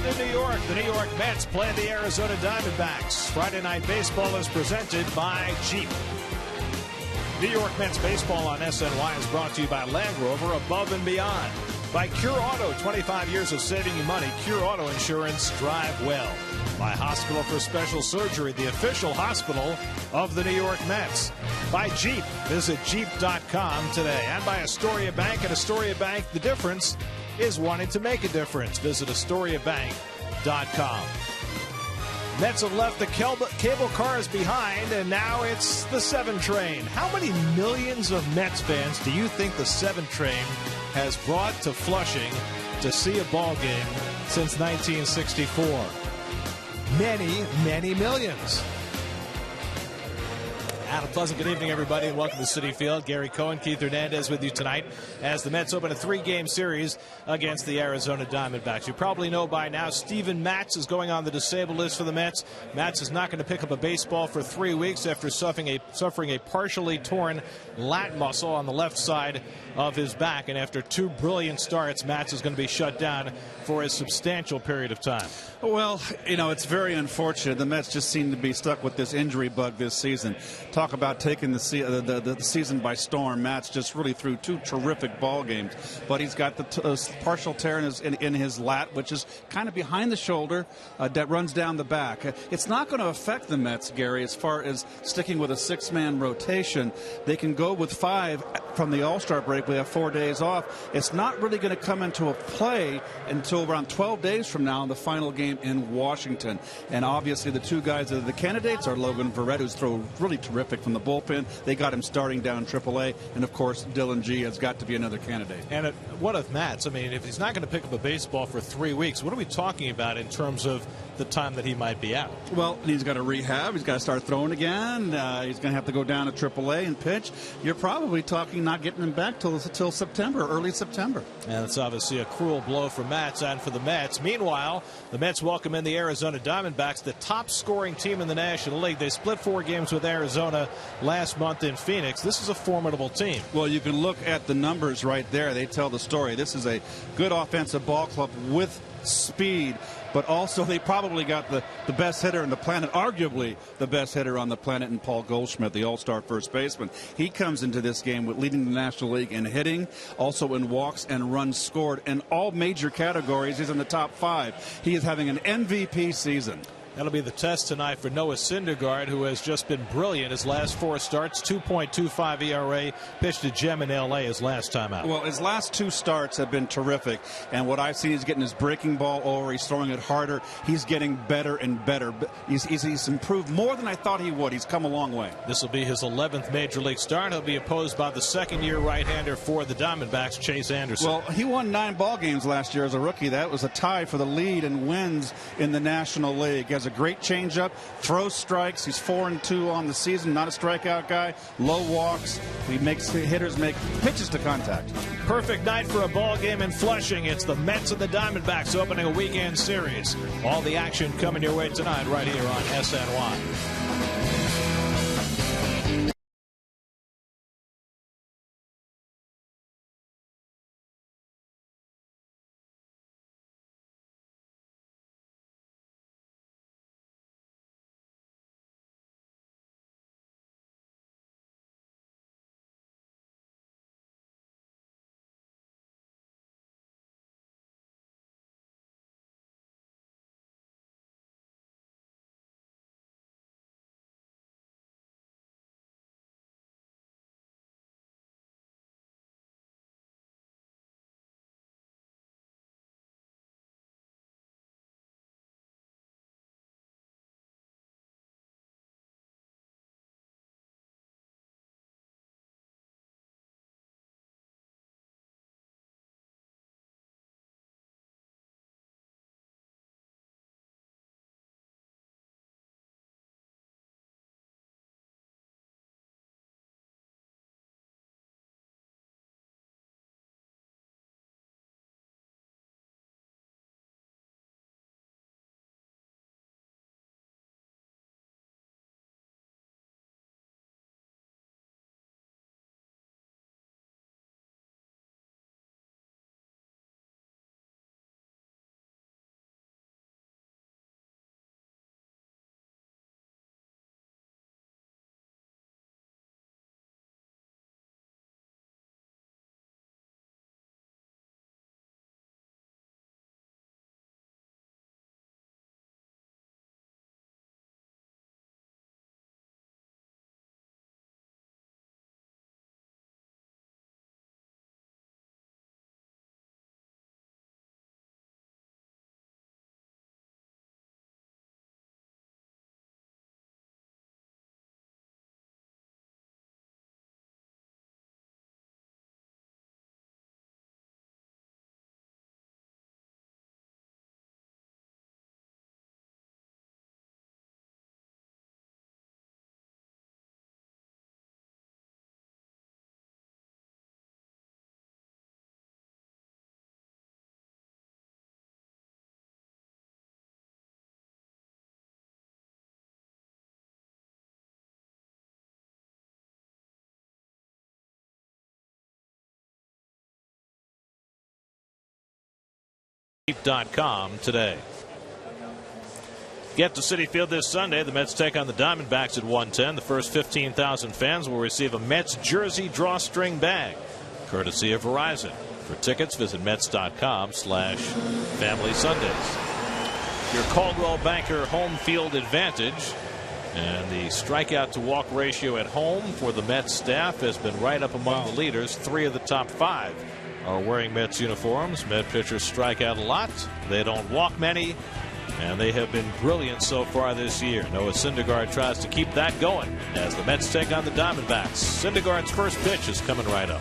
Field in New York. The New York Mets play the Arizona Diamondbacks. Friday Night Baseball is presented by Jeep. New York Mets baseball on SNY is brought to you by Land Rover Above and Beyond. By Cure Auto, 25 years of saving you money. Cure Auto Insurance, drive well. By Hospital for Special Surgery, the official hospital of the New York Mets. By Jeep, visit Jeep.com today. And by Astoria Bank. At Astoria Bank, the difference is wanting to make a difference. Visit AstoriaBank.com. Mets have left the cable cars behind, and now it's the 7 train. How many millions of Mets fans do you think the 7 train has brought to Flushing to see a ball game since 1964? Many, many millions. And a pleasant good evening, everybody, and welcome to Citi Field. Gary Cohen, Keith Hernandez with you tonight as the Mets open a 3-game series against the Arizona Diamondbacks. You probably know by now Steven Matz is going on the disabled list for the Mets. Matz is not going to pick up a baseball for 3 weeks after suffering a partially torn lat muscle on the left side of his back. And after 2 brilliant starts, Matz is going to be shut down for a substantial period of time. Well, you know, it's very unfortunate. The Mets just seem to be stuck with this injury bug this season. Talk about taking the season by storm. Matz just really threw 2 terrific ball games, but he's got the partial tear in his lat, which is kind of behind the shoulder that runs down the back. It's not going to affect the Mets, Gary, as far as sticking with a 6-man rotation. They can go with 5 from the All-Star break. We have 4 days off. It's not really going to come into a play until around 12 days from now in the final game in Washington. And obviously the 2 guys that are the candidates are Logan Verrett, who's thrown really terrific from the bullpen. They got him starting down AAA. And, of course, Dylan G has got to be another candidate. And what of Matz? I mean, if he's not going to pick up a baseball for 3 weeks, what are we talking about in terms of the time that he might be out? Well, he's got to rehab. He's got to start throwing again. He's going to have to go down to AAA and pitch. You're probably talking not getting him back till September, early September. And it's obviously a cruel blow for Matz and for the Mets. Meanwhile, the Mets welcome in the Arizona Diamondbacks, the top scoring team in the National League. They split 4 games with Arizona last month in Phoenix. This is a formidable team. Well, you can look at the numbers right there. They tell the story. This is a good offensive ball club with speed, but also they probably got the best hitter on the planet, arguably the best hitter on the planet, in Paul Goldschmidt, the all-star first baseman. He comes into this game with leading the National League in hitting, also in walks and runs scored. In all major categories, he's in the top 5. He is having an MVP season. That'll be the test tonight for Noah Syndergaard, who has just been brilliant his last 4 starts. 2.25 ERA, pitched a gem in L.A. his last time out. Well, his last 2 starts have been terrific, and what I've seen is getting his breaking ball over. He's throwing it harder. He's getting better and better. He's improved more than I thought he would. He's come a long way. This will be his 11th Major League start. He'll be opposed by the second-year right-hander for the Diamondbacks, Chase Anderson. Well, he won 9 ball games last year as a rookie. That was a tie for the lead in wins in the National League. Has a great changeup, throws strikes. He's 4-2 on the season. Not a strikeout guy. Low walks. He makes hitters make pitches to contact. Perfect night for a ball game in Flushing. It's the Mets and the Diamondbacks opening a weekend series. All the action coming your way tonight right here on SNY. Jeep.com today. Get to Citi Field this Sunday. The Mets take on the Diamondbacks at 1:10. The first 15,000 fans will receive a Mets jersey drawstring bag, courtesy of Verizon. For tickets, visit Mets.com/Family Sundays. Your Caldwell Banker home field advantage. And the strikeout to walk ratio at home for the Mets staff has been right up among the leaders. 3 of the top 5 are wearing Mets uniforms. Met pitchers strike out a lot. They don't walk many. And they have been brilliant so far this year. Noah Syndergaard tries to keep that going as the Mets take on the Diamondbacks. Syndergaard's first pitch is coming right up.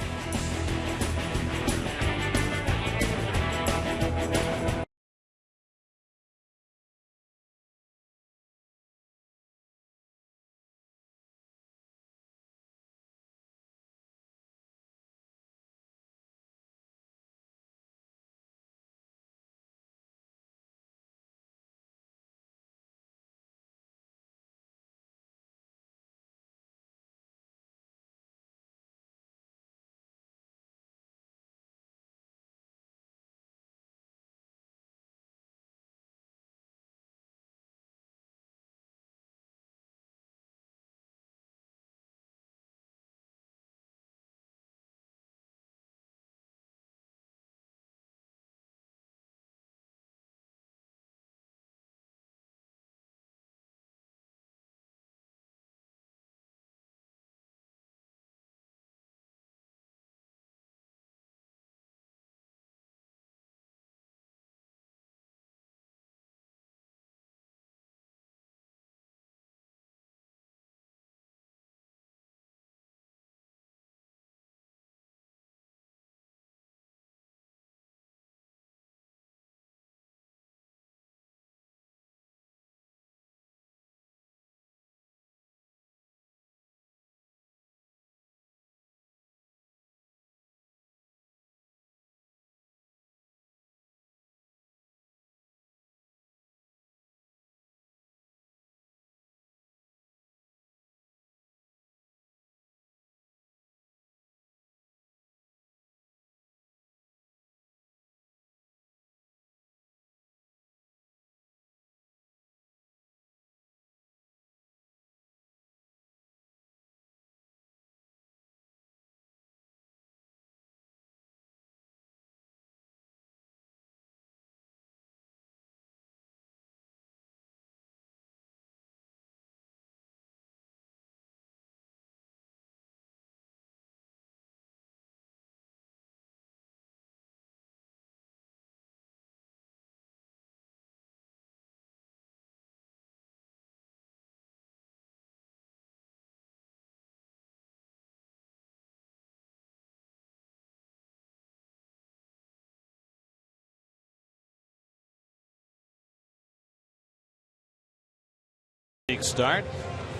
Start.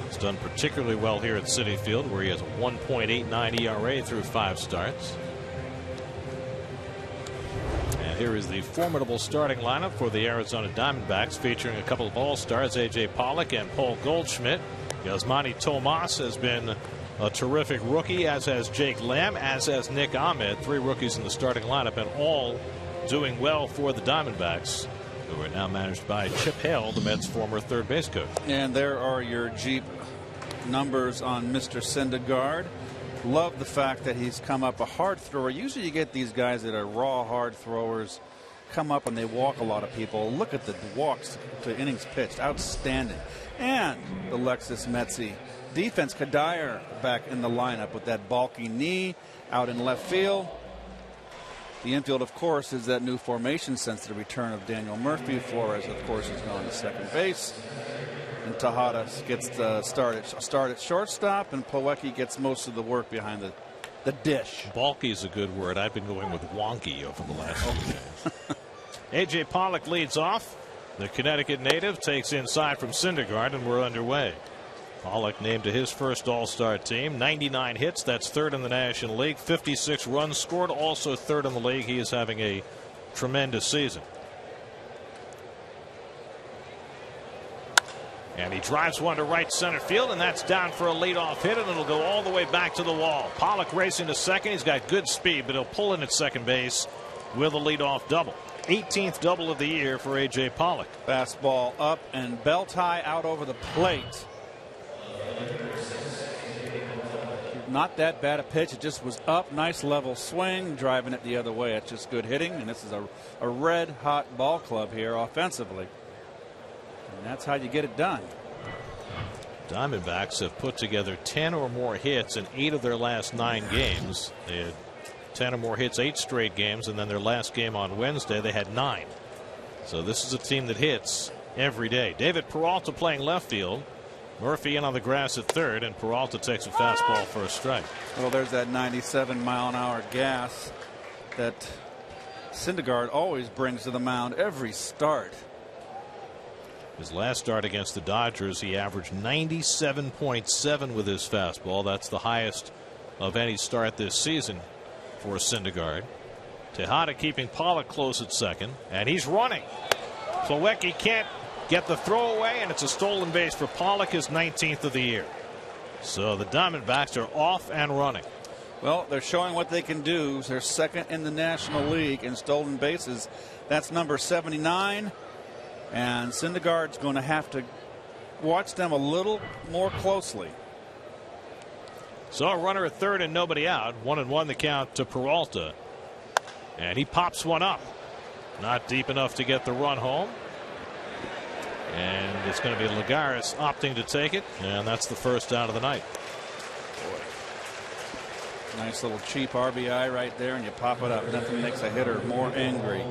He's done particularly well here at Citi Field, where he has a 1.89 ERA through 5 starts. And here is the formidable starting lineup for the Arizona Diamondbacks, featuring a couple of All-Stars, A.J. Pollock and Paul Goldschmidt. Yasmani Tomas has been a terrific rookie, as has Jake Lamb, as has Nick Ahmed. 3 rookies in the starting lineup, and all doing well for the Diamondbacks, who are now managed by Chip Hale, the Mets' former third base coach. And there are your Jeep numbers on Mr. Syndergaard. Love the fact that he's come up a hard thrower. Usually you get these guys that are raw hard throwers come up and they walk a lot of people. Look at the walks to innings pitched. Outstanding. And the Lexus Metzi defense. Kadire back in the lineup with that bulky knee out in left field. The infield, of course, is that new formation since the return of Daniel Murphy. Flores, of course, is going to second base. And Tejada gets the start at shortstop, and Plawecki gets most of the work behind the dish. Bulky is a good word. I've been going with wonky over the last few days. A.J. Pollock leads off. The Connecticut native takes inside from Syndergaard, and we're underway. Pollock named to his first All-Star team. 99 hits. That's third in the National League. 56 runs scored. Also third in the league. He is having a tremendous season. And he drives one to right center field, and that's down for a leadoff hit, and it'll go all the way back to the wall. Pollock racing to second. He's got good speed, but he'll pull in at second base with a leadoff double. 18th double of the year for A.J. Pollock. Fastball up and belt high out over the plate. Not that bad a pitch. It just was up. Nice level swing, driving it the other way. It's just good hitting, and this is a red hot ball club here offensively. And that's how you get it done. Diamondbacks have put together 10 or more hits in 8 of their last 9 games. They had 10 or more hits 8 straight games, and then their last game on Wednesday they had 9. So this is a team that hits every day. David Peralta playing left field. Murphy in on the grass at third, and Peralta takes a fastball for a strike. Well, there's that 97-mile-an-hour gas that Syndergaard always brings to the mound every start. His last start against the Dodgers, he averaged 97.7 with his fastball. That's the highest of any start this season for Syndergaard. Tejada keeping Pollock close at second, and he's running. Plawecki can't get the throw away, and it's a stolen base for Pollock, his 19th of the year. So the Diamondbacks are off and running. Well, they're showing what they can do. They're second in the National League in stolen bases. That's number 79. And Syndergaard's going to have to watch them a little more closely. So a runner at third and nobody out. 1-1 the count to Peralta. And he pops one up. Not deep enough to get the run home. And it's going to be Lagares opting to take it. And that's the first out of the night. Boy. Nice little cheap RBI right there, and you pop it up. Nothing makes a hitter more angry.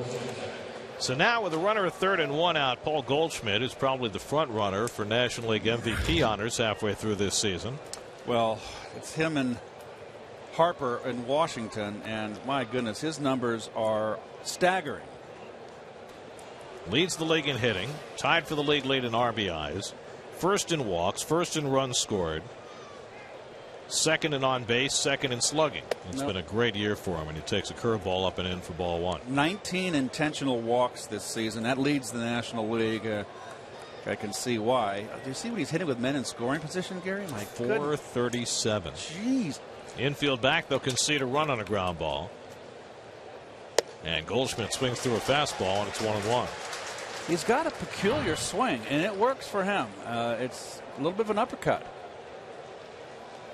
So now with a runner at third and 1 out, Paul Goldschmidt is probably the front runner for National League MVP honors halfway through this season. Well, it's him and Harper in Washington, and my goodness, his numbers are staggering. Leads the league in hitting, tied for the league lead in RBIs, first in walks, first in runs scored, second in on base, second in slugging. It's been a great year for him, and he takes a curveball up and in for ball 1. 19 intentional walks this season. That leads the National League. I can see why. Do you see what he's hitting with men in scoring position, Gary? My 437. Jeez. Infield back, they'll concede a run on a ground ball. And Goldschmidt swings through a fastball, and it's 1-1. He's got a peculiar swing, and it works for him. It's a little bit of an uppercut.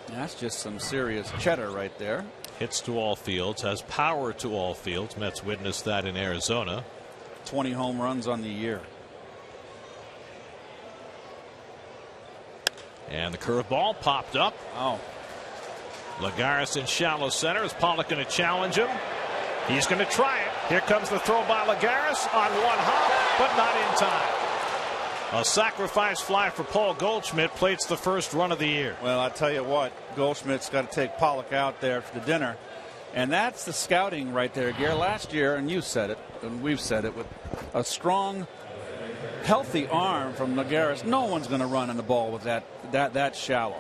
That's just some serious cheddar right there. Hits to all fields, has power to all fields. Mets witnessed that in Arizona. 20 home runs on the year. And the curveball popped up. Oh. Lagares in shallow center. Is Pollock going to challenge him? He's going to try it. Here comes the throw by Lagares on one hop, but not in time. A sacrifice fly for Paul Goldschmidt plates the first run of the year. Well, I tell you what, Goldschmidt's got to take Pollock out there for the dinner. And that's the scouting right there, Gary. Last year, and you said it, and we've said it, with a strong, healthy arm from Lagares, no one's going to run on the ball with that shallow.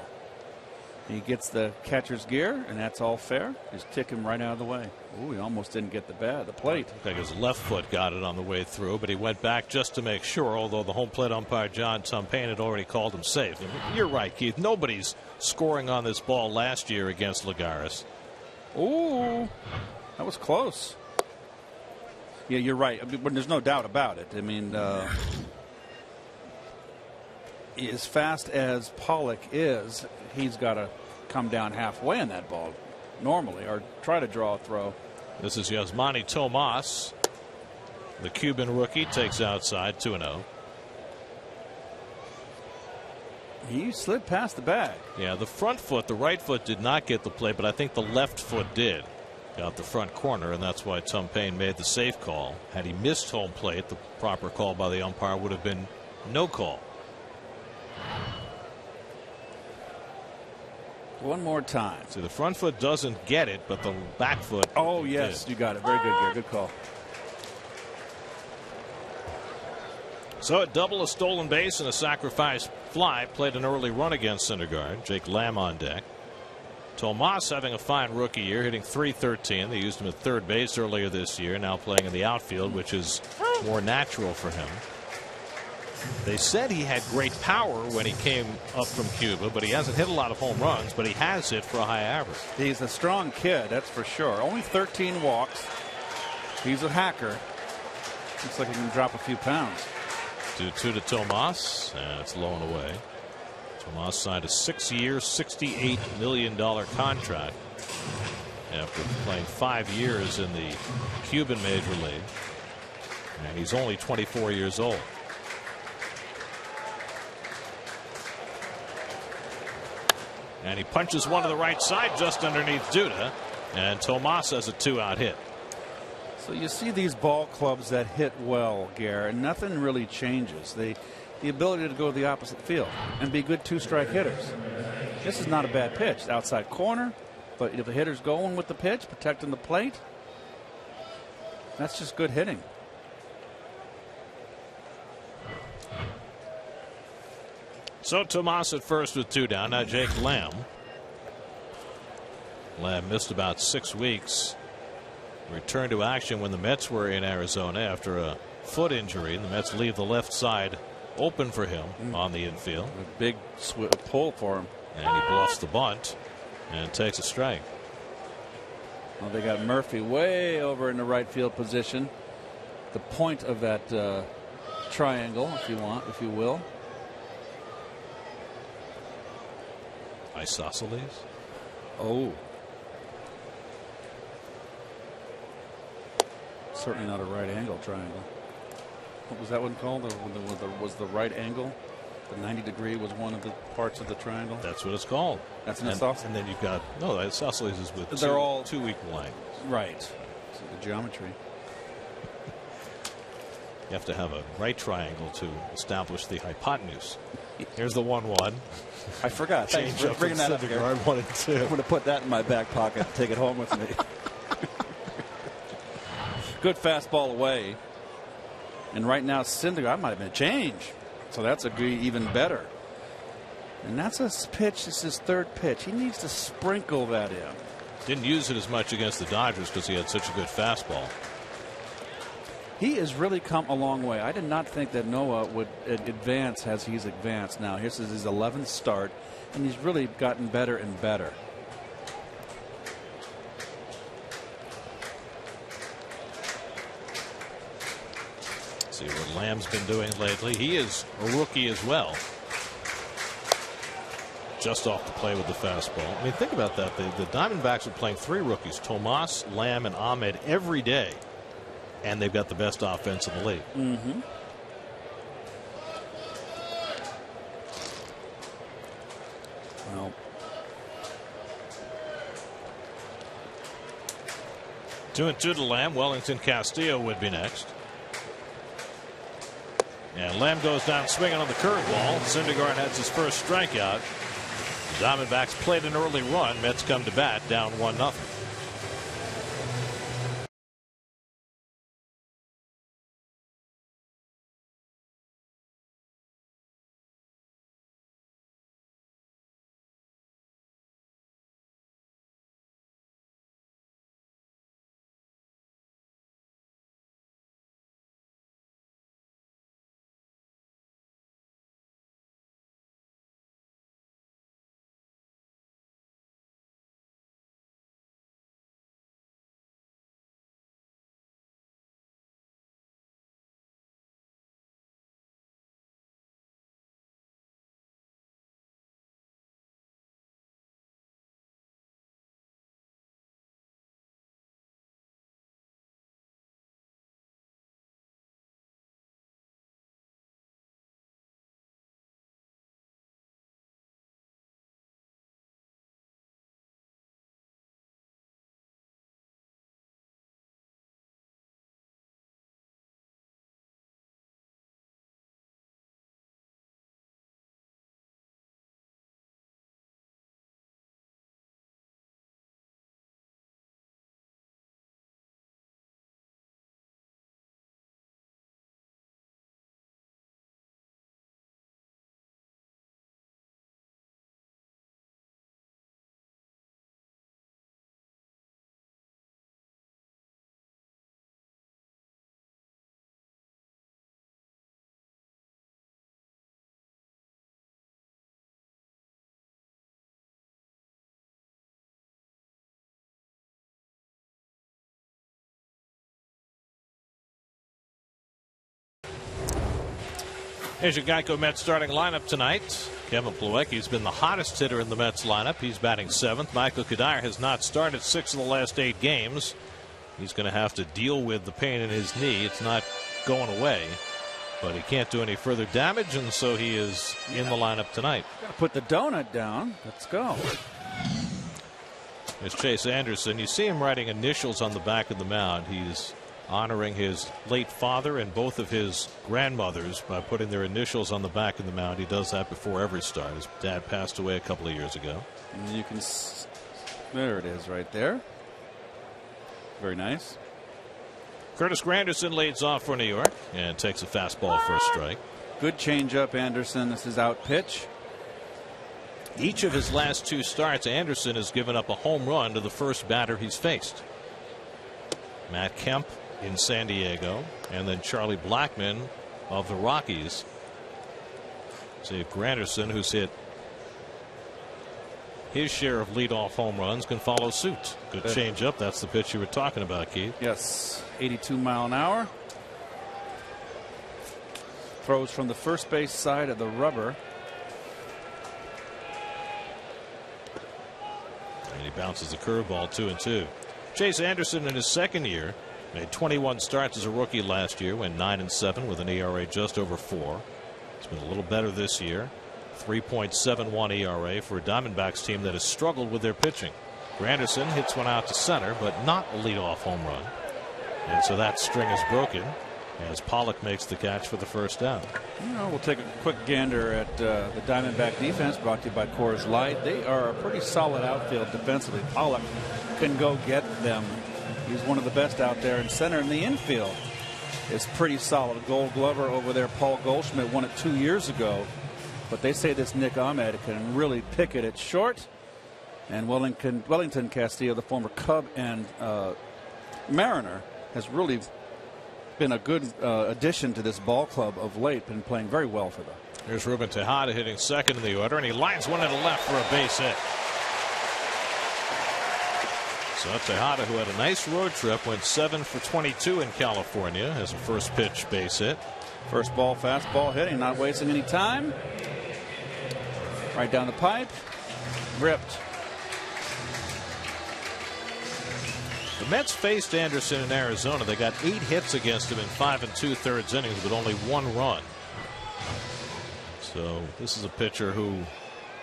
He gets the catcher's gear, and that's all fair. Just kick him right out of the way. Ooh, he almost didn't get the plate. I think his left foot got it on the way through, but he went back just to make sure, although the home plate umpire, John Tumpane, had already called him safe. You're right, Keith. Nobody's scoring on this ball last year against Lagares. Ooh, that was close. Yeah, you're right. I mean, there's no doubt about it. I mean, as fast as Pollock is, he's got to come down halfway on that ball normally, or try to draw a throw. This is Yasmani Tomas. The Cuban rookie takes outside 2-0. He slid past the bag. Yeah, the front foot, the right foot did not get the play, but I think the left foot did. Got the front corner, and that's why Tumpane made the safe call. Had he missed home plate, the proper call by the umpire would have been no call. One more time. See, the front foot doesn't get it, but the back foot. Oh, yes, you got it. Very good, Gary. Good call. So a double, a stolen base, and a sacrifice fly. Played an early run against Syndergaard. Jake Lamb on deck. Tomas having a fine rookie year, hitting .313. They used him at third base earlier this year. Now playing in the outfield, which is more natural for him. They said he had great power when he came up from Cuba, but he hasn't hit a lot of home runs, but he has hit for a high average. He's a strong kid, that's for sure. Only 13 walks. He's a hacker. Looks like he can drop a few pounds. 2-2 to Tomas, and it's low and away. Tomas signed a 6-year, $68 million contract after playing 5 years in the Cuban Major League. And he's only 24 years old. And he punches one to the right side just underneath Duda. And Tomas has a 2-out hit. So you see these ball clubs that hit well, Gare, and nothing really changes. The ability to go to the opposite field and be good 2-strike hitters. This is not a bad pitch. Outside corner, but if the hitter's going with the pitch, protecting the plate, that's just good hitting. So Tomas at first with 2 down. Now Jake Lamb. Lamb missed about 6 weeks. Returned to action when the Mets were in Arizona after a foot injury. The Mets leave the left side open for him on the infield. A big pull for him. And he bluffs the bunt and takes a strike. Well, they got Murphy way over in the right field position. The point of that triangle, if you will. Isosceles. Oh. Certainly not a right angle triangle. What was that one called? Was the right angle? The 90 degree was one of the parts of the triangle. That's what it's called. That's an isosceles. And then you've got isosceles is with they're all 2 equal angles. Right. So the geometry. You have to have a right triangle to establish the hypotenuse. Here's the 1-1. I forgot. Thanks for bringing that up here. 1 and 2. I'm going to put that in my back pocket and take it home with me. Good fastball away. And right now, Syndergaard might have been a change. So that's even better. And that's a pitch. This is his 3rd pitch. He needs to sprinkle that in. Didn't use it as much against the Dodgers because he had such a good fastball. He has really come a long way. I did not think that Noah would advance as he's advanced now. Here's his 11th start, and he's really gotten better and better. See what Lamb's been doing lately. He is a rookie as well. Just off the play with the fastball. I mean, think about that. The Diamondbacks are playing 3 rookies, Tomas, Lamb, and Ahmed every day. And they've got the best offense in the league. Mm-hmm. Well, 2-2 to Lamb. Wellington Castillo would be next. And Lamb goes down swinging on the curveball. Syndergaard has his first strikeout. The Diamondbacks played an early run. Mets come to bat down 1-0. Here's your Geico Mets starting lineup tonight. Kevin Plawecki's been the hottest hitter in the Mets lineup. He's batting 7th. Michael Kadire has not started 6 of the last 8 games. He's going to have to deal with the pain in his knee. It's not going away, but he can't do any further damage, and so he is in the lineup tonight. Gotta put the donut down. Let's go. There's Chase Anderson. You see him writing initials on the back of the mound. He's honoring his late father and both of his grandmothers by putting their initials on the back of the mound. He does that before every start. His dad passed away a couple of years ago. And you can, there it is right there. Very nice. Curtis Granderson leads off for New York and takes a fastball for a strike. Good changeup, Anderson. This is out pitch. Each of his last 2 starts, Anderson has given up a home run to the first batter he's faced. Matt Kemp in San Diego, and then Charlie Blackmon of the Rockies. See if Granderson, who's hit his share of leadoff home runs, can follow suit. Good changeup. That's the pitch you were talking about, Keith. Yes, 82 mile an hour. Throws from the first base side of the rubber. And he bounces the curveball 2-2. Chase Anderson in his second year made 21 starts as a rookie last year, went 9-7 with an ERA just over 4. It's been a little better this year. 3.71 ERA for a Diamondbacks team that has struggled with their pitching. Granderson hits one out to center, but not a leadoff home run. And so that string is broken as Pollock makes the catch for the first out. We'll take a quick gander at the Diamondback defense, brought to you by Coors Light. They are a pretty solid outfield defensively. Pollock can go get them. He's one of the best out there in center. In the infield is pretty solid. Gold Glover over there, Paul Goldschmidt, won it 2 years ago. But they say this Nick Ahmed can really pick it at short. And Wellington Castillo, the former Cub and Mariner, has really been a good addition to this ball club of late. Been playing very well for them. Here's Ruben Tejada hitting second in the order, and he lines one to the left for a base hit. So Tejada, who had a nice road trip, went 7 for 22 in California as a first pitch base hit. First ball, fastball hitting, not wasting any time. Right down the pipe. Ripped. The Mets faced Anderson in Arizona. They got 8 hits against him in 5 2/3 innings, but only 1 run. So this is a pitcher who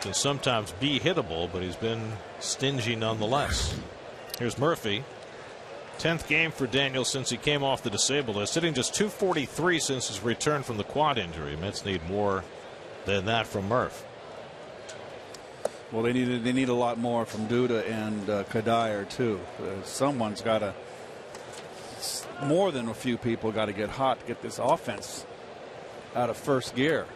can sometimes be hittable, but he's been stingy nonetheless. Here's Murphy. 10th game for Daniel since he came off the disabled list, hitting just .243 since his return from the quad injury. Mets need more than that from Murph. Well, they need a lot more from Duda and Kadire too. Someone's got to, more than a few people got to get hot to get this offense out of first gear.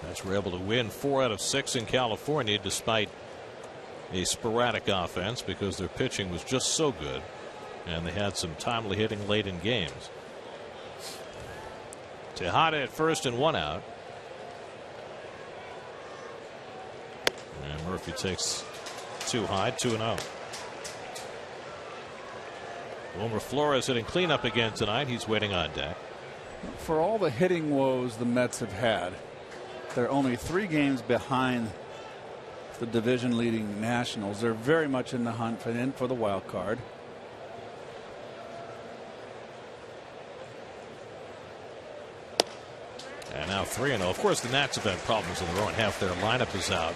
Mets were able to win 4 out of 6 in California despite a sporadic offense because their pitching was just so good, and they had some timely hitting late in games. Tejada at first and 1 out. And Murphy takes 2 high, 2-0. Wilmer Flores hitting cleanup again tonight. He's waiting on deck. For all the hitting woes the Mets have had, they're only 3 games behind the division leading Nationals. They're very much in the hunt for the wild card. And now 3-0. Of course, the Nats have had problems of their own. Half their lineup is out.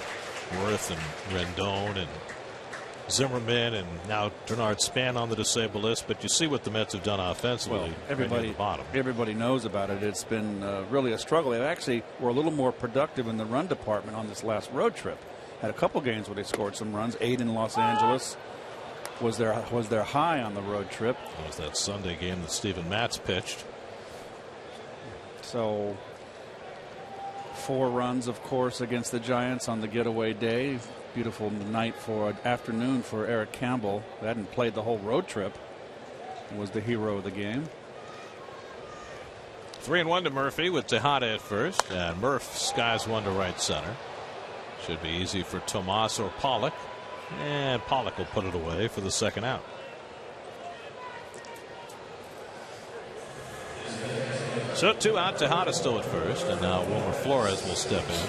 Worth and Rendon and Zimmerman, and now Bernard Span on the disabled list. But you see what the Mets have done offensively. Well, everybody knows about it. It's been really a struggle. They actually were a little more productive in the run department on this last road trip. Had a couple games where they scored some runs. 8 in Los Angeles was their high on the road trip. It was that Sunday game that Steven Matz pitched. So 4 runs, of course, against the Giants on the getaway day. Beautiful night for afternoon for Eric Campbell. They hadn't played the whole road trip. He was the hero of the game. 3-1 to Murphy with Tejada at first, and Murph skies one to right center. Should be easy for Tomas or Pollock, and Pollock will put it away for the second out. So 2 out. Tejada still at first, and now Wilmer Flores will step in.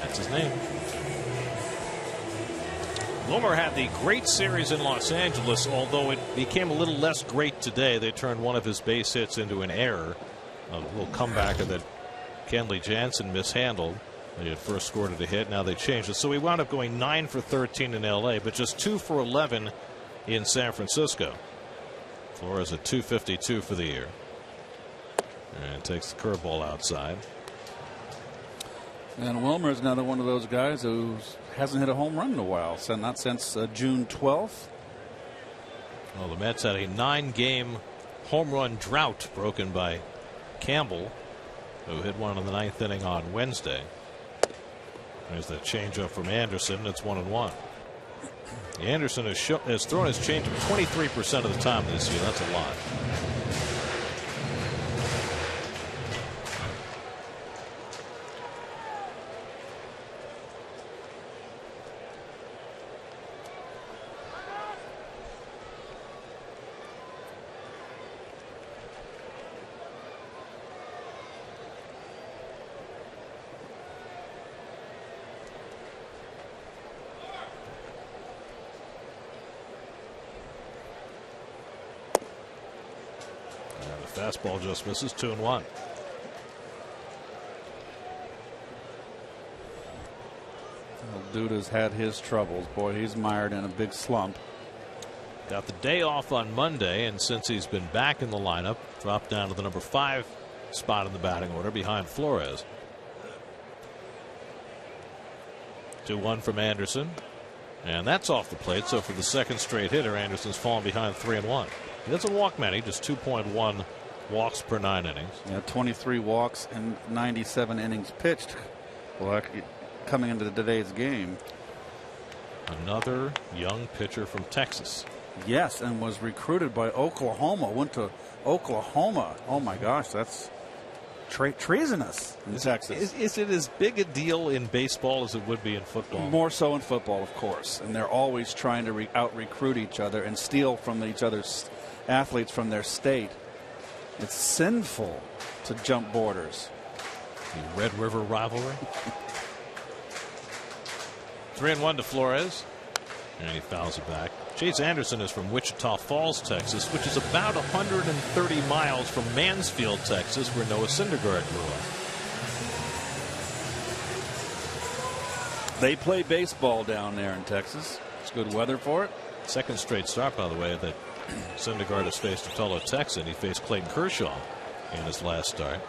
That's his name. Wilmer had the great series in Los Angeles, although it became a little less great today. They turned one of his base hits into an error. A little comebacker that Kenley Jansen mishandled. They had first scored at a hit. Now they changed it. So he wound up going 9 for 13 in L.A., but just 2 for 11 in San Francisco. Flores at .252 for the year. And takes the curveball outside. And Wilmer is another one of those guys who hasn't hit a home run in a while. So not since June 12th. Well, the Mets had a 9-game home run drought broken by Campbell, who hit one in the 9th inning on Wednesday. There's that changeup from Anderson. It's 1-1. Anderson has thrown his changeup 23% of the time this year. That's a lot. Fastball just misses. 2-1. Duda's had his troubles. Boy, he's mired in a big slump. Got the day off on Monday, and since he's been back in the lineup, dropped down to the number 5 spot in the batting order behind Flores. 2-1 from Anderson, and that's off the plate. So for the second straight hitter, Anderson's fallen behind 3-1. He doesn't walk many, just 2.1 walks per 9 innings. Yeah, 23 walks and 97 innings pitched. Well, coming into today's game. Another young pitcher from Texas. Yes, and was recruited by Oklahoma. Went to Oklahoma. Oh my gosh, that's treasonous in Texas. Is it as big a deal in baseball as it would be in football? More so in football, of course. And they're always trying to out-recruit each other and steal from each other's athletes from their state. It's sinful to jump borders. The Red River rivalry. 3-1 to Flores, and he fouls it back. Chase Anderson is from Wichita Falls, Texas, which is about 130 miles from Mansfield, Texas, where Noah Syndergaard grew up. They play baseball down there in Texas. It's good weather for it. Second straight start, by the way, that Syndergaard has faced a fellow Texan. He faced Clayton Kershaw in his last start.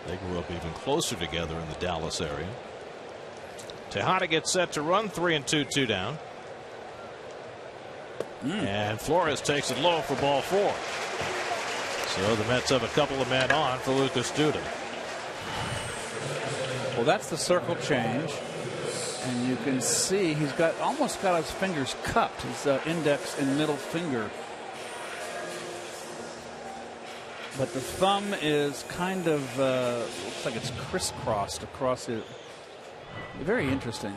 They grew up even closer together in the Dallas area. Tejada gets set to run. 3-2, 2 down. And Flores takes it low for ball 4. So the Mets have a couple of men on for Lucas Duda. Well, that's the circle change. And you can see he's almost got his fingers cupped, his index and middle finger. But the thumb is kind of looks like it's crisscrossed across it. Very interesting.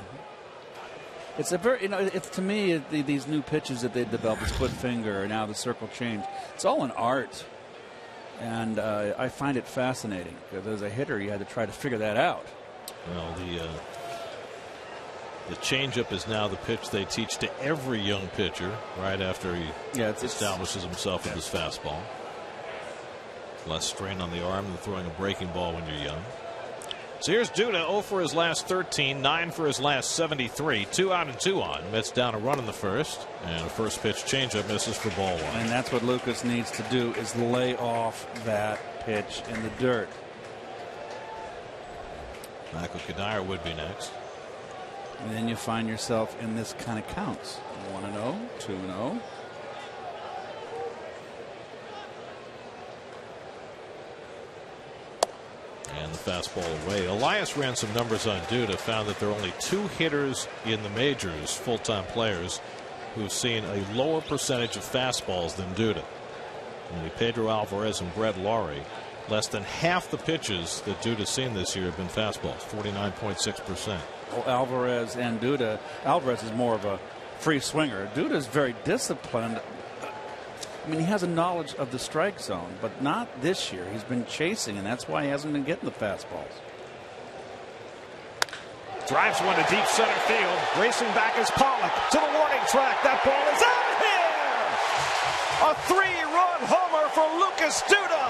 It's a very, it's to me these new pitches that they developed, the split finger and now the circle change. It's all an art, and I find it fascinating because as a hitter you had to try to figure that out. Well, the changeup is now the pitch they teach to every young pitcher right after he establishes himself with his fastball. Less strain on the arm than throwing a breaking ball when you're young. So here's Duda, 0 for his last 13, 9 for his last 73, 2 out and 2 on. Mets down a run in the first, and a first pitch changeup misses for ball 1. And that's what Lucas needs to do, is lay off that pitch in the dirt. Michael Kadire would be next. And then you find yourself in this kind of counts. 1-0, 2-0. And the fastball away. Elias ran some numbers on Duda, found that there are only 2 hitters in the majors, full-time players, who've seen a lower percentage of fastballs than Duda. Only Pedro Alvarez and Brett Laurie. Less than half the pitches that Duda's seen this year have been fastballs, 49.6%. Well, Alvarez and Duda. Alvarez is more of a free swinger. Duda is very disciplined. I mean, he has a knowledge of the strike zone, but not this year. He's been chasing, and that's why he hasn't been getting the fastballs. Drives one to deep center field. Racing back is Pollock to the warning track. That ball is out of here. A 3-run homer for Lucas Duda.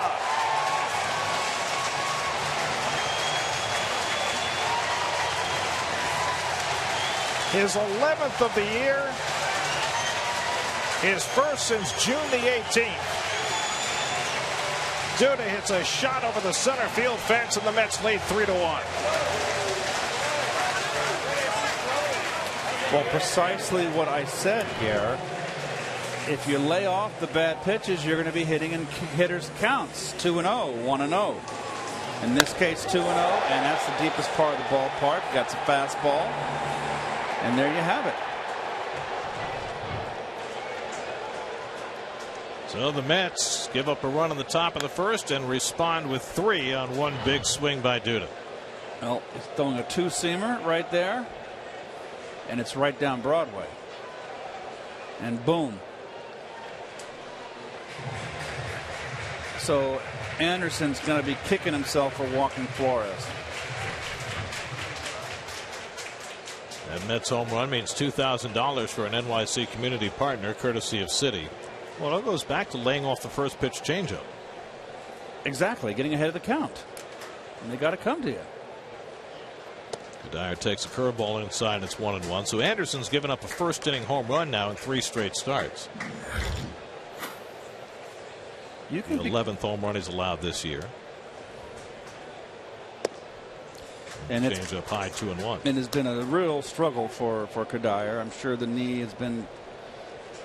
His 11th of the year. His first since June the 18th. Duda hits a shot over the center field fence, and the Mets lead 3-1. Well, precisely what I said here. If you lay off the bad pitches, you're going to be hitting in hitters' counts. 2-0, 1-0. In this case, 2-0, and that's the deepest part of the ballpark. Got some fastball, and there you have it. So the Mets give up a run in the top of the first and respond with 3 on one big swing by Duda. Well, he's throwing a two-seamer right there. And it's right down Broadway. And boom. So Anderson's going to be kicking himself for walking Flores. That Mets home run means $2,000 for an NYC community partner, courtesy of Citi. Well, it goes back to laying off the first pitch changeup. Exactly, getting ahead of the count. And they got to come to you. Dyer takes a curveball inside, and it's 1-1. So Anderson's given up a first-inning home run now in 3 straight starts. The 11th home run he's allowed this year. And it's change up high 2-1. And it's been a real struggle for Dyer. I'm sure the knee has been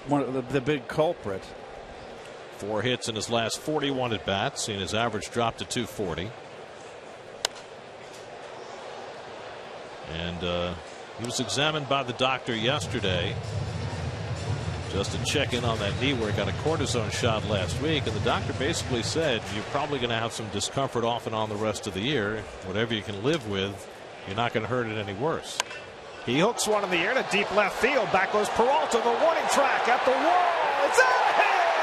one of the big culprit. 4 hits in his last 41 at bats, seen his average drop to 240. And he was examined by the doctor yesterday just to check in on that knee where he got a cortisone shot last week. And the doctor basically said you're probably going to have some discomfort off and on the rest of the year. Whatever you can live with, you're not going to hurt it any worse. He hooks one in the air to deep left field. Back goes Peralta, the warning track at the wall. It's out of here!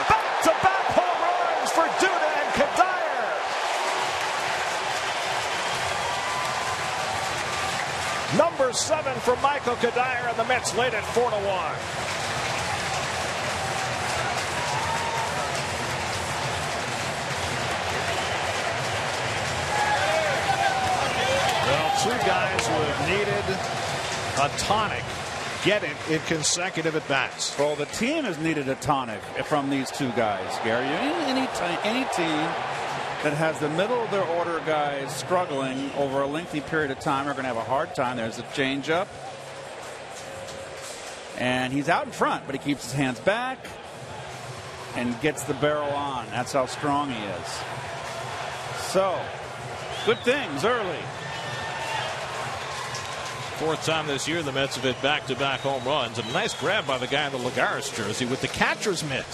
Back-to-back home runs for Duda and Kadire. Number 7 for Michael Kadire, and the Mets lead at 4-1. Well, 2 guys who have needed a tonic get it in consecutive at bats. Well, the team has needed a tonic from these 2 guys, Gary. Any team that has the middle of their order guys struggling over a lengthy period of time are going to have a hard time. There's a changeup. And he's out in front, but he keeps his hands back and gets the barrel on. That's how strong he is. So, good things early. 4th time this year the Mets have hit back-to-back home runs. And a nice grab by the guy in the Lagares jersey with the catcher's mitt.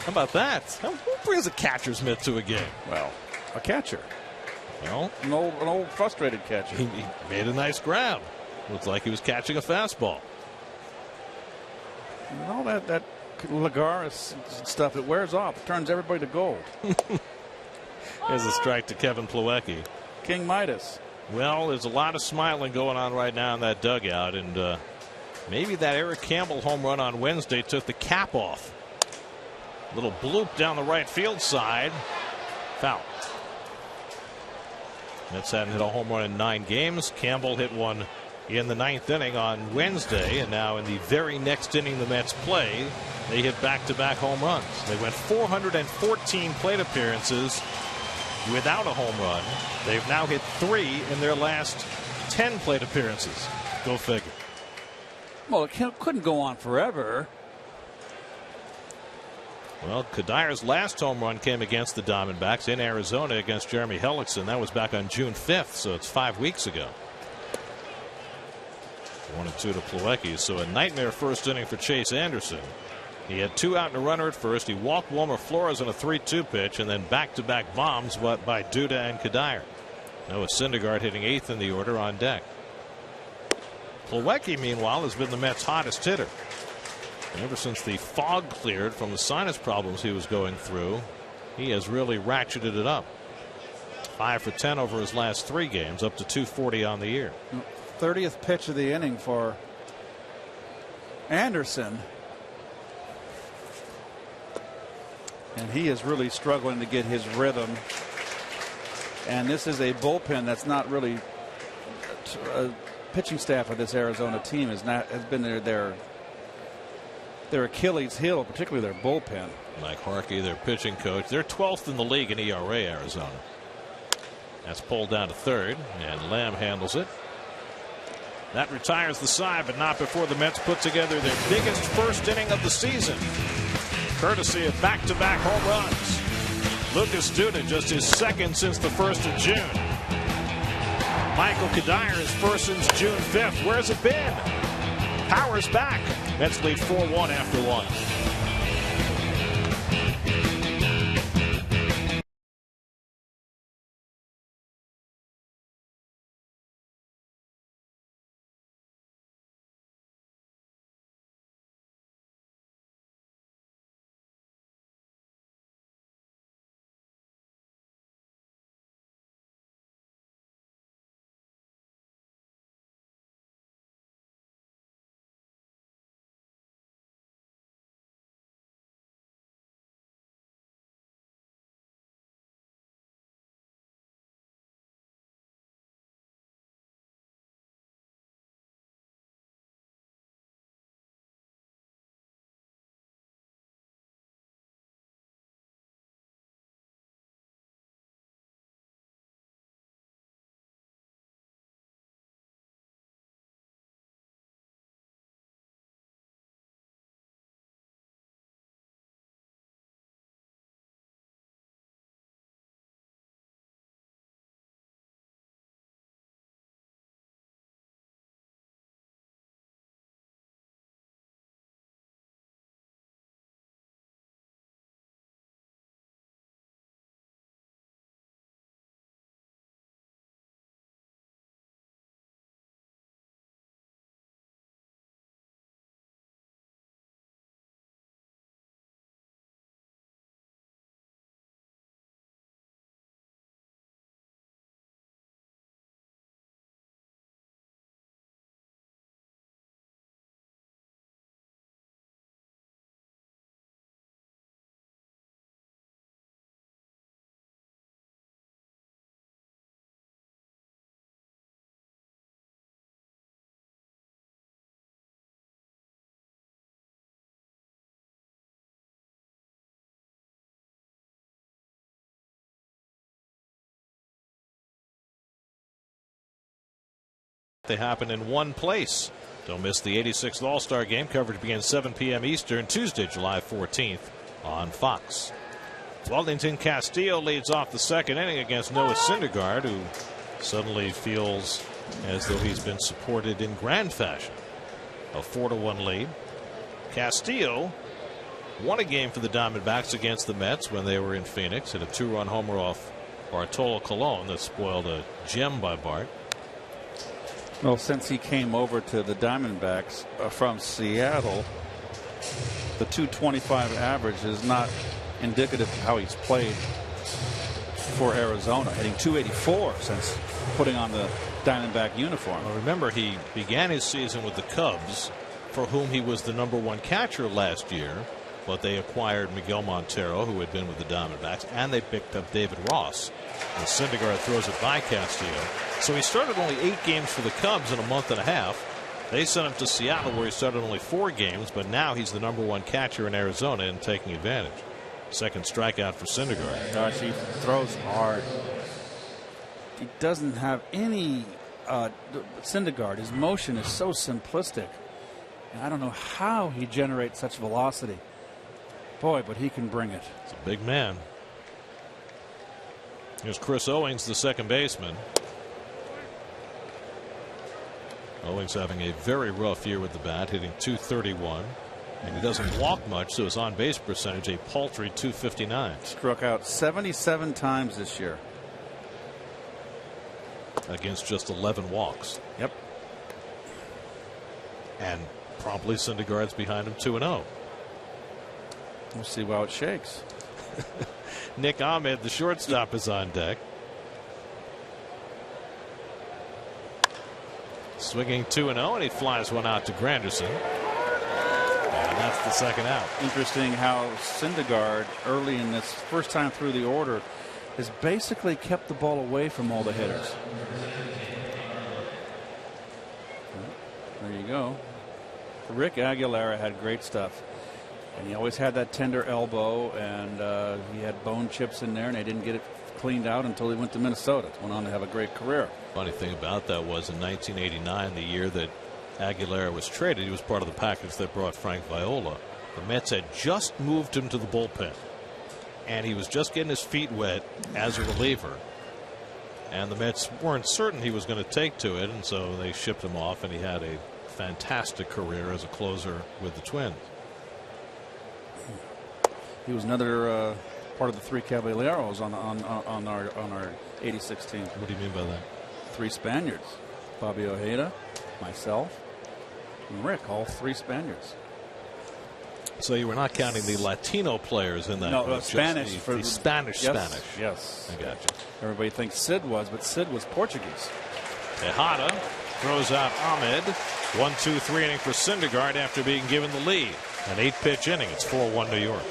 How about that? Who brings a catcher's mitt to a game? Well, a catcher. Well, an old frustrated catcher. He made a nice grab. Looks like he was catching a fastball. All that Lagares stuff, it wears off. It turns everybody to gold. Here's a strike to Kevin Plawecki. King Midas. Well, there's a lot of smiling going on right now in that dugout, and maybe that Eric Campbell home run on Wednesday took the cap off. Little bloop down the right field side. Foul. Mets hadn't hit a home run in 9 games. Campbell hit one in the 9th inning on Wednesday, and now in the very next inning the Mets play, they hit back-to-back home runs. They went 414 plate appearances without a home run. They've now hit 3 in their last 10 plate appearances. Go figure. Well, it couldn't go on forever. Well, Kadire's last home run came against the Diamondbacks in Arizona against Jeremy Hellickson. That was back on June 5th, so it's 5 weeks ago. 1-2 to Plawecki. So a nightmare first inning for Chase Anderson. He had 2 out and a runner at first. He walked Wilmer Flores on a 3-2 pitch, and then back-to-back bombs by Duda and Kadire. Noah Syndergaard hitting 8th in the order on deck. Plawecki, meanwhile, has been the Mets' hottest hitter. Ever since the fog cleared from the sinus problems he was going through, he has really ratcheted it up. 5 for 10 over his last 3 games, up to 240 on the year. 30th pitch of the inning for Anderson. And he is really struggling to get his rhythm. And this is a bullpen that's not really pitching staff of this Arizona team has been their Achilles heel, particularly their bullpen. Mike Harkey, their pitching coach, they're 12th in the league in ERA, Arizona. That's pulled down to third, and Lamb handles it. That retires the side, but not before the Mets put together their biggest first inning of the season, courtesy of back-to-back home runs. Lucas Duda just his second since the 1st of June. Michael Kadire is first since June 5th. Where's it been? Powers back. Mets lead 4-1 after 1. They happen in one place. Don't miss the 86th All-Star Game. Coverage begins 7 p.m. Eastern, Tuesday, July 14th on Fox. Wellington Castillo leads off the second inning against Noah Syndergaard, who suddenly feels as though he's been supported in grand fashion. A 4-1 lead. Castillo won a game for the Diamondbacks against the Mets when they were in Phoenix. Hit a 2-run homer off Bartolo Colon that spoiled a gem by Bart. Well, since he came over to the Diamondbacks from Seattle, the 225 average is not indicative of how he's played for Arizona, hitting 284 since putting on the Diamondback uniform. Well, remember, he began his season with the Cubs, for whom he was the #1 catcher last year, but they acquired Miguel Montero, who had been with the Diamondbacks, and they picked up David Ross. And Syndergaard throws it by Castillo. So he started only 8 games for the Cubs in a month and a half. They sent him to Seattle, where he started only 4 games, but now he's the #1 catcher in Arizona and taking advantage. Second strikeout for Syndergaard. Gosh, he throws hard. He doesn't have any Syndergaard. His motion is so simplistic. And I don't know how he generates such velocity. Boy, but he can bring it. It's a big man. Here's Chris Owings, the second baseman. Owings having a very rough year with the bat, hitting .231. And he doesn't walk much, so his on-base percentage a paltry .259. Struck out 77 times this year. Against just 11 walks. Yep. And Promptly Syndergaard's behind him 2-0. We'll see how it shakes. Nick Ahmed, the shortstop, is on deck. Swinging 2-0, and he flies one out to Granderson. And that's the second out. Interesting how Syndergaard early in this first time through the order has basically kept the ball away from all the hitters. There you go. Rick Aguilera had great stuff. And he always had that tender elbow, and he had bone chips in there, and they didn't get it cleaned out until he went to Minnesota. Went on to have a great career. Funny thing about that was in 1989, the year that Aguilera was traded, he was part of the package that brought Frank Viola. The Mets had just moved him to the bullpen, and he was just getting his feet wet as a reliever. And the Mets weren't certain he was going to take to it, and so they shipped him off, and he had a fantastic career as a closer with the Twins. He was another part of the three Caballeros on our '86 team. What do you mean by that? Three Spaniards: Bobby Ojeda, myself, and Rick. All three Spaniards. So you were not counting the Latino players in that? No, Spanish. The Spanish. Yes. I got you. Everybody thinks Sid was, but Sid was Portuguese. Tejada throws out Ahmed. 1-2-3 inning for Syndergaard after being given the lead. An 8-pitch inning. It's 4-1 New York.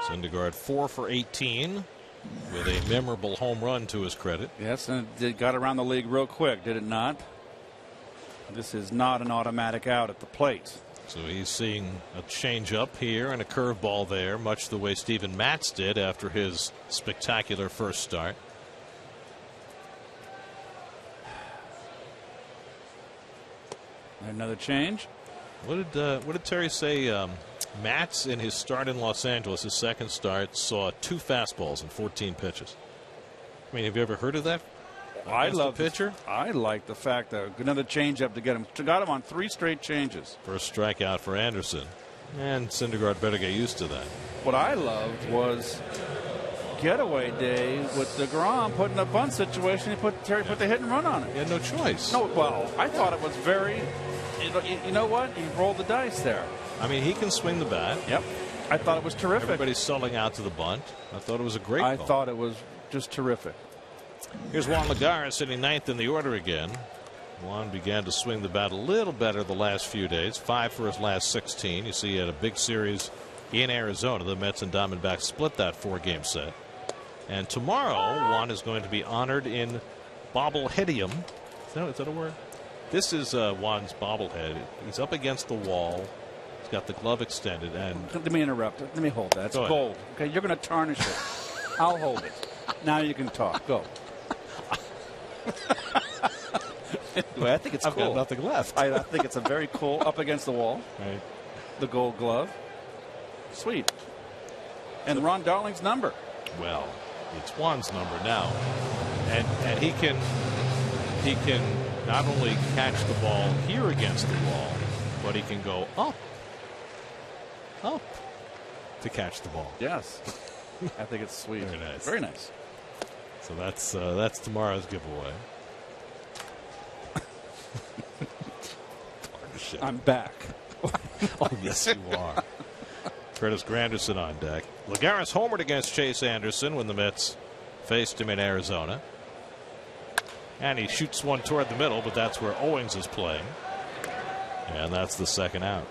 Syndergaard 4 for 18 with a memorable home run to his credit. Yes, and it got around the league real quick, did it not? This is not an automatic out at the plate. So he's seeing a changeup here and a curveball there, much the way Steven Matz did after his spectacular first start. Another change. What did Terry say? Matz in his start in Los Angeles, his second start, saw 2 fastballs in 14 pitches. I mean, have you ever heard of that? I love pitcher. I like the fact that another changeup to get him. Got him on 3 straight changes. First strikeout for Anderson, and Syndergaard better get used to that. What I loved was getaway day with DeGrom putting a bunt situation. Terry put the hit and run on it. He had no choice. No, well, I thought it was very. You know what? He rolled the dice there. I mean, he can swing the bat. Yep. I thought it was terrific. Everybody's selling out to the bunt. I thought it was a great I call. thought it was just terrific. Here's Juan Lagares sitting 9th in the order again. Juan began to swing the bat a little better the last few days. 5 for his last 16. You see he had a big series in Arizona. The Mets and Diamondbacks split that 4-game set. And tomorrow, Juan is going to be honored in bobbleheadium. Is that a word? This is Juan's bobblehead. He's up against the wall. He's got the glove extended. And let me interrupt. Let me hold that. It's gold. Okay, you're going to tarnish it. I'll hold it. Now you can talk. Go. Anyway, I think it's cool. I've got nothing left. I think it's a very cool up against the wall. Right. The gold glove. Sweet. And Ron Darling's number. Well, it's Juan's number now. And he can not only catch the ball here against the wall, but he can go up to catch the ball. Yes. I think it's sweet. Very nice. Very nice. So that's tomorrow's giveaway. I'm back. Oh, yes, you are. Curtis Granderson on deck. Lagares homered against Chase Anderson when the Mets faced him in Arizona. And he shoots one toward the middle, but that's where Owings is playing. And that's the second out.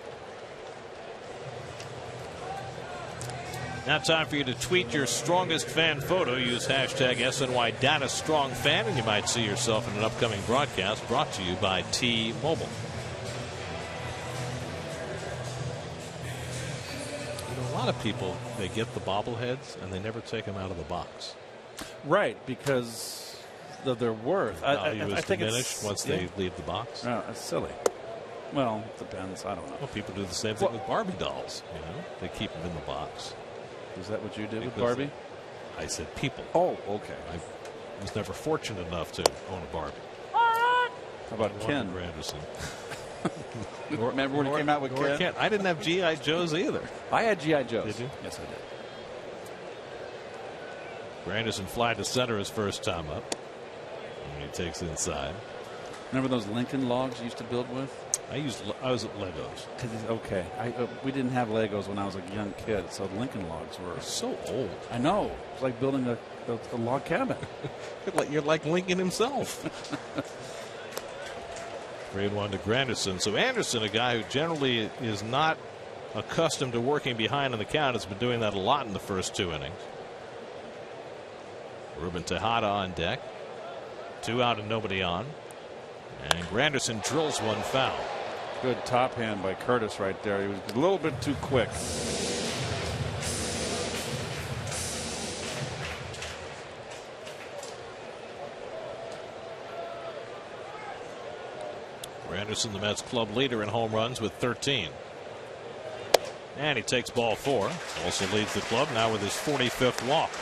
Now time for you to tweet your strongest fan photo. Use hashtag SNYDataStrongFan, and you might see yourself in an upcoming broadcast brought to you by T-Mobile. A lot of people, they get the bobbleheads and they never take them out of the box. Right, because of their worth. Value is diminished once they leave the box. Oh, that's silly. Well, it depends. I don't know. Well, people do the same thing with Barbie dolls. You know, they keep them in the box. Is that what you did with Barbie? I said people. Oh, okay. I was never fortunate enough to own a Barbie. How about Ken Granderson? Remember when he came out with Ken? I didn't have G.I. Joes either. I had G.I. Joes. Did you? Yes, I did. Granderson fly to center his first time up. And he takes inside. Remember those Lincoln logs you used to build with? I was at Legos. Okay. We didn't have Legos when I was a young kid, so Lincoln logs were so old. I know. It's like building a log cabin. You're like Lincoln himself. 3-1 to Granderson. So Anderson, a guy who generally is not accustomed to working behind in the count, has been doing that a lot in the first 2 innings. Ruben Tejada on deck. 2 out and nobody on. And Granderson drills one foul. Good top hand by Curtis right there. He was a little bit too quick. Granderson, the Mets club leader in home runs with 13. And he takes ball 4. Also leads the club now with his 45th walk.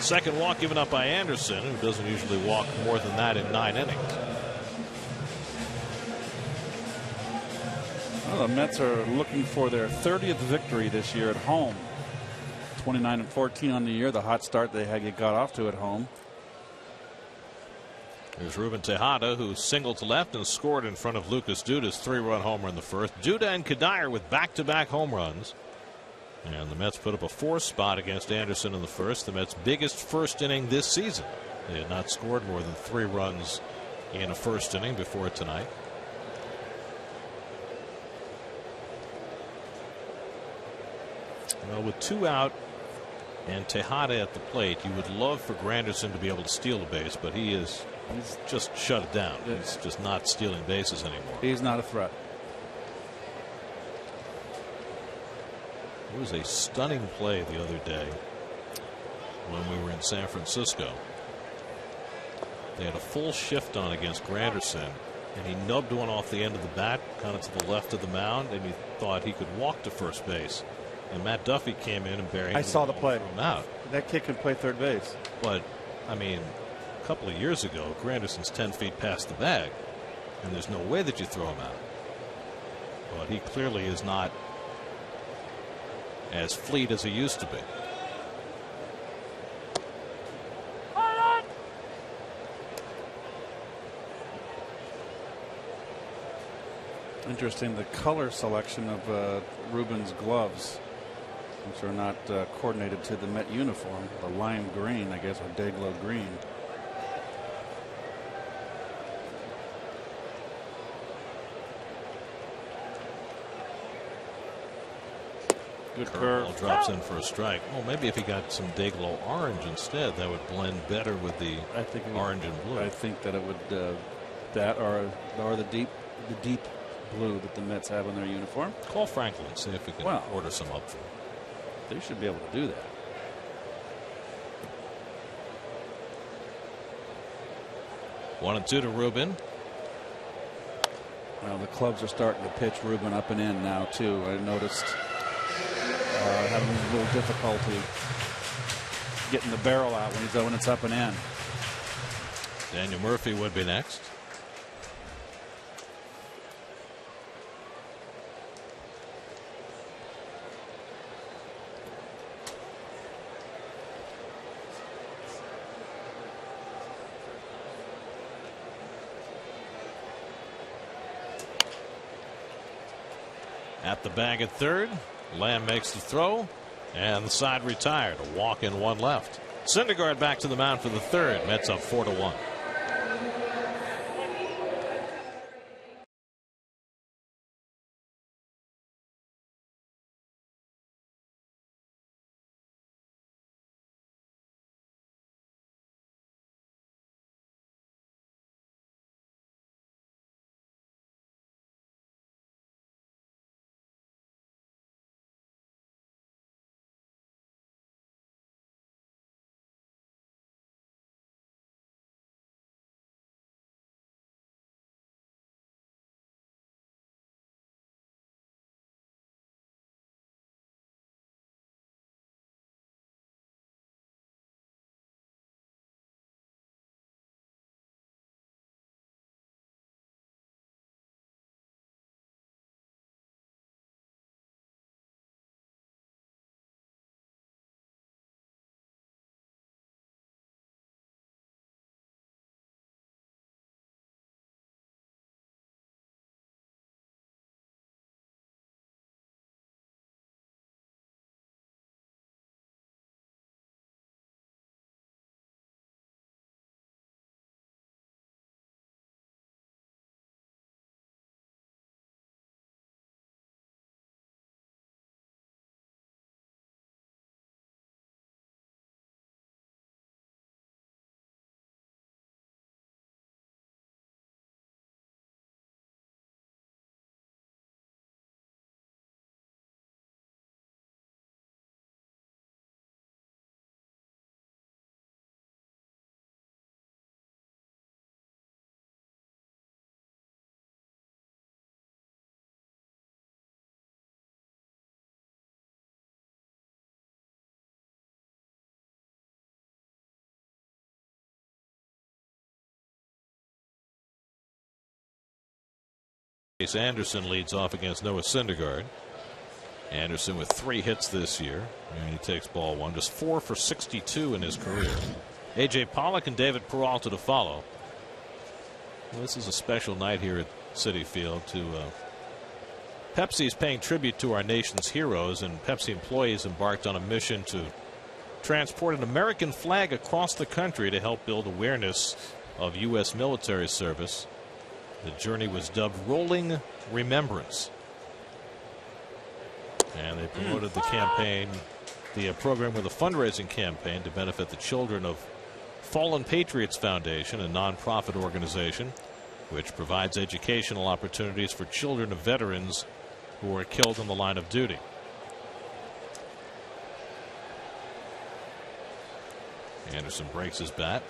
Second walk given up by Anderson, who doesn't usually walk more than that in 9 innings. Well, the Mets are looking for their 30th victory this year at home. 29-14 on the year. The hot start they got off to at home. There's Ruben Tejada, who singled to left and scored in front of Lucas Duda's 3-run homer in the first. Duda and Kadire with back-to-back home runs. And the Mets put up a 4 spot against Anderson in the first. The Mets' biggest first inning this season. They had not scored more than 3 runs in a first inning before tonight. Well, with 2 out and Tejada at the plate, you would love for Granderson to be able to steal a base, but he's just shut it down. He's just not stealing bases anymore. He's not a threat. It was a stunning play the other day when we were in San Francisco. They had a full shift on against Granderson, and he nubbed one off the end of the bat, kind of to the left of the mound, and he thought he could walk to first base. And Matt Duffy came in and buried. I saw the play. Him out. That kid can play third base. But I mean, a couple of years ago, Granderson's 10 feet past the bag, and there's no way that you throw him out. But he clearly is not as fleet as he used to be. Interesting, the color selection of Ruben's gloves, which are not coordinated to the Met uniform. The lime green, I guess, or day-glow green. Good curve. Drops in for a strike. Well, maybe if he got some Day-Glo orange instead, that would blend better with the orange and blue. I think that it would that or the deep blue that the Mets have on their uniform. Call Franklin and see if we can order some up for him. They should be able to do that. One and two to Rubin. Well, the clubs are starting to pitch Rubin up and in now too. I noticed having a little difficulty getting the barrel out when it's up and in. Daniel Murphy would be next. At the bag at third, Lamb makes the throw, and the side retired. A walk in, one left. Syndergaard back to the mound for the third. Mets up 4-1. Anderson leads off against Noah Syndergaard. Anderson with 3 hits this year, and he takes ball one. Just 4 for 62 in his career. A.J. Pollock and David Peralta to follow. Well, this is a special night here at Citi Field. Pepsi is paying tribute to our nation's heroes, and Pepsi employees embarked on a mission to transport an American flag across the country to help build awareness of U.S. military service. The journey was dubbed Rolling Remembrance. And they promoted the campaign, the program with a fundraising campaign to benefit the children of Fallen Patriots Foundation, a nonprofit organization which provides educational opportunities for children of veterans who were killed in the line of duty. Anderson breaks his bat.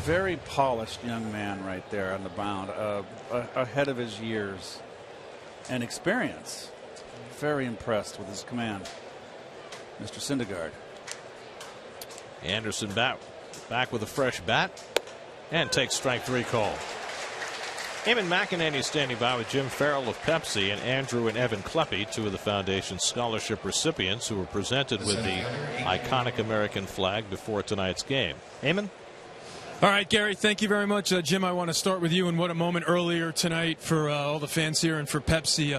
Very polished young man right there on the mound, ahead of his years and experience. Very impressed with his command, Mr. Syndergaard. Anderson back with a fresh bat and takes strike 3 call. Eamon McEnany standing by with Jim Farrell of Pepsi and Andrew and Evan Kleppe, 2 of the foundation's scholarship recipients who were presented with the iconic American flag before tonight's game. Eamon? All right, Gary, thank you very much. Jim, I want to start with you, and what a moment earlier tonight for all the fans here and for Pepsi.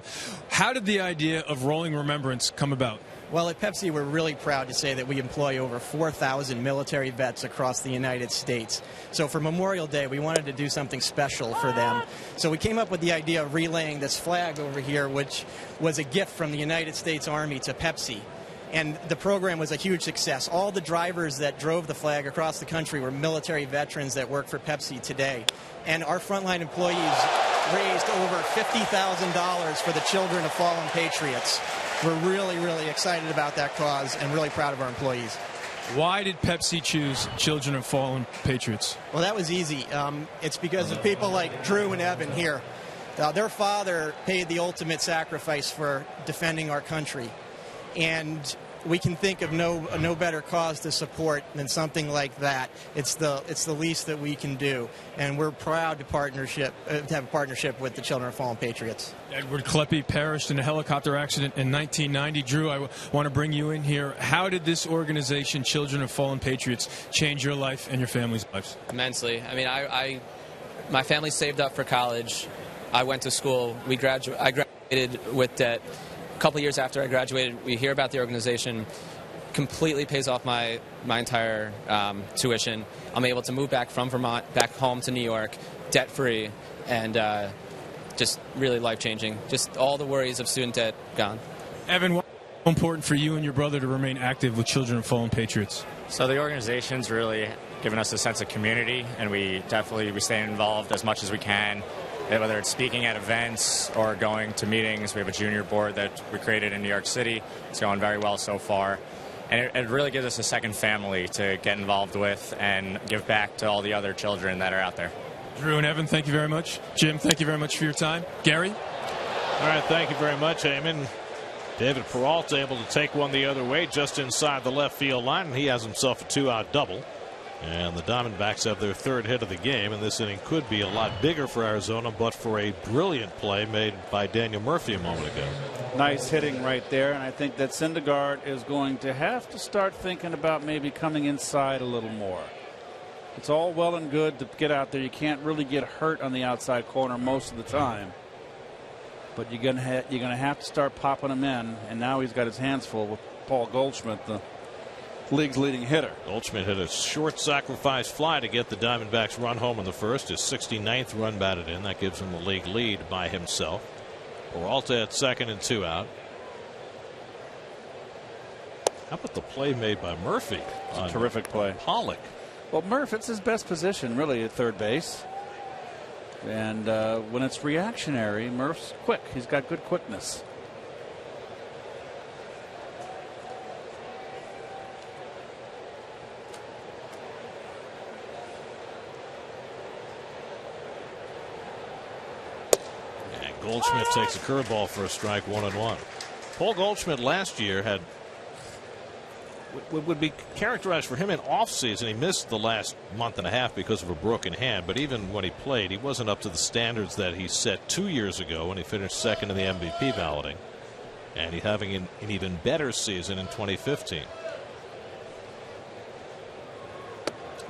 How did the idea of Rolling Remembrance come about? Well, at Pepsi, we're really proud to say that we employ over 4,000 military vets across the United States. So for Memorial Day, we wanted to do something special for them. So we came up with the idea of relaying this flag over here, which was a gift from the United States Army to Pepsi. And the program was a huge success. All the drivers that drove the flag across the country were military veterans that work for Pepsi today. And our frontline employees raised over $50,000 for the children of fallen patriots. We're really, really excited about that cause and really proud of our employees. Why did Pepsi choose Children of Fallen Patriots? Well, that was easy. It's because of people like Drew and Evan here. Their father paid the ultimate sacrifice for defending our country. And we can think of no better cause to support than something like that. It's the least that we can do, and we're proud to have a partnership with the Children of Fallen Patriots. Edward Kleppe perished in a helicopter accident in 1990. Drew, I want to bring you in here. How did this organization, Children of Fallen Patriots, change your life and your family's lives? Immensely. I mean, my family saved up for college. I went to school. I graduated with debt. A couple years after I graduated, we hear about the organization. Completely pays off my entire tuition. I'm able to move back from Vermont, back home to New York, debt-free, and just really life-changing. Just all the worries of student debt gone. Evan, why is it important for you and your brother to remain active with Children of Fallen Patriots? So the organization's really given us a sense of community, and we stay involved as much as we can. Whether it's speaking at events or going to meetings. We have a junior board that we created in New York City. It's going very well so far. And it really gives us a second family to get involved with and give back to all the other children that are out there. Drew and Evan, thank you very much. Jim, thank you very much for your time. Gary? All right, thank you very much, Eamon. David Peralta able to take one the other way just inside the left field line, and he has himself a 2-out double. And the Diamondbacks have their third hit of the game, and this inning could be a lot bigger for Arizona, but for a brilliant play made by Daniel Murphy a moment ago. Nice hitting right there, and I think that Syndergaard is going to have to start thinking about maybe coming inside a little more. It's all well and good to get out there. You can't really get hurt on the outside corner most of the time, but you're gonna have to start popping him in, and now he's got his hands full with Paul Goldschmidt, the league's leading hitter. Goldschmidt hit a short sacrifice fly to get the Diamondbacks run home in the first. His 69th run batted in. That gives him the league lead by himself. Peralta at second and 2 out. How about the play made by Murphy? It's a terrific play. Pollock. Well, Murph, it's his best position, really, at third base. And when it's reactionary, Murph's quick. He's got good quickness. Goldschmidt takes a curveball for a strike, 1-1. Paul Goldschmidt last year would be characterized for him in offseason. He missed the last month and a half because of a broken hand, but even when he played, he wasn't up to the standards that he set 2 years ago when he finished second in the MVP balloting. And he's having an even better season in 2015.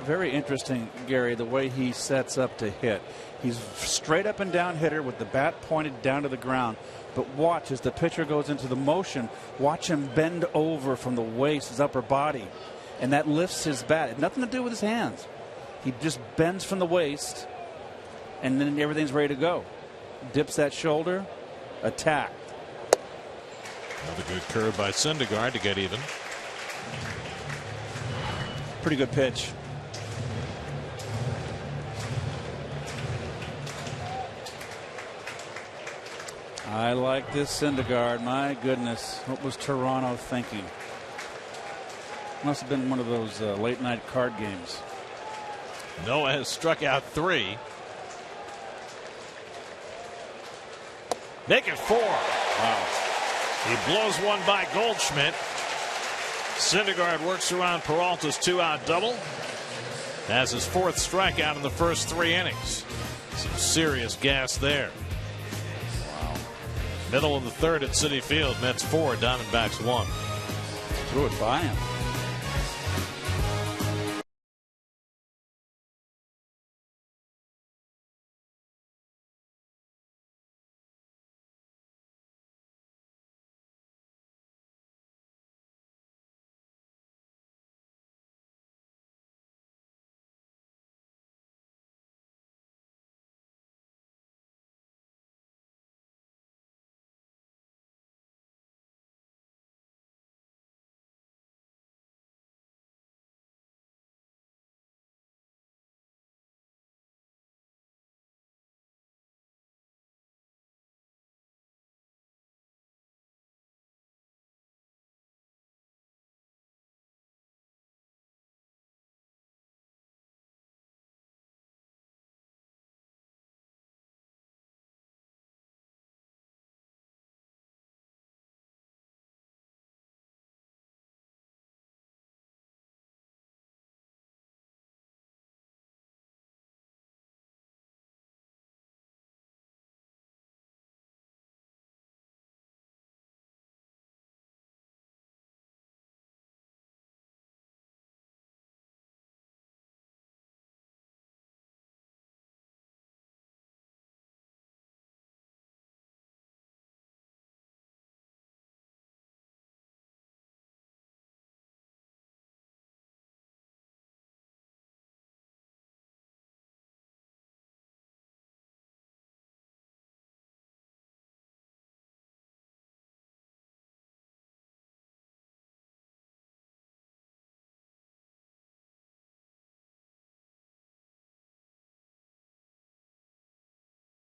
Very interesting, Gary, the way he sets up to hit. He's straight up and down hitter with the bat pointed down to the ground. But watch as the pitcher goes into the motion, watch him bend over from the waist, his upper body, and that lifts his bat. It had nothing to do with his hands. He just bends from the waist, and then everything's ready to go. Dips that shoulder, attack. Another good curve by Syndergaard to get even. Pretty good pitch. I like this Syndergaard. My goodness, what was Toronto thinking? Must have been one of those late night card games. Noah has struck out 3. Make it 4. Wow. He blows one by Goldschmidt. Syndergaard works around Peralta's 2-out double. Has his 4th strikeout in the first 3 innings. Some serious gas there. Middle of the 3rd at Citi Field. Mets 4, Diamondbacks 1. Threw it by him.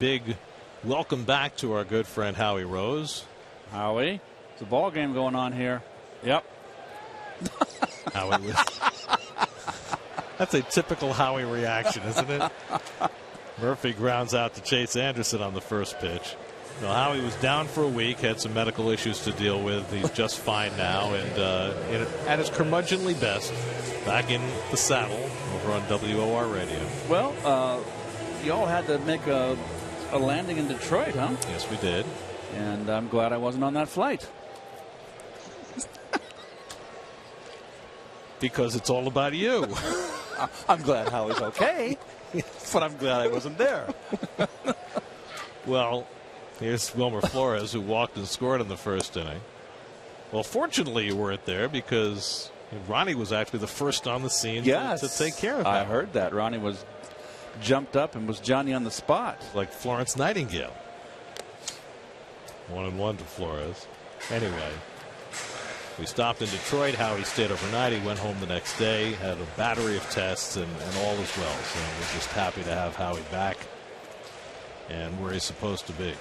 big welcome back to our good friend Howie Rose. Howie, there's a ball game going on here. Yep. Howie was. That's a typical Howie reaction, isn't it? Murphy grounds out to Chase Anderson on the first pitch. Well, Howie was down for a week, had some medical issues to deal with. He's just fine now, and at his curmudgeonly best, back in the saddle over on WOR Radio. Well, you all had to make a landing in Detroit, huh? Yes, we did. And I'm glad I wasn't on that flight. Because it's all about you. I'm glad Howie's okay, but I'm glad I wasn't there. Well, here's Wilmer Flores, who walked and scored in the first inning. Well, fortunately, you weren't there because Ronnie was actually the first on the scene to take care of him. I heard that. Ronnie was jumped up and was Johnny on the spot. Like Florence Nightingale. 1-1 to Flores. Anyway, we stopped in Detroit. Howie stayed overnight. He went home the next day, had a battery of tests, and all is well. So we're just happy to have Howie back and where he's supposed to be.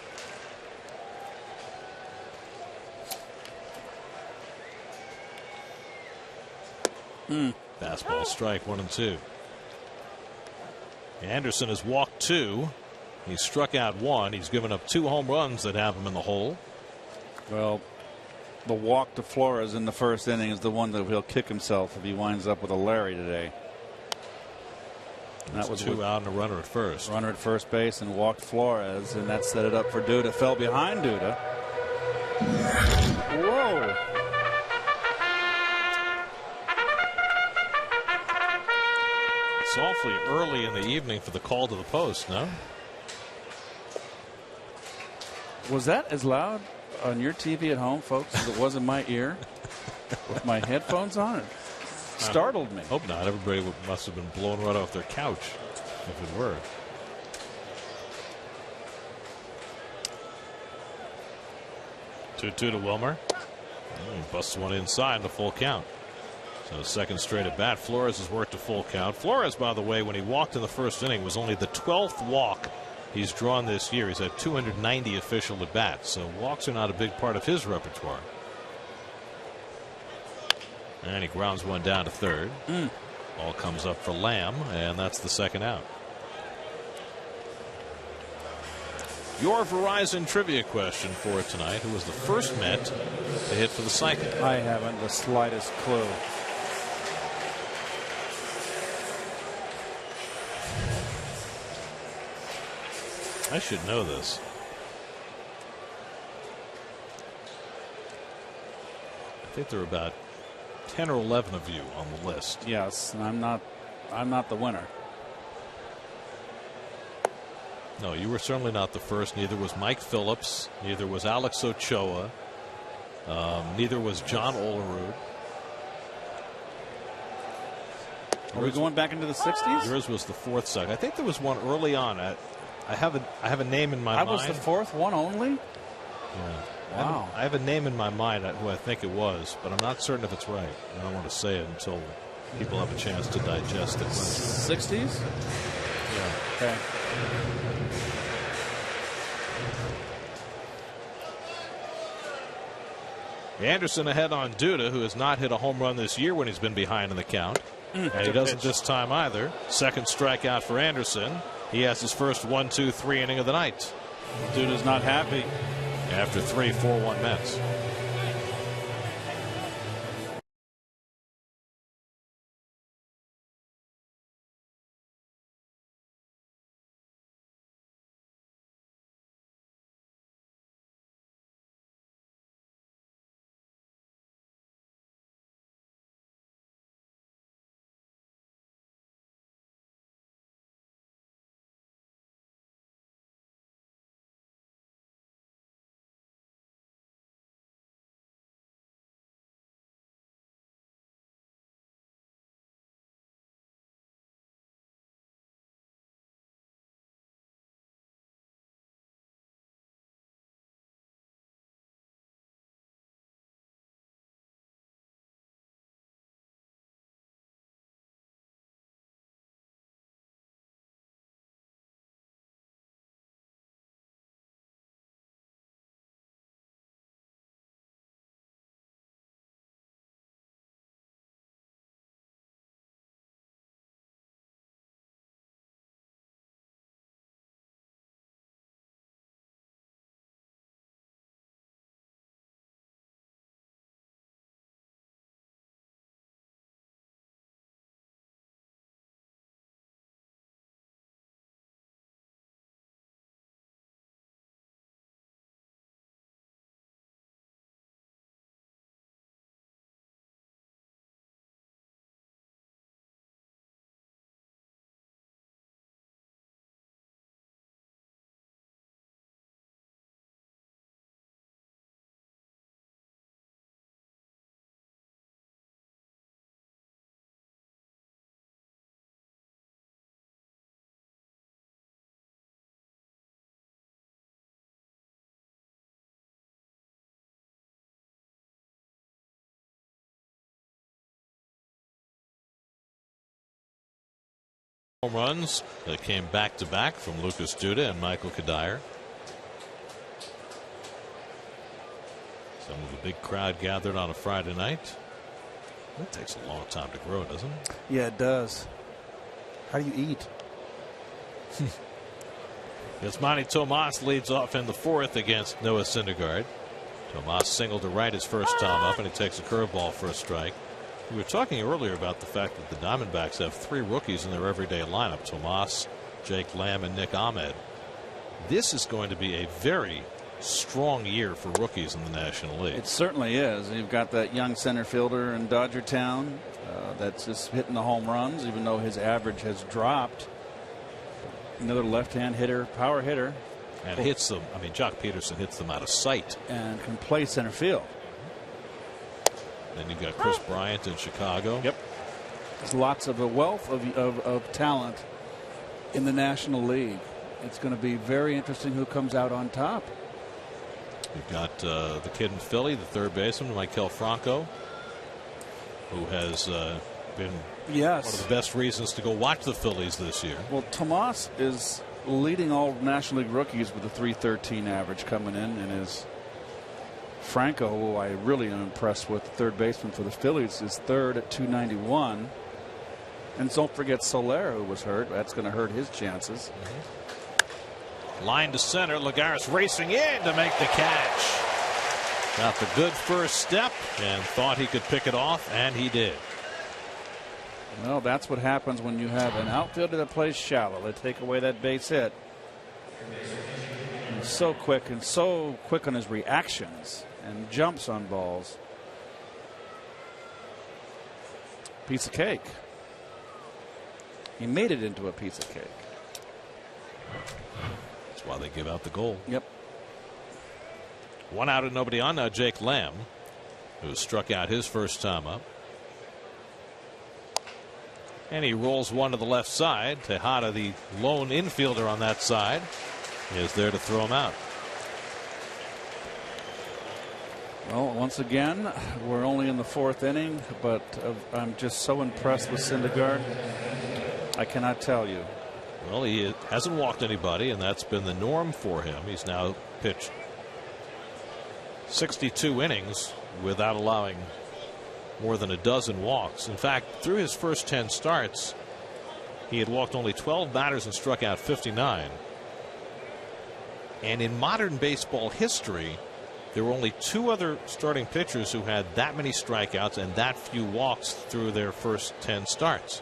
Fastball strike, 1-2. Anderson has walked 2. He struck out 1. He's given up 2 home runs that have him in the hole. Well, the walk to Flores in the first inning is the one that he'll kick himself if he winds up with a Larry today. That was 2 out and a runner at first. Runner at first base and walked Flores, and that set it up for Duda. Fell behind Duda. Whoa. It's awfully early in the evening for the call to the post, no? Was that as loud on your TV at home, folks, as it was in my ear with my headphones on? It startled me. Hope not. Everybody must have been blown right off their couch if it were. Two to Wilmer. He busts one inside, the full count. So second straight at bat. Flores has worked a full count. Flores, by the way, when he walked in the first inning, was only the 12th walk he's drawn this year. He's had 290 official at bats, so walks are not a big part of his repertoire. And he grounds one down to third. Ball comes up for Lamb, and that's the second out. Your Verizon trivia question for tonight: who was the first Met to hit for the cycle? I haven't the slightest clue. I should know this. I think there are about 10 or 11 of you on the list. Yes, and I'm not the winner. No, you were certainly not the first. Neither was Mike Phillips. Neither was Alex Ochoa. Neither was John Olerud. Are we going back into the 60s? Yours was the fourth cycle. I think there was one early on. I have a name in my mind. I was the fourth one only? Yeah. Wow. I have a name in my mind who I think it was, but I'm not certain if it's right. I don't want to say it until people have a chance to digest it. 60s? Yeah. Okay. Anderson ahead on Duda, who has not hit a home run this year when he's been behind in the count. And he doesn't this time either. Second strikeout for Anderson. He has his first 1-2-3 inning of the night. Duda's not happy. After 3-4-1 Mets. home runs that came back to back from Lucas Duda and Michael Kadire. Some of the big crowd gathered on a Friday night. That takes a long time to grow, doesn't it? Yeah, it does. How do you eat? Yasmani Tomas leads off in the 4th against Noah Syndergaard. Tomas singled to right his first time up, and he takes a curveball for a strike. We were talking earlier about the fact that the Diamondbacks have 3 rookies in their everyday lineup: Tomas, Jake Lamb, and Nick Ahmed. This is going to be a very strong year for rookies in the National League. It certainly is. You've got that young center fielder in Dodger Town that's just hitting the home runs, even though his average has dropped. Another left-hand hitter, power hitter. And hits them. I mean, Jock Peterson hits them out of sight. And can play center field. Then you've got Chris Bryant in Chicago. Yep. There's lots of a wealth of talent in the National League. It's going to be very interesting who comes out on top. You've got the kid in Philly, the third baseman, Maikel Franco, who has been one of the best reasons to go watch the Phillies this year. Well, Tomas is leading all National League rookies with a .313 average coming in, and is Franco, who I really am impressed with, the third baseman for the Phillies, is third at .291. And don't forget Soler, who was hurt. That's going to hurt his chances. Line to center. Lagares racing in to make the catch. Got the good first step and thought he could pick it off, and he did. Well, that's what happens when you have an outfielder that plays shallow. They take away that base hit. He's so quick on his reactions and jumps on balls. Piece of cake. He made it into a piece of cake. That's why they give out the goal. Yep. 1 out and nobody on now. Jake Lamb, who struck out his first time up. And he rolls one to the left side. Tejada, the lone infielder on that side, is there to throw him out. Well, once again, we're only in the 4th inning, but I'm just so impressed with Syndergaard. I cannot tell you. Well, he hasn't walked anybody, and that's been the norm for him. He's now pitched 62 innings without allowing more than a dozen walks. In fact, through his first 10 starts, he had walked only 12 batters and struck out 59. And in modern baseball history, there were only 2 other starting pitchers who had that many strikeouts and that few walks through their first 10 starts.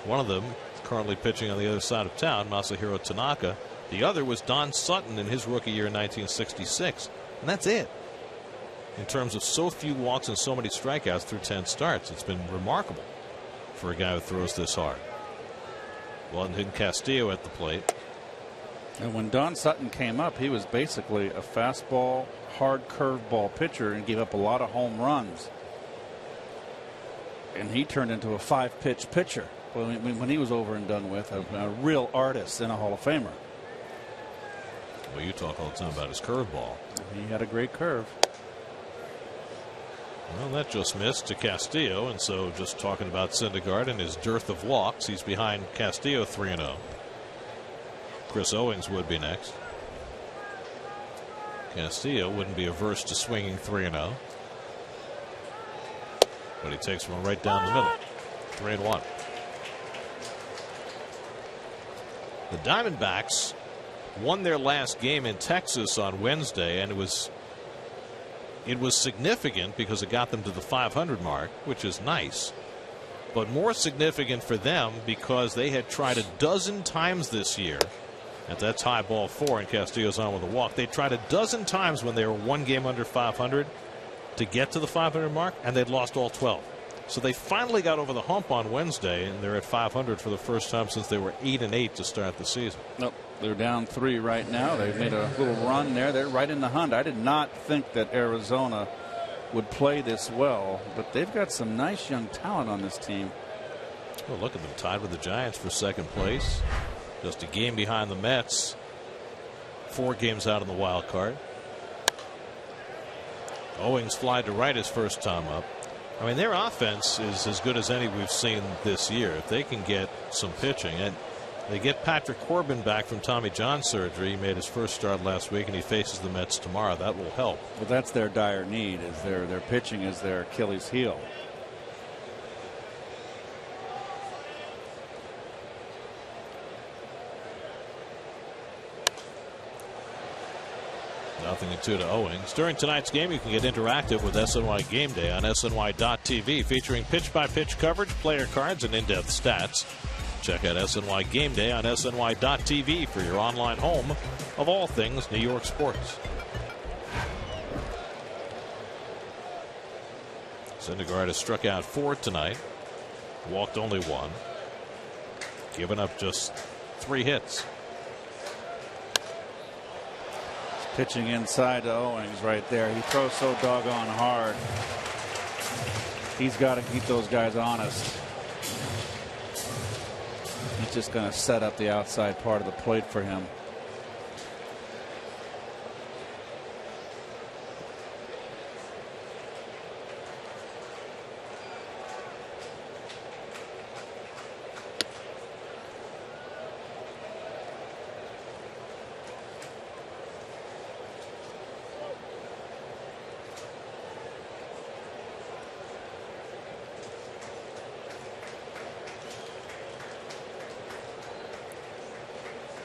One of them currently pitching on the other side of town, Masahiro Tanaka. The other was Don Sutton in his rookie year in 1966. And that's it. In terms of so few walks and so many strikeouts through 10 starts, it's been remarkable for a guy who throws this hard. Wellington Castillo at the plate. And when Don Sutton came up, he was basically a fastball, hard curveball pitcher and gave up a lot of home runs. And he turned into a 5-pitch pitcher when he was over and done with, a real artist and a Hall of Famer. Well, you talk all the time about his curveball. He had a great curve. Well, that just missed to Castillo, and so just talking about Syndergaard and his dearth of walks, he's behind Castillo 3-0. Chris Owings would be next. Castillo wouldn't be averse to swinging 3-0. But he takes one right down the middle. 3-1. The Diamondbacks won their last game in Texas on Wednesday, and it was significant because it got them to the 500 mark, which is nice. But more significant for them because they had tried a dozen times this year. And that's high ball 4, and Castillo's on with a walk. They tried a dozen times when they were 1 game under 500 to get to the 500 mark, and they'd lost all 12. So they finally got over the hump on Wednesday, and they're at 500 for the first time since they were 8-8 to start the season. Nope, they're down 3 right now. They've made a little run there. They're right in the hunt. I did not think that Arizona would play this well, but they've got some nice young talent on this team. Well, look at them, tied with the Giants for second place. Just a game behind the Mets. 4 games out in the wild card. Owings fly to right his first time up. I mean, their offense is as good as any we've seen this year. If they can get some pitching, and They get Patrick Corbin back from Tommy John surgery. He made his first start last week, and he faces the Mets tomorrow. That will help. But that's their dire need. Is their pitching is their Achilles heel. Nothing and 2 to Owings. During tonight's game, you can get interactive with SNY Game Day on SNY.TV, featuring pitch-by-pitch coverage, player cards, and in-depth stats. Check out SNY Game Day on SNY.TV for your online home of all things New York sports. Syndergaard has struck out 4 tonight, walked only 1, given up just 3 hits. Pitching inside to Owings right there. He throws so doggone hard. He's got to keep those guys honest. He's just going to set up the outside part of the plate for him.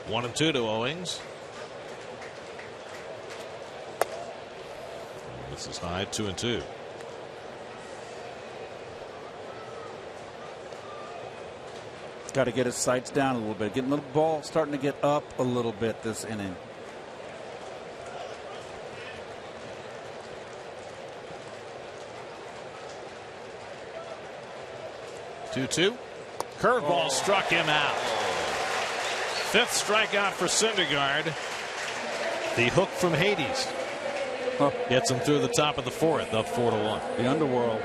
One and 2 to Owings. This is high, 2 and 2. Got to get his sights down a little bit. Getting the ball starting to get up a little bit this inning. Two. Curveball struck him out. 5th strikeout for Syndergaard. The hook from Hades gets him through the top of the 4th, up 4-1. The underworld.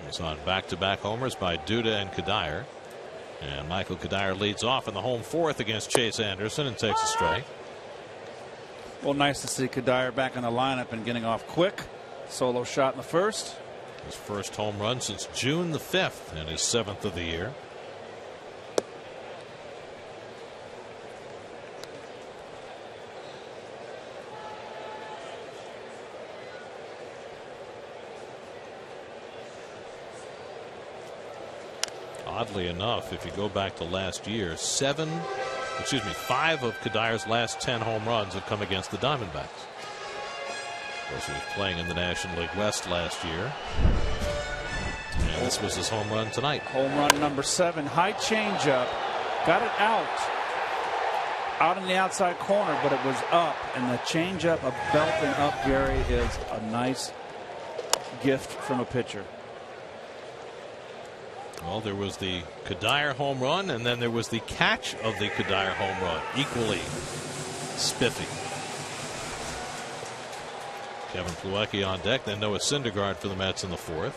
Was on back-to-back homers by Duda and Kadire. And Michael Kadire leads off in the home 4th against Chase Anderson and takes a strike. Well, nice to see Kadire back in the lineup and getting off quick. Solo shot in the 1st. His first home run since June the 5th and his 7th of the year. Oddly enough, if you go back to last year, 5 of Kadire's last 10 home runs have come against the Diamondbacks. Of course, he was playing in the National League West last year. And this was his home run tonight. Home run number 7. High changeup. Got it out in the outside corner, but it was up. And the changeup of belting up, Gary, is a nice gift from a pitcher. Well, there was the Kadire home run, and then there was the catch of the Kadire home run. Equally spiffy. Kevin Plawecki on deck, then Noah Syndergaard for the Mets in the 4th.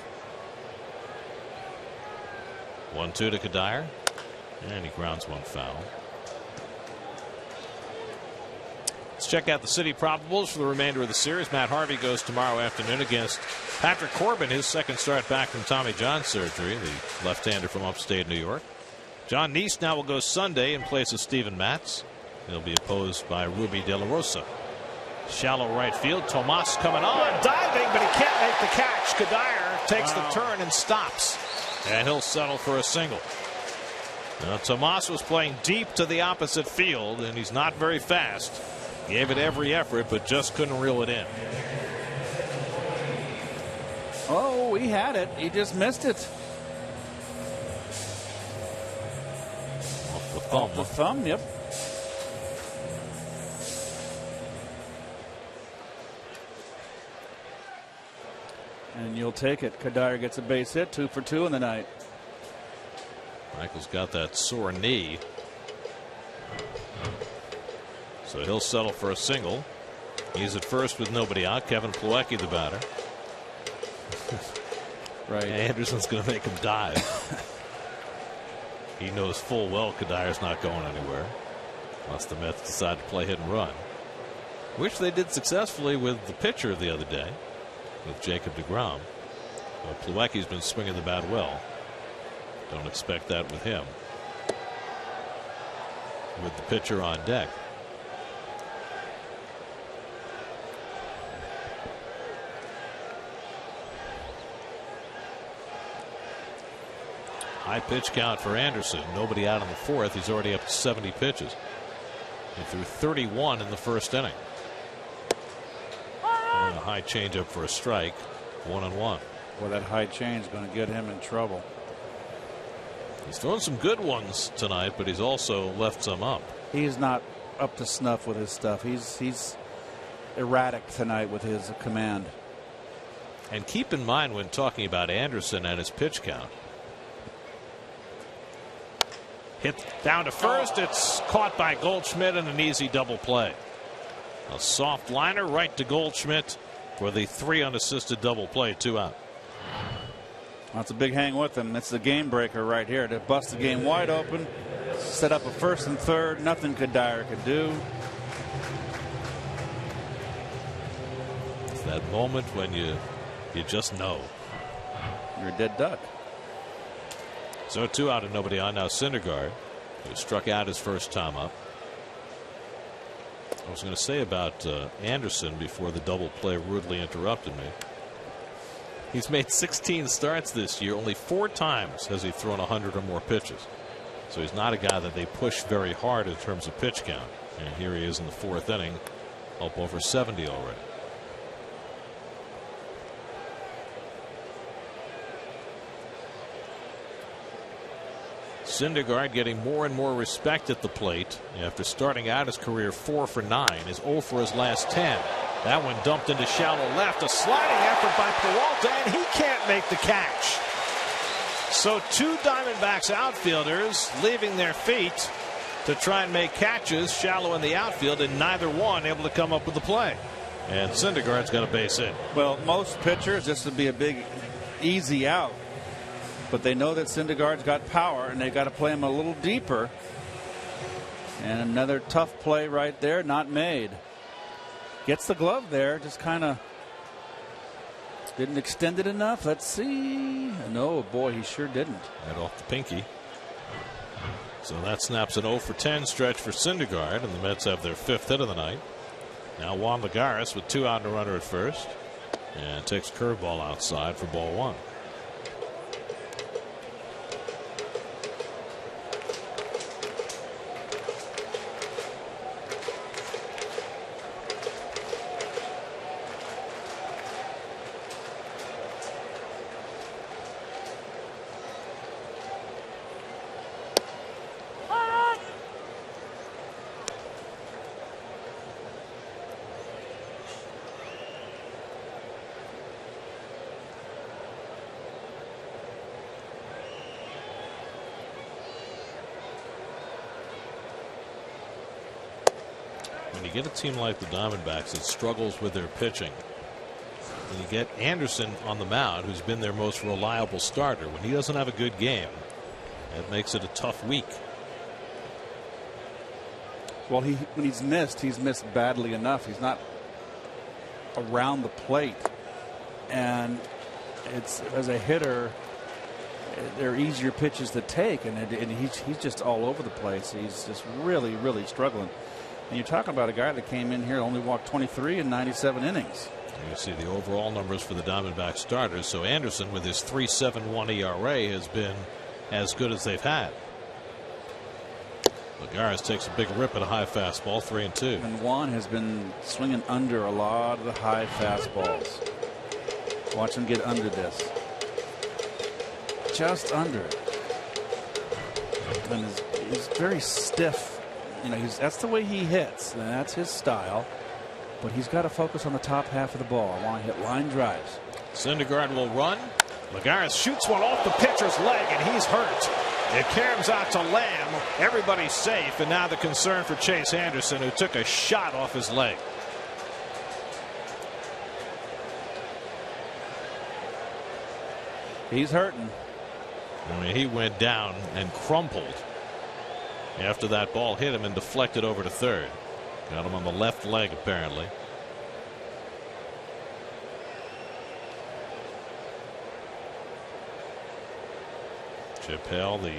1-2 to Kadire, and he grounds one foul. Let's check out the City probables for the remainder of the series. Matt Harvey goes tomorrow afternoon against Patrick Corbin, his second start back from Tommy John surgery, the left-hander from upstate New York. John Neese now will go Sunday in place of Steven Matz. He'll be opposed by Ruby De La Rosa. Shallow right field. Tomas coming on, diving, but he can't make the catch. Kadire takes the turn and stops, and he'll settle for a single. Now, Tomas was playing deep to the opposite field, and he's not very fast. Gave it every effort, but just couldn't reel it in. Oh, he had it. He just missed it. Off the thumb. Off the thumb, yep. And you'll take it. Kadire gets a base hit, 2 for 2 in the night. Michael's got that sore knee, so he'll settle for a single. He's at first with nobody out. Kevin Plawecki, the batter. Right. Anderson's going to make him dive. He knows full well Kadire's not going anywhere unless the Mets decide to play hit and run, which they did successfully with the pitcher the other day, with Jacob deGrom. Plawecki's been swinging the bat well. Don't expect that with him, with the pitcher on deck. High pitch count for Anderson. Nobody out in the 4th. He's already up to 70 pitches. He threw 31 in the first inning. And a high changeup for a strike. 1-1. Well, that high change is going to get him in trouble. He's thrown some good ones tonight, but he's also left some up. He's not up to snuff with his stuff. He's erratic tonight with his command. And keep in mind when talking about Anderson and his pitch count. Hit down to first. It's caught by Goldschmidt in an easy double play. A soft liner right to Goldschmidt for the 3 unassisted double play, 2 out. That's a big hang with him. That's the game breaker right here to bust the game wide open, set up a 1st and 3rd. Nothing Kadire could do. It's that moment when you just know you're a dead duck. So 2 out and nobody on. Now Syndergaard, who struck out his first time up. I was going to say about Anderson before the double play rudely interrupted me. He's made 16 starts this year. Only 4 times has he thrown 100 or more pitches. So he's not a guy that they push very hard in terms of pitch count. And here he is in the 4th inning, up over 70 already. Syndergaard getting more and more respect at the plate after starting out his career 4 for 9, is 0 for his last 10. That one dumped into shallow left. A sliding effort by Peralta, and he can't make the catch. So 2 Diamondbacks outfielders leaving their feet to try and make catches shallow in the outfield, and neither one able to come up with the play. And Syndergaard's got a base hit. Well, most pitchers, this would be a big, easy out. But they know that Syndergaard's got power, and they've got to play him a little deeper. And another tough play right there, not made. Gets the glove there, just kind of didn't extend it enough. Let's see. No, boy, he sure didn't. Right off the pinky. So that snaps an 0 for 10 stretch for Syndergaard, and the Mets have their 5th hit of the night. Now Juan Lagares with 2 out and a runner at first, and takes curveball outside for ball 1. when you get a team like the Diamondbacks that struggles with their pitching, and you get Anderson on the mound, who's been their most reliable starter, when he doesn't have a good game, that makes it a tough week. Well, when he's missed badly enough. He's not around the plate, and it's, as a hitter, they're easier pitches to take, and he's just all over the place. He's just really, really struggling. And you're talking about a guy that came in here and only walked 23 in 97 innings. You see the overall numbers for the Diamondback starters. So Anderson, with his 3.71 ERA, has been as good as they've had. Lagares takes a big rip at a high fastball, 3-2. And Juan has been swinging under a lot of the high fastballs. Watch him get under this. Just under it. And he's very stiff. You know, that's the way he hits. And that's his style. But he's got to focus on the top half of the ball. I want to hit line drives. Syndergaard will run. Lagares shoots one off the pitcher's leg, and he's hurt. It caroms out to Lamb. Everybody's safe, and now the concern for Chase Anderson, who took a shot off his leg. He's hurting. I mean, he went down and crumpled after that ball hit him and deflected over to third. Got him on the left leg, apparently. Chip Hale, the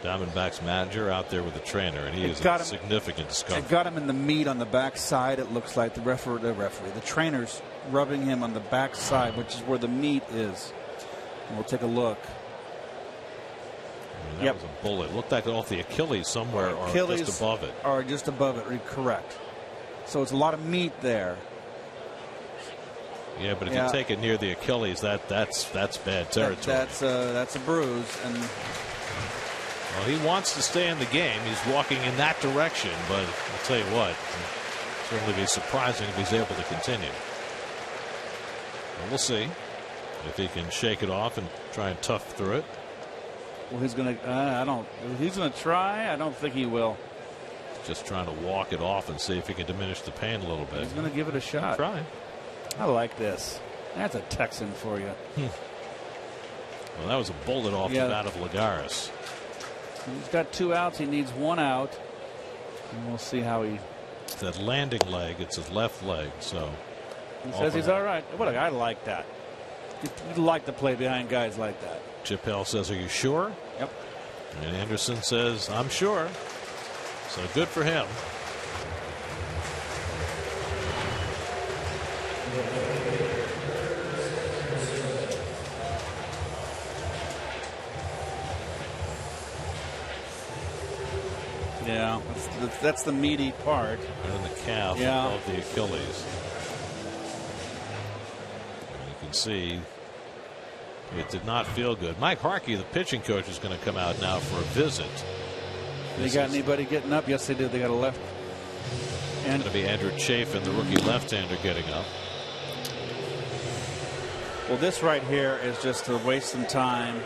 Diamondbacks manager, out there with the trainer, and he is a significant discomfort. They've got him in the meat on the back side. It looks like the trainer's rubbing him on the back side, which is where the meat is. And we'll take a look. I mean, that was a bullet. Looked like off the Achilles somewhere, or just above it. Or just above it, correct. So it's a lot of meat there. Yeah, but if you take it near the Achilles, that's bad territory. That's a bruise, and well, he wants to stay in the game. He's walking in that direction, but I'll tell you what, it'll certainly be surprising if he's able to continue. Well, we'll see if he can shake it off and try and tough through it. Well, he's going to. He's going to try. I don't think he will. Just trying to walk it off and see if he can diminish the pain a little bit. He's going to give it a shot. Try. I like this. That's a Texan for you. Well, that was a bullet off the bat of Lagares. He's got 2 outs. He needs 1 out. And we'll see how he. It's that landing leg. It's his left leg. So he says he's all right. What a guy like that. You like to play behind guys like that. Chip Hale says, "Are you sure?" Yep. And Anderson says, "I'm sure." So good for him. Yeah, that's the meaty part. And the calf of the Achilles. And you can see it did not feel good. Mike Harkey, the pitching coach, is going to come out now for a visit. They got anybody getting up? Yes, they did. They got a left. And going to be Andrew Chafin, the rookie left-hander, getting up. Well, this right here is just to waste some time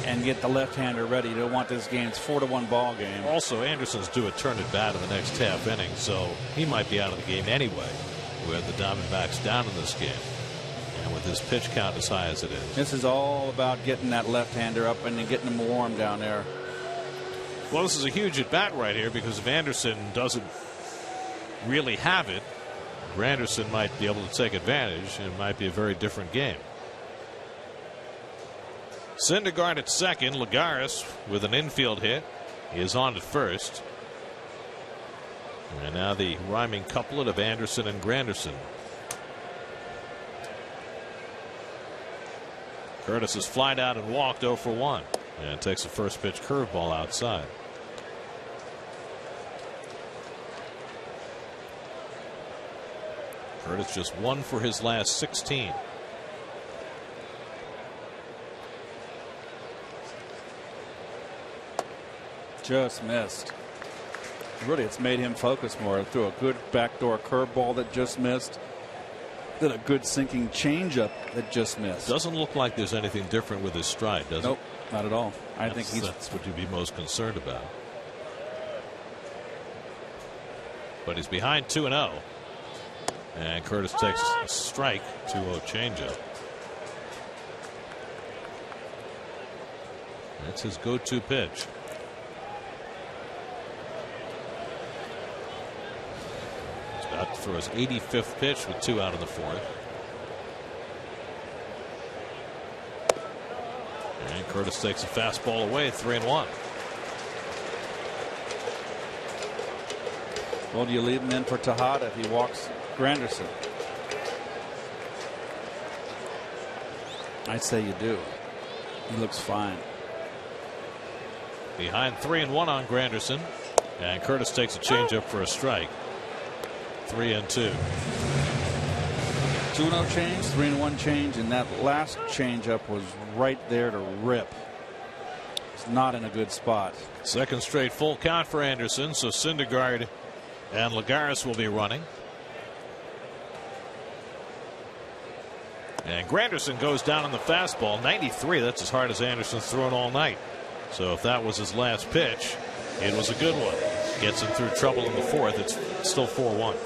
and get the left-hander ready. You don't want this game. It's 4-1 ball game. Also, Anderson's due a turn at bat in the next half inning, so he might be out of the game anyway with the Diamondbacks down in this game. And with his pitch count as high as it is. This is all about getting that left-hander up and then getting him warm down there. Well, this is a huge at bat right here, because if Anderson doesn't really have it, Granderson might be able to take advantage, and it might be a very different game. Syndergaard at second. Lagares with an infield hit. He is on at first. And now the rhyming couplet of Anderson and Granderson. Curtis has flied out and walked 0 for 1. And takes a first pitch curveball outside. Curtis just 1 for his last 16. Just missed. Really, it's made him focus more. Threw a good backdoor curveball that just missed. Then a good sinking changeup that just missed. Doesn't look like there's anything different with his stride, does it? Nope, not at all. I think that's what you'd be most concerned about. but he's behind 2-0. And Curtis takes a strike, 2-0 changeup. That's his go-to pitch. He's about to throw his 85th pitch with 2 out in the 4th. And Curtis takes a fastball away, 3-1. Well, do you leave him in for Tejada if he walks Granderson? I'd say you do. He looks fine. Behind 3-1 on Granderson, and Curtis takes a changeup for a strike. 3-2. 2-0 change, 3-1 change, and that last changeup was right there to rip. It's not in a good spot. Second straight full count for Anderson, so Syndergaard and Lagares will be running. And Granderson goes down on the fastball, 93. That's as hard as Anderson's thrown all night. So if that was his last pitch, it was a good one. Gets him through trouble in the 4th. It's still 4-1.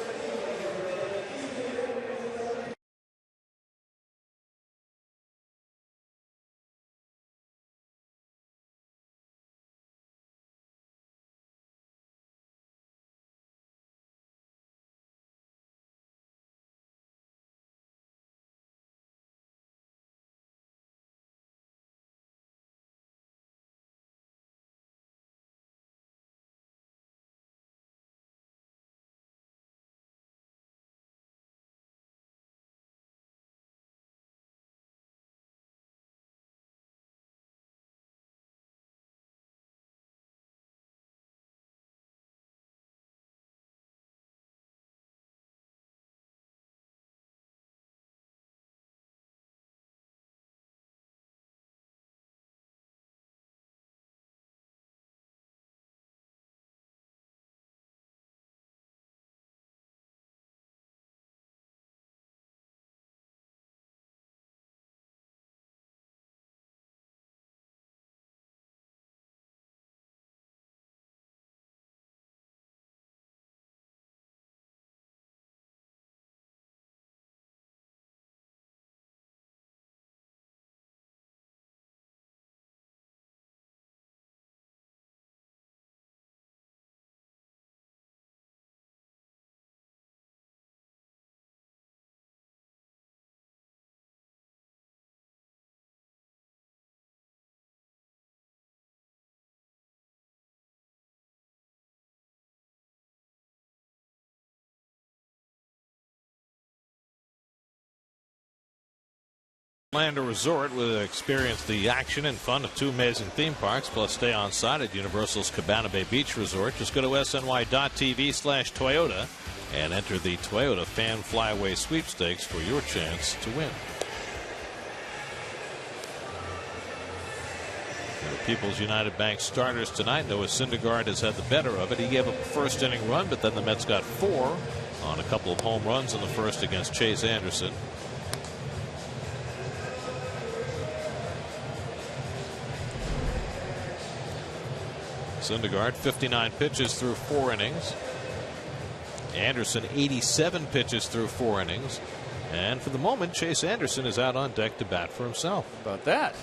Orlando Resort will experience the action and fun of 2 amazing theme parks, plus stay on site at Universal's Cabana Bay Beach Resort. Just go to sny.tv/Toyota and enter the Toyota Fan Flyaway Sweepstakes for your chance to win. The People's United Bank starters tonight. Noah Syndergaard has had the better of it. He gave up a first inning run, but then the Mets got 4 on a couple of home runs in the first against Chase Anderson. Syndergaard 59 pitches through 4 innings. Anderson 87 pitches through 4 innings. And for the moment, Chase Anderson is out on deck to bat for himself. How about that?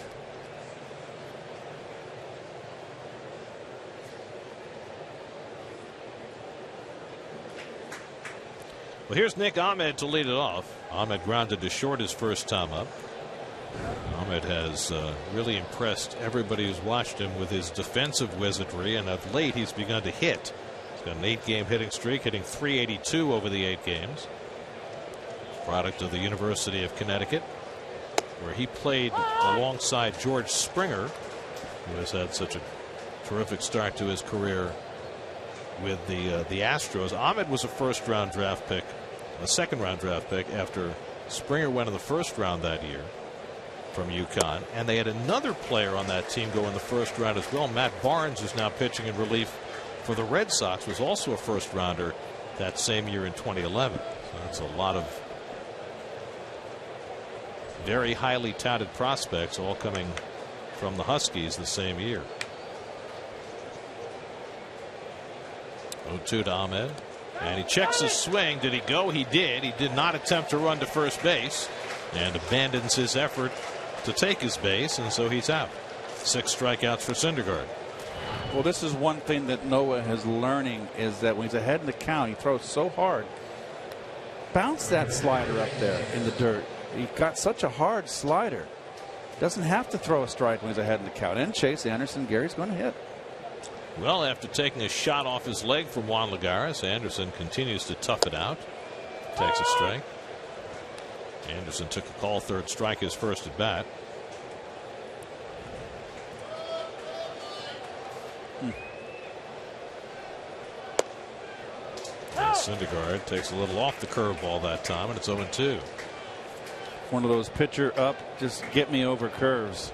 Well, here's Nick Ahmed to lead it off. Ahmed grounded to short his first time up. Ahmed has really impressed everybody who's watched him with his defensive wizardry, and of late he's begun to hit. He's got an 8-game hitting streak, hitting .382 over the 8 games. Product of the University of Connecticut, where he played alongside George Springer, who has had such a terrific start to his career with the Astros. Ahmed was a second-round draft pick after Springer went in the first round that year from UConn, and they had another player on that team go in the first round as well. Matt Barnes, who's now pitching in relief for the Red Sox, was also a first rounder that same year in 2011. So that's a lot of very highly touted prospects all coming from the Huskies the same year. 0-2 to Ahmed. And he checks his swing. Did he go? He did. He did not attempt to run to first base and abandons his effort to take his base, and so he's out. 6 strikeouts for Syndergaard. Well, this is one thing that Noah is learning, is that when he's ahead in the count, he throws so hard. Bounce that slider up there in the dirt. He got such a hard slider. Doesn't have to throw a strike when he's ahead in the count. And Chase Anderson, Gary's going to hit. Well, after taking a shot off his leg from Juan Lagares, Anderson continues to tough it out. Takes a strike. Anderson took a call, 3rd strike, his first at bat. And Syndergaard takes a little off the curveball that time, and it's 0-2. One of those pitcher up, just get me over curves.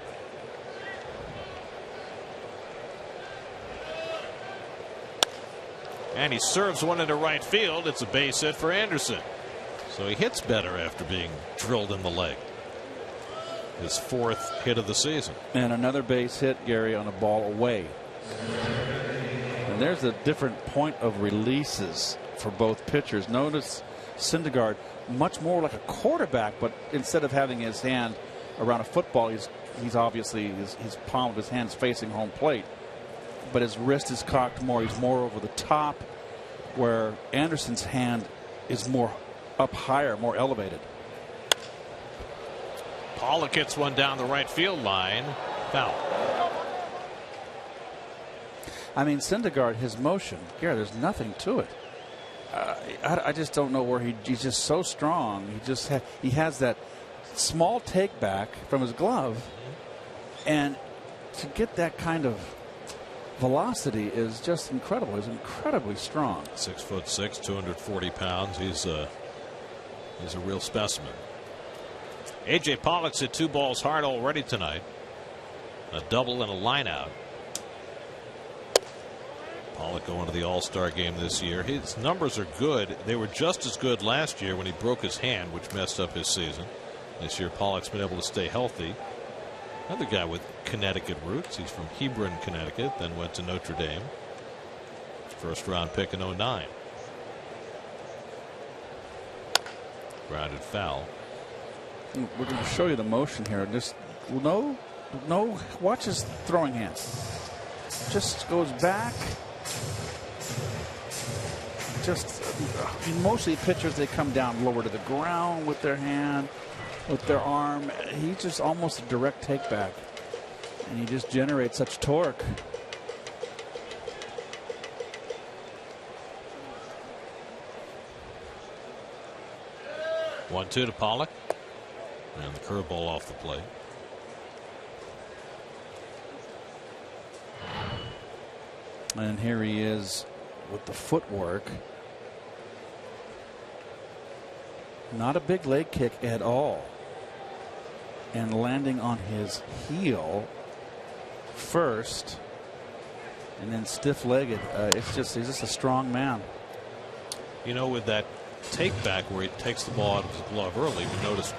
And he serves one into right field. It's a base hit for Anderson. So he hits better after being drilled in the leg. His 4th hit of the season. And another base hit, Gary, on a ball away. And there's a different point of releases for both pitchers. Notice Syndergaard much more like a quarterback, but instead of having his hand around a football, he's obviously his palm of his hand is facing home plate, but his wrist is cocked more. He's more over the top, where Anderson's hand is more up higher, more elevated. Pollock hits one down the right field line. Foul. I mean, Syndergaard, his motion, Gary, there's nothing to it. I just don't know where he's just so strong. He has that small take back from his glove, and to get that kind of velocity is just incredible. He's incredibly strong. 6'6", 240 pounds. He's a real specimen. A.J. Pollock's hit 2 balls hard already tonight. A double and a line out. Pollock going to the All-Star game this year. His numbers are good. They were just as good last year when he broke his hand, which messed up his season. This year Pollock's been able to stay healthy. Another guy with Connecticut roots. He's from Hebron, Connecticut, then went to Notre Dame. 1st round pick in 2009. Grounded foul. We're going to show you the motion here. Just no, watch his throwing hands. Just goes back. Just mostly pitchers, they come down lower to the ground with their hand, with their arm. He's just almost a direct take back, and he just generates such torque. One-two to Pollock, and the curveball off the plate. And here he is with the footwork. Not a big leg kick at all. And landing on his heel first. And then stiff-legged. He's just a strong man. You know, with that take back where he takes the ball out of his glove early, we noticed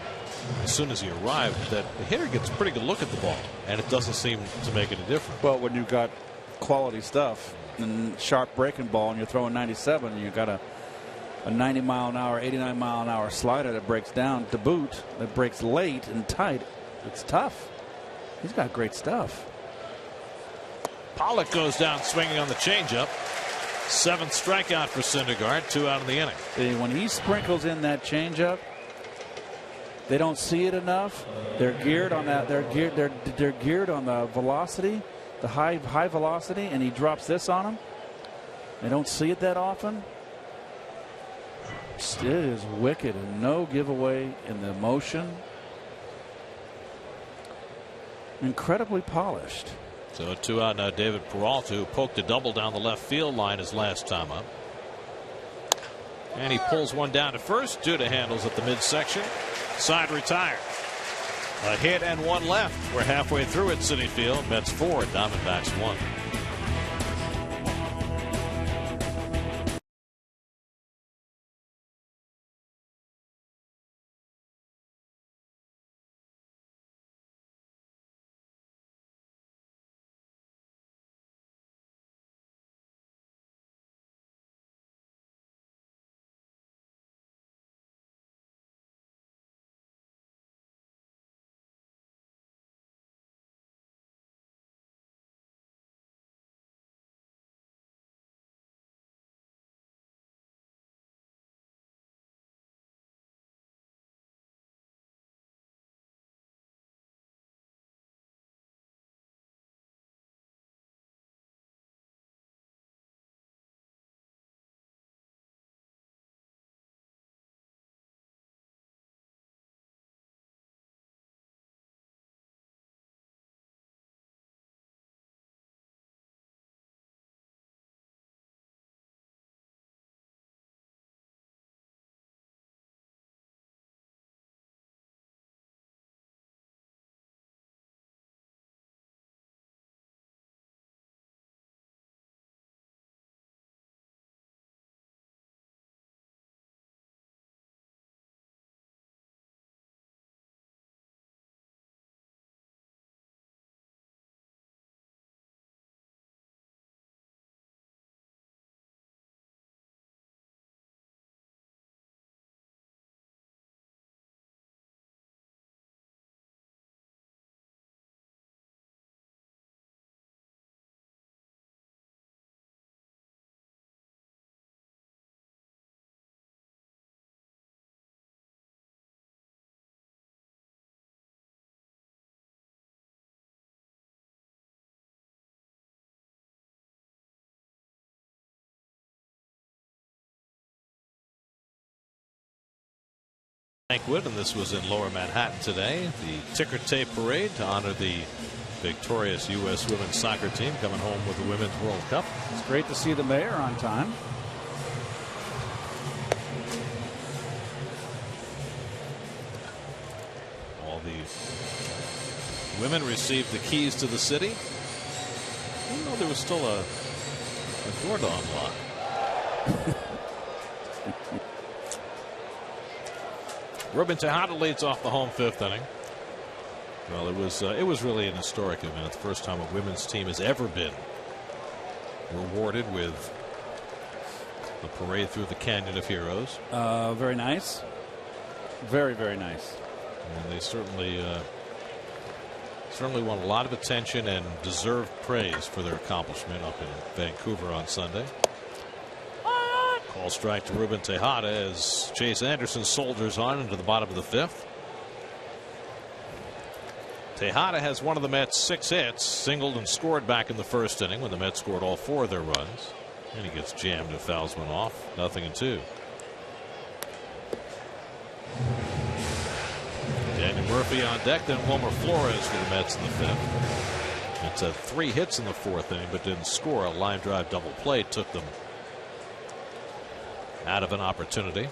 as soon as he arrived that the hitter gets a pretty good look at the ball, and it doesn't seem to make any difference. Well, when you've got quality stuff and sharp breaking ball and you're throwing 97, and you've got a 90 mile an hour, 89 mile an hour slider that breaks down to boot, that breaks late and tight. It's tough. He's got great stuff. Pollock goes down swinging on the changeup. 7th strikeout for Syndergaard, 2 out of the inning. See, when he sprinkles in that changeup, they don't see it enough. They're geared on that. They're geared on the velocity, the high velocity, and he drops this on them. They don't see it that often. It is wicked, and no giveaway in the motion. Incredibly polished. So 2 out now. David Peralta, who poked a double down the left field line his last time up. And he pulls one down to first. Duda handles at the midsection. Side retired. A hit and 1 left. We're halfway through at Citi Field. Mets 4, Diamondbacks 1. banquet, and this was in Lower Manhattan today. The ticker tape parade to honor the victorious U.S. women's soccer team coming home with the Women's World Cup. It's great to see the mayor on time. All the women received the keys to the city. I didn't know there was still a door to unlock. Ruben Tejada leads off the home fifth inning. Well, it was really an historic event. It's the first time a women's team has ever been rewarded with the parade through the Canyon of Heroes. Very nice. Very, very nice. And they certainly won a lot of attention and deserved praise for their accomplishment up in Vancouver on Sunday. Call strike to Ruben Tejada as Chase Anderson soldiers on into the bottom of the fifth. Tejada has one of the Mets' 6 hits, singled and scored back in the first inning when the Mets scored all 4 of their runs. And he gets jammed and fouls one off. 0-2. Daniel Murphy on deck, then Wilmer Flores for the Mets in the fifth. Mets had 3 hits in the fourth inning but didn't score. A line drive double play took them out of an opportunity.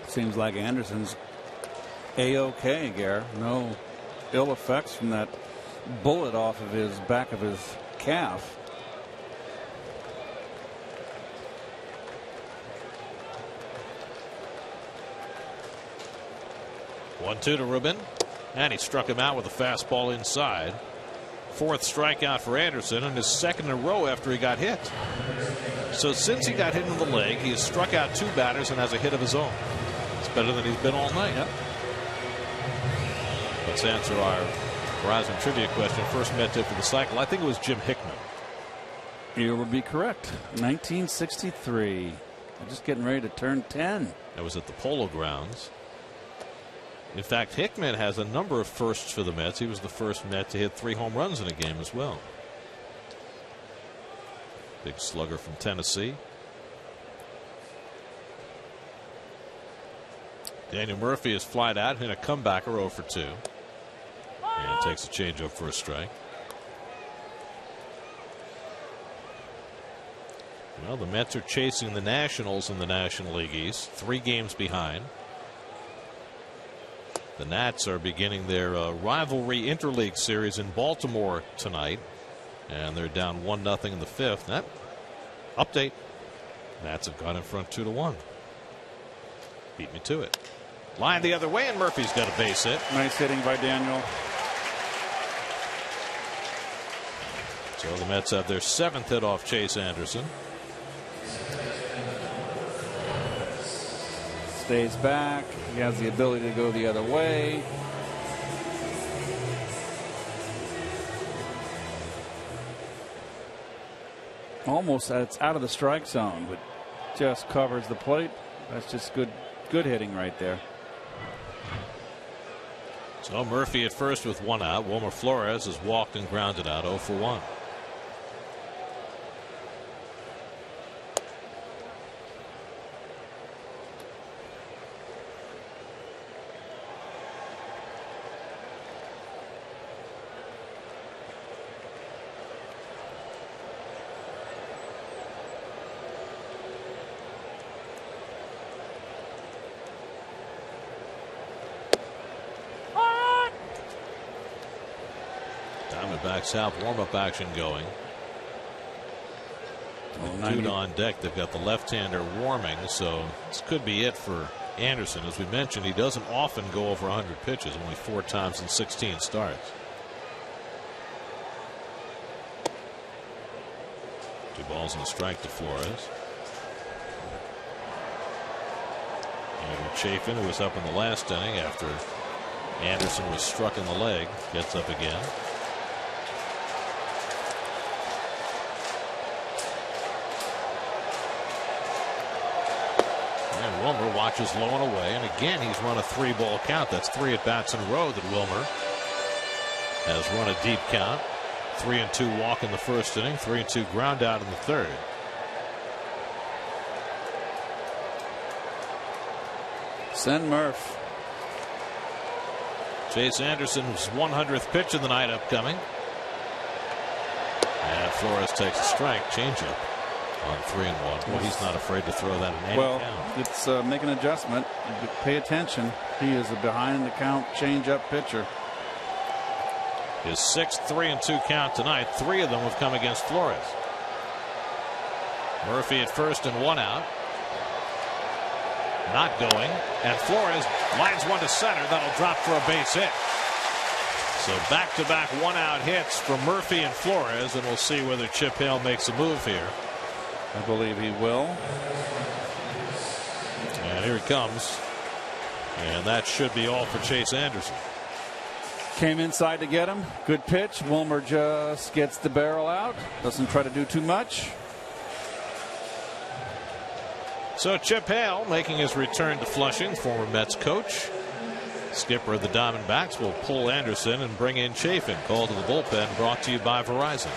Seems like Anderson's A-OK, Gare. No ill effects from that bullet off of his back of his calf. One-two to Ruben, and he struck him out with a fastball inside. 4th strikeout for Anderson, and his 2nd in a row after he got hit. So since he got hit in the leg, he has struck out 2 batters and has a hit of his own. It's better than he's been all night. Yep. Let's answer our Verizon trivia question. First Met hit for the cycle. I think it was Jim Hickman. You would be correct. 1963. I'm just getting ready to turn 10. That was at the Polo Grounds. In fact, Hickman has a number of firsts for the Mets. He was the first Met to hit 3 home runs in a game as well. Big slugger from Tennessee. Daniel Murphy is flied out in a comebacker 0 for 2. And takes a changeup for a strike. Well, the Mets are chasing the Nationals in the National League East, 3 games behind. The Nats are beginning their rivalry interleague series in Baltimore tonight, and they're down 1-0 in the fifth. That update: Nats have gone in front 2-1. Beat me to it. Line the other way, and Murphy's got a base hit. Nice hitting by Daniel. So the Mets have their 7th hit off Chase Anderson. Stays back. He has the ability to go the other way. Almost it's out of the strike zone, but just covers the plate. That's just good hitting right there. So Murphy at first with 1 out. Wilmer Flores has walked and grounded out 0 for 1. Diamondbacks have warm-up action going. Dude on deck. They've got the left-hander warming, so this could be it for Anderson. As we mentioned, he doesn't often go over 100 pitches, only 4 times in 16 starts. 2 balls and a strike to Flores. Andrew Chafin, who was up in the last inning after Anderson was struck in the leg, gets up again. And Wilmer watches low and away, and again he's run a 3-ball count. That's 3 at bats in a row that Wilmer has run a deep count. 3-2 walk in the first inning, 3-2 ground out in the third. Send Murph. Chase Anderson's 100th pitch of the night upcoming. And Flores takes a strike. Changeup on 3-1. Well, he's not afraid to throw that in any count. It's make an adjustment. Pay attention. He is a behind the count changeup pitcher. His 6th 3-2 count tonight. 3 of them have come against Flores. Murphy at first and 1 out. Not going, and Flores lines one to center. That'll drop for a base hit. So back-to-back 1-out hits from Murphy and Flores, and we'll see whether Chip Hale makes a move here. I believe he will. And here he comes, and that should be all for Chase Anderson. Came inside to get him. Good pitch. Wilmer just gets the barrel out. Doesn't try to do too much. So Chip Hale making his return to Flushing, former Mets coach. Skipper of the Diamondbacks will pull Anderson and bring in Chafin. Call to the bullpen brought to you by Verizon.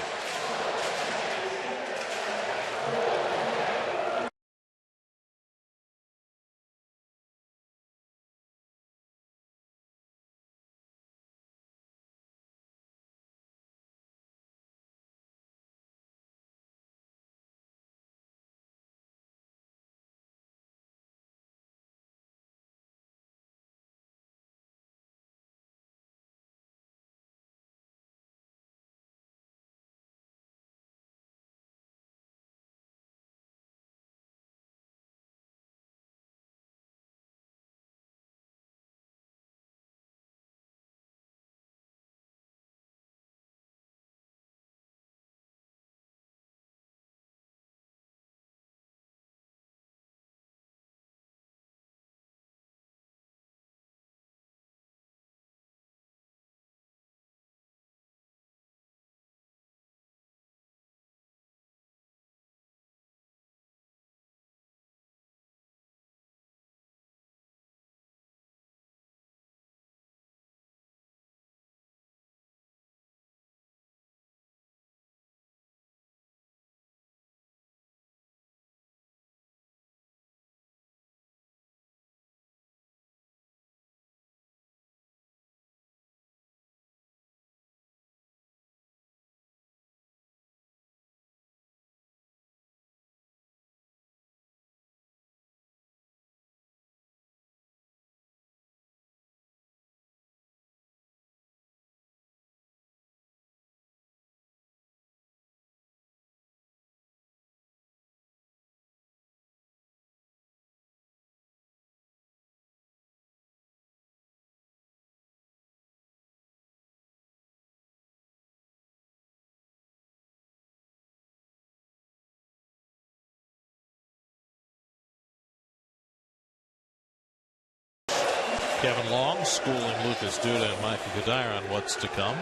Kevin Long schooling Lucas Duda and Michael Kadire on what's to come.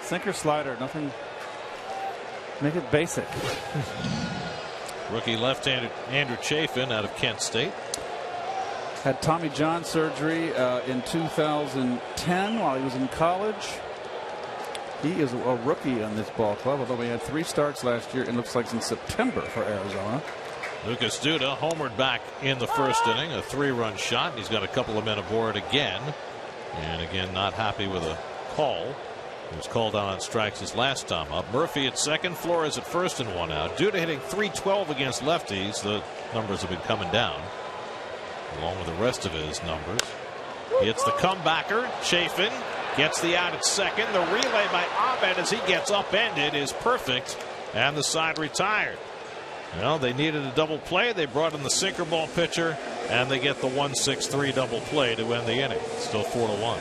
Sinker slider, nothing. Make it basic. Rookie left-hander Andrew Chafin out of Kent State. Had Tommy John surgery in 2010 while he was in college. He is a rookie on this ball club, although he had 3 starts last year and looks like in September for Arizona. Lucas Duda homered back in the first inning, a 3-run shot. He's got a couple of men aboard again, and again not happy with a call. He was called on strikes his last time up. Murphy at second, Flores at first and 1 out. Duda hitting .312 against lefties. The numbers have been coming down along with the rest of his numbers. He hits the comebacker. Chafin gets the out at second. The relay by Abed as he gets upended is perfect, and the side retired. Well, they needed a double play. They brought in the sinker ball pitcher, and they get the 1-6-3 double play to end the inning. Still 4-1.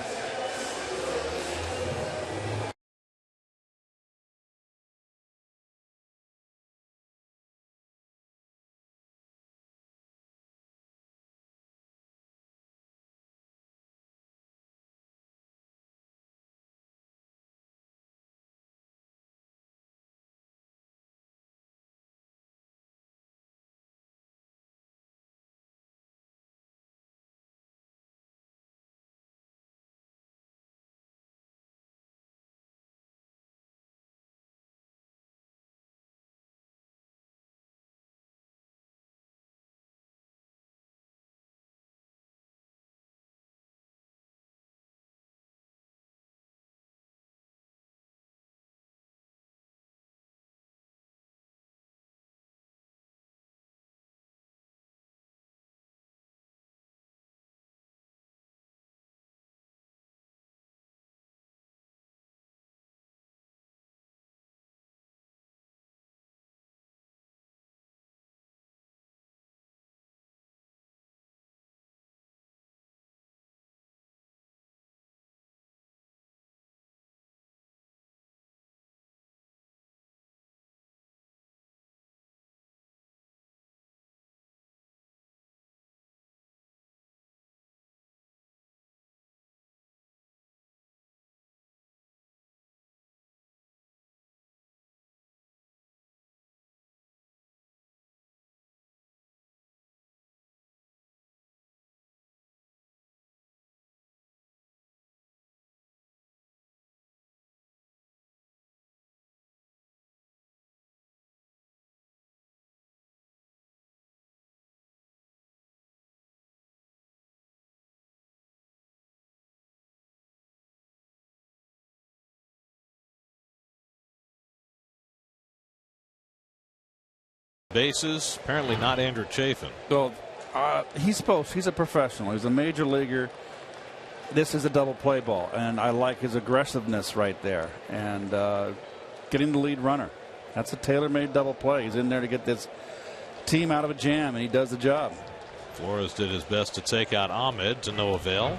bases. Apparently not Andrew Chafin. Well, he's a professional. He's a major leaguer. This is a double play ball, and I like his aggressiveness right there. And getting the lead runner. That's a tailor-made double play. He's in there to get this team out of a jam, and he does the job. Flores did his best to take out Ahmed, to no avail.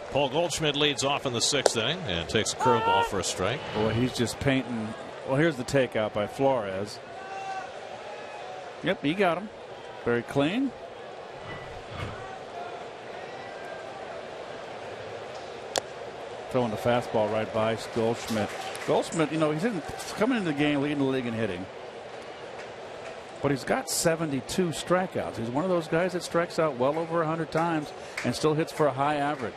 Paul Goldschmidt leads off in the 6th inning and takes a curveball for a strike. Boy, he's just painting. Well, here's the takeout by Flores. Yep, he got him. Very clean. Throwing the fastball right by Goldschmidt. Goldschmidt, you know, he's coming into the game leading the league in hitting. But he's got 72 strikeouts. He's one of those guys that strikes out well over 100 times and still hits for a high average.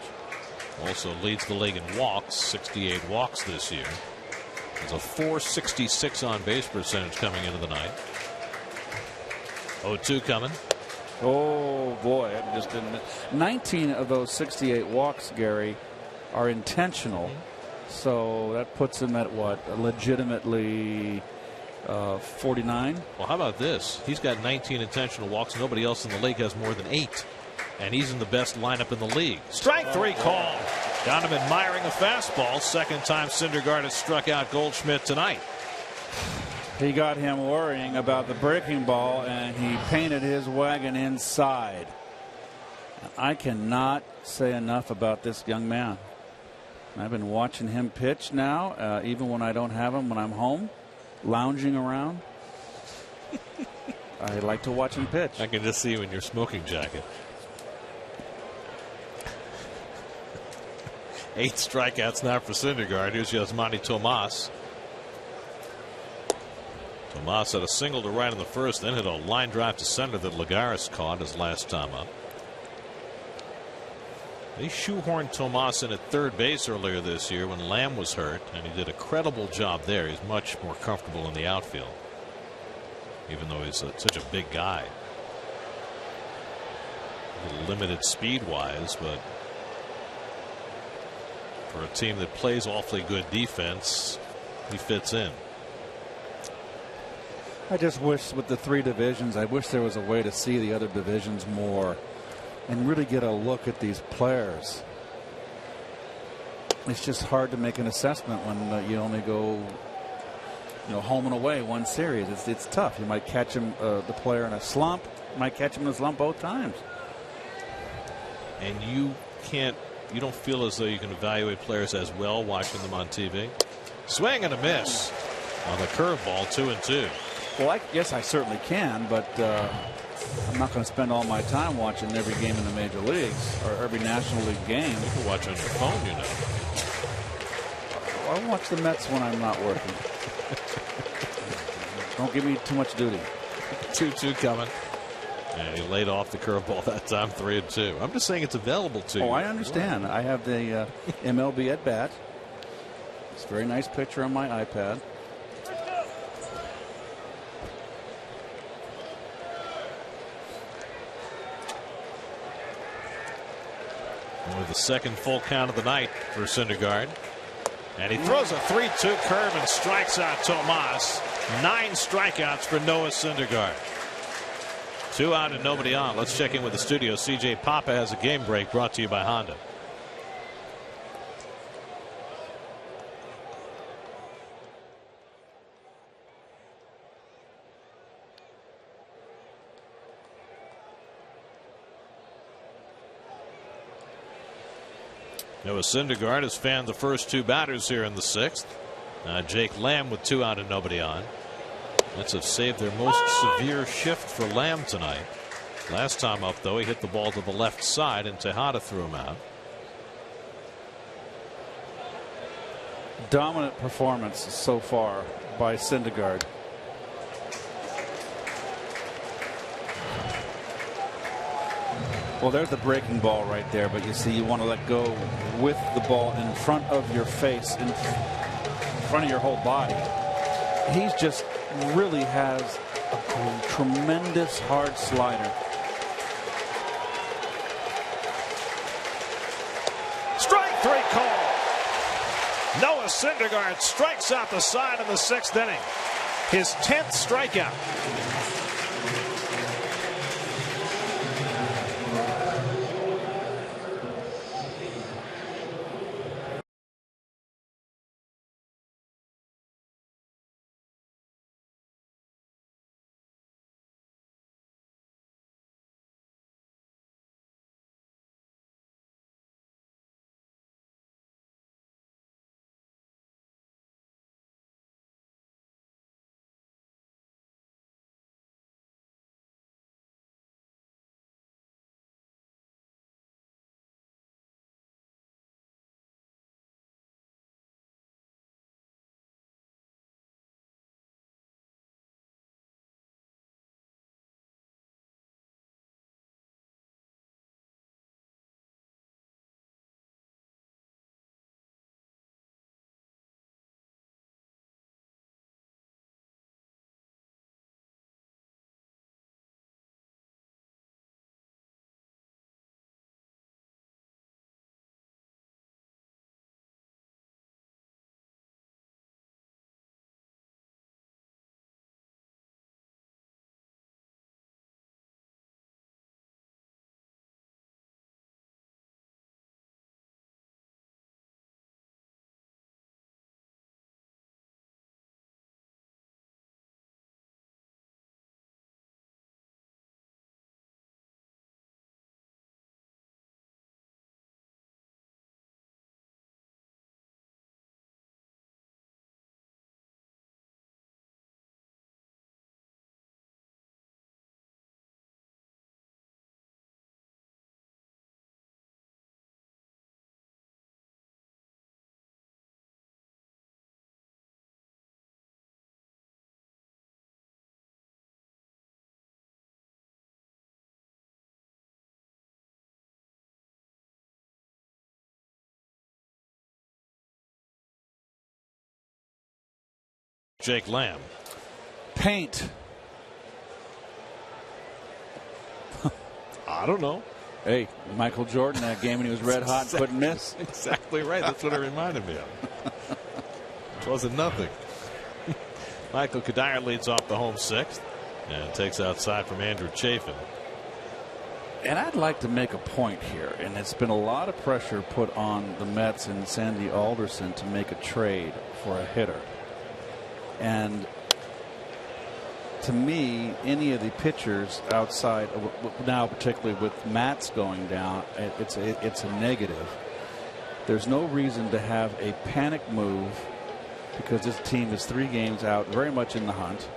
Also leads the league in walks, 68 walks this year. There's a .466 on base percentage coming into the night. 0-2 coming. Oh boy, I just didn't. 19 of those 68 walks, Gary, are intentional. So that puts him at what? Legitimately 49. Well, how about this? He's got 19 intentional walks. Nobody else in the league has more than 8. And he's in the best lineup in the league. Strike 3 call. Got him admiring a fastball. Second time Syndergaard has struck out Goldschmidt tonight. He got him worrying about the breaking ball, and he painted his wagon inside. I cannot say enough about this young man. I've been watching him pitch now, even when I don't have him when I'm home, lounging around. I like to watch him pitch. I can just see you in your smoking jacket. 8 strikeouts now for Syndergaard. Here's Yasmani Tomas. Tomas had a single to right in the first, then hit a line drive to center that Lagares caught his last time up. They shoehorned Tomas in at third base earlier this year when Lamb was hurt, and he did a credible job there. He's much more comfortable in the outfield, even though he's such a big guy. A little limited speed-wise, but for a team that plays awfully good defense, he fits in. I just wish with the 3 divisions, I wish there was a way to see the other divisions more and really get a look at these players. It's just hard to make an assessment when you only go, home and away one series. It's tough. You might catch him, the player in a slump. You might catch him in a slump both times. And you don't feel as though you can evaluate players as well watching them on TV. Swing and a miss on the curveball, 2-2. Well, yes, I certainly can, but I'm not going to spend all my time watching every game in the major leagues or every National League game. You can watch on your phone, I watch the Mets when I'm not working. Don't give me too much duty. 2-2 coming. And he laid off the curveball that time, 3-2. I'm just saying it's available to you. Oh, I understand. I have the MLB at bat. It's a very nice picture on my iPad. With the second full count of the night for Syndergaard. And he throws a 3-2 curve and strikes out Tomas. 9 strikeouts for Noah Syndergaard. 2 out and nobody on. Let's check in with the studio. CJ Papa has a game break brought to you by Honda. Noah Syndergaard has fanned the first 2 batters here in the 6th. Jake Lamb with 2 out and nobody on. Mets have saved their most severe shift for Lamb tonight. Last time up, though, he hit the ball to the left side and Tejada threw him out. Dominant performance so far by Syndergaard. Well, there's the breaking ball right there, but you see you want to let go with the ball in front of your face, in front of your whole body. He's just really has a tremendous hard slider. Strike 3 call. Noah Syndergaard strikes out the side of the 6th inning. his 10th strikeout. Jake Lamb. Paint. I don't know. Hey, Michael Jordan, that game when he was red hot, couldn't miss. Exactly right. That's what it reminded me of. It wasn't nothing. Michael Kadire leads off the home sixth and takes outside from Andrew Chafin. And I'd like to make a point here, and it's been a lot of pressure put on the Mets and Sandy Alderson to make a trade for a hitter. And to me, any of the pitchers outside, now particularly with Matz going down, it's a negative. There's no reason to have a panic move because this team is 3 games out, very much in the hunt.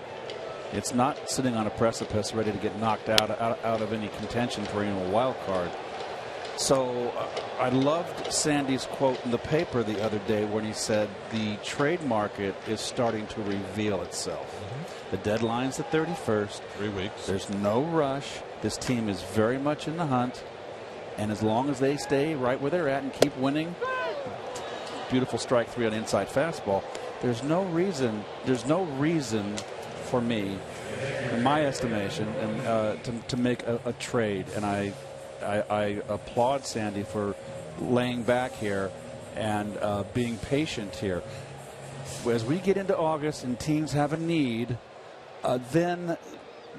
It's not sitting on a precipice ready to get knocked out of any contention for a wild card. So I loved Sandy's quote in the paper the other day when he said the trade market is starting to reveal itself. The deadline's the 31st. 3 weeks. There's no rush. This team is very much in the hunt. And as long as they stay right where they're at and keep winning, beautiful strike 3 on the inside fastball, there's no reason for me, in my estimation, and to make a trade. And I applaud Sandy for laying back here and being patient here. As we get into August and teams have a need, then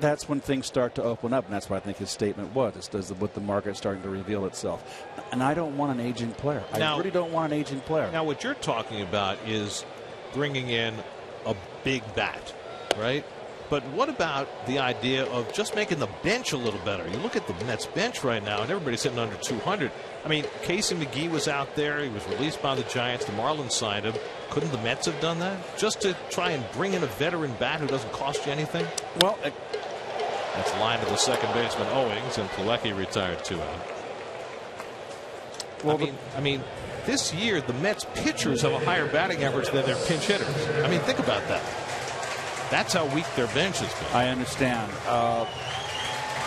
that's when things start to open up, and that's what I think his statement was. It's with the market starting to reveal itself. And I don't want an aging player. I really don't want an aging player. Now, what you're talking about is bringing in a big bat, right? But what about the idea of just making the bench a little better? You look at the Mets bench right now, and everybody's sitting under 200. I mean, Casey McGee was out there. He was released by the Giants. The Marlins signed him. Couldn't the Mets have done that? Just to try and bring in a veteran bat who doesn't cost you anything? Well, that's a line to the second baseman Owings, and Pilecki retired 2 out. Well, I mean, this year the Mets pitchers have a higher batting average than their pinch hitters. I mean, think about that. That's how weak their bench has been. I understand.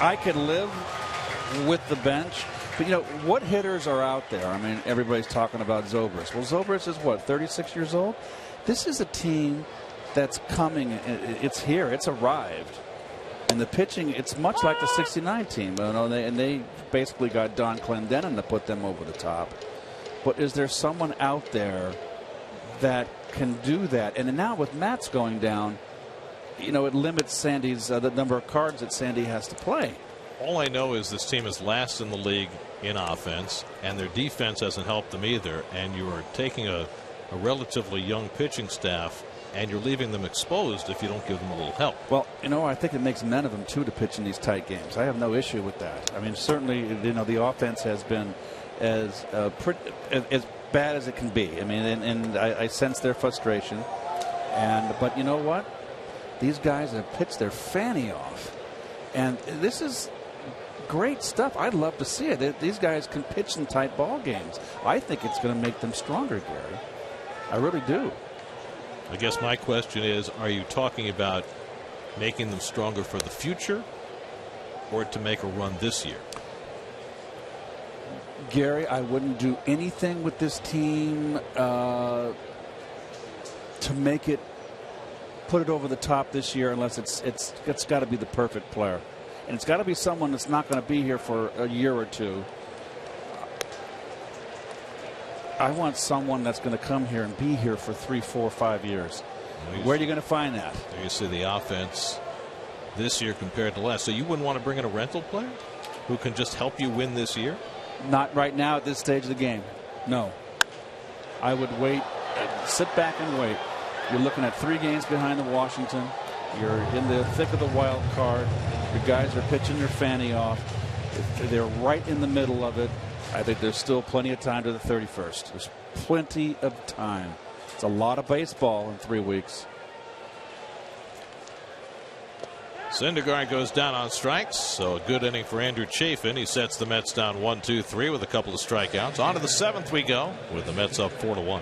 I could live with the bench. But, what hitters are out there? I mean, everybody's talking about Zobrist. Well, Zobrist is what, 36 years old? This is a team that's coming. It's here. It's arrived. And the pitching, it's much like the 69 team. And they basically got Don Clendenon to put them over the top. But is there someone out there that can do that? And now with Matz going down, it limits Sandy's the number of cards that Sandy has to play. All I know is this team is last in the league in offense, and their defense hasn't helped them either. And you are taking a relatively young pitching staff, and you're leaving them exposed if you don't give them a little help. Well, I think it makes men of them, too, to pitch in these tight games. I have no issue with that. I mean, certainly, the offense has been as bad as it can be. I mean, and I sense their frustration. But you know what? These guys have pitched their fanny off. And this is great stuff. I'd love to see it. These guys can pitch in tight ball games. I think it's going to make them stronger, Gary. I really do. I guess my question is, are you talking about making them stronger for the future or to make a run this year? Gary, I wouldn't do anything with this team to make it, put it over the top this year unless it's got to be the perfect player. And it's got to be someone that's not going to be here for a year or two. I want someone that's going to come here and be here for 3, 4, 5 years. Where are you going to find that? There you see the offense this year compared to last. So you wouldn't want to bring in a rental player who can just help you win this year? Not right now at this stage of the game. No. I would wait, sit back and wait. You're looking at 3 games behind the Washington. You're in the thick of the wild card. Your guys are pitching their fanny off. They're right in the middle of it. I think there's still plenty of time to the 31st. There's plenty of time. It's a lot of baseball in 3 weeks. Syndergaard goes down on strikes, so a good inning for Andrew Chafin. He sets the Mets down 1-2-3 with a couple of strikeouts. On to the 7th we go with the Mets up 4-1.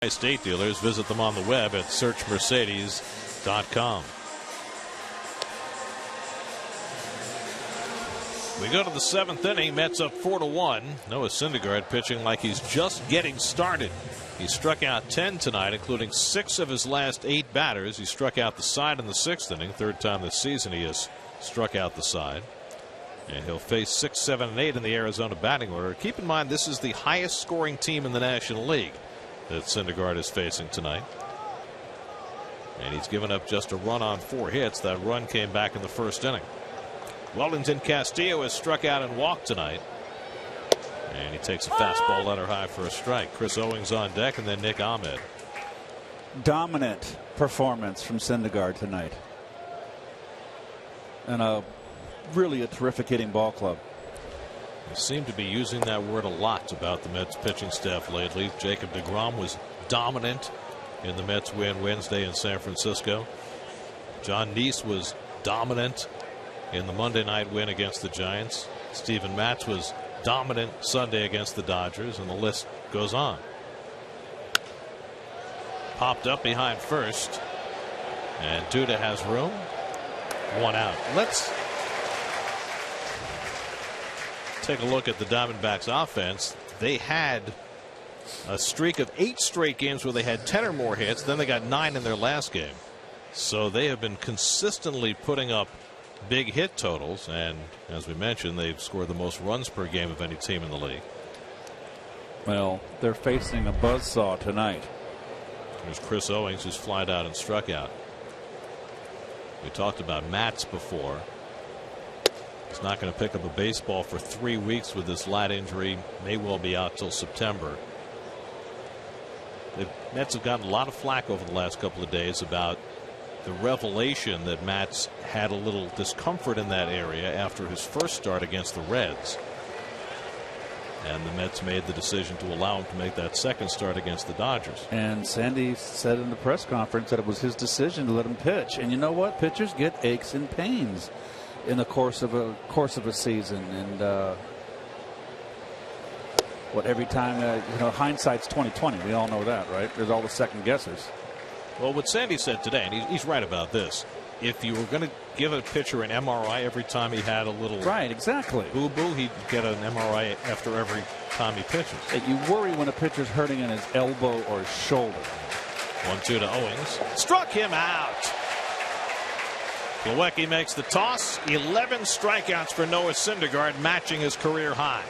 State dealers, visit them on the web at searchmercedes.com. We go to the 7th inning. Mets up 4-1. Noah Syndergaard pitching like he's just getting started. He struck out 10 tonight, including 6 of his last 8 batters. He struck out the side in the 6th inning. 3rd time this season he has struck out the side. And he'll face 6, 7, and 8 in the Arizona batting order. Keep in mind, this is the highest scoring team in the National League that Syndergaard is facing tonight. And he's given up just a run on 4 hits. That run came back in the 1st inning. Wellington Castillo has struck out and walked tonight. And he takes a fastball letter high for a strike. Chris Owings on deck, and then Nick Ahmed. Dominant performance from Syndergaard tonight. And really a terrific hitting ball club. They seem to be using that word a lot about the Mets pitching staff lately. Jacob deGrom was dominant in the Mets win Wednesday in San Francisco. John Neese was dominant in the Monday night win against the Giants. Steven Matz was dominant Sunday against the Dodgers, and the list goes on. Popped up behind first, and Duda has room. 1 out. Let's take a look at the Diamondbacks offense. They had a streak of 8 straight games where they had 10 or more hits. Then they got 9 in their last game. So they have been consistently putting up big hit totals, and as we mentioned, they've scored the most runs per game of any team in the league. Well, they're facing a buzzsaw tonight. There's Chris Owings, who's flied out and struck out. We talked about Matz before. He's not going to pick up a baseball for 3 weeks with this lat injury. May well be out till September. The Mets have gotten a lot of flack over the last couple of days about the revelation that Matz had a little discomfort in that area after his first start against the Reds. And the Mets made the decision to allow him to make that second start against the Dodgers. And Sandy said in the press conference that it was his decision to let him pitch. And you know what? Pitchers get aches and pains in the course of a season. And every time hindsight's 20/20. We all know that, right? There's all the second guessers. Well, what Sandy said today, and he's right about this. If you were going to give a pitcher an MRI every time he had a little boo-boo, he'd get an MRI after every time he pitches. You worry when a pitcher's hurting in his elbow or his shoulder. 1-2 to Owings. Struck him out. Plawecki makes the toss. 11 strikeouts for Noah Syndergaard, matching his career high.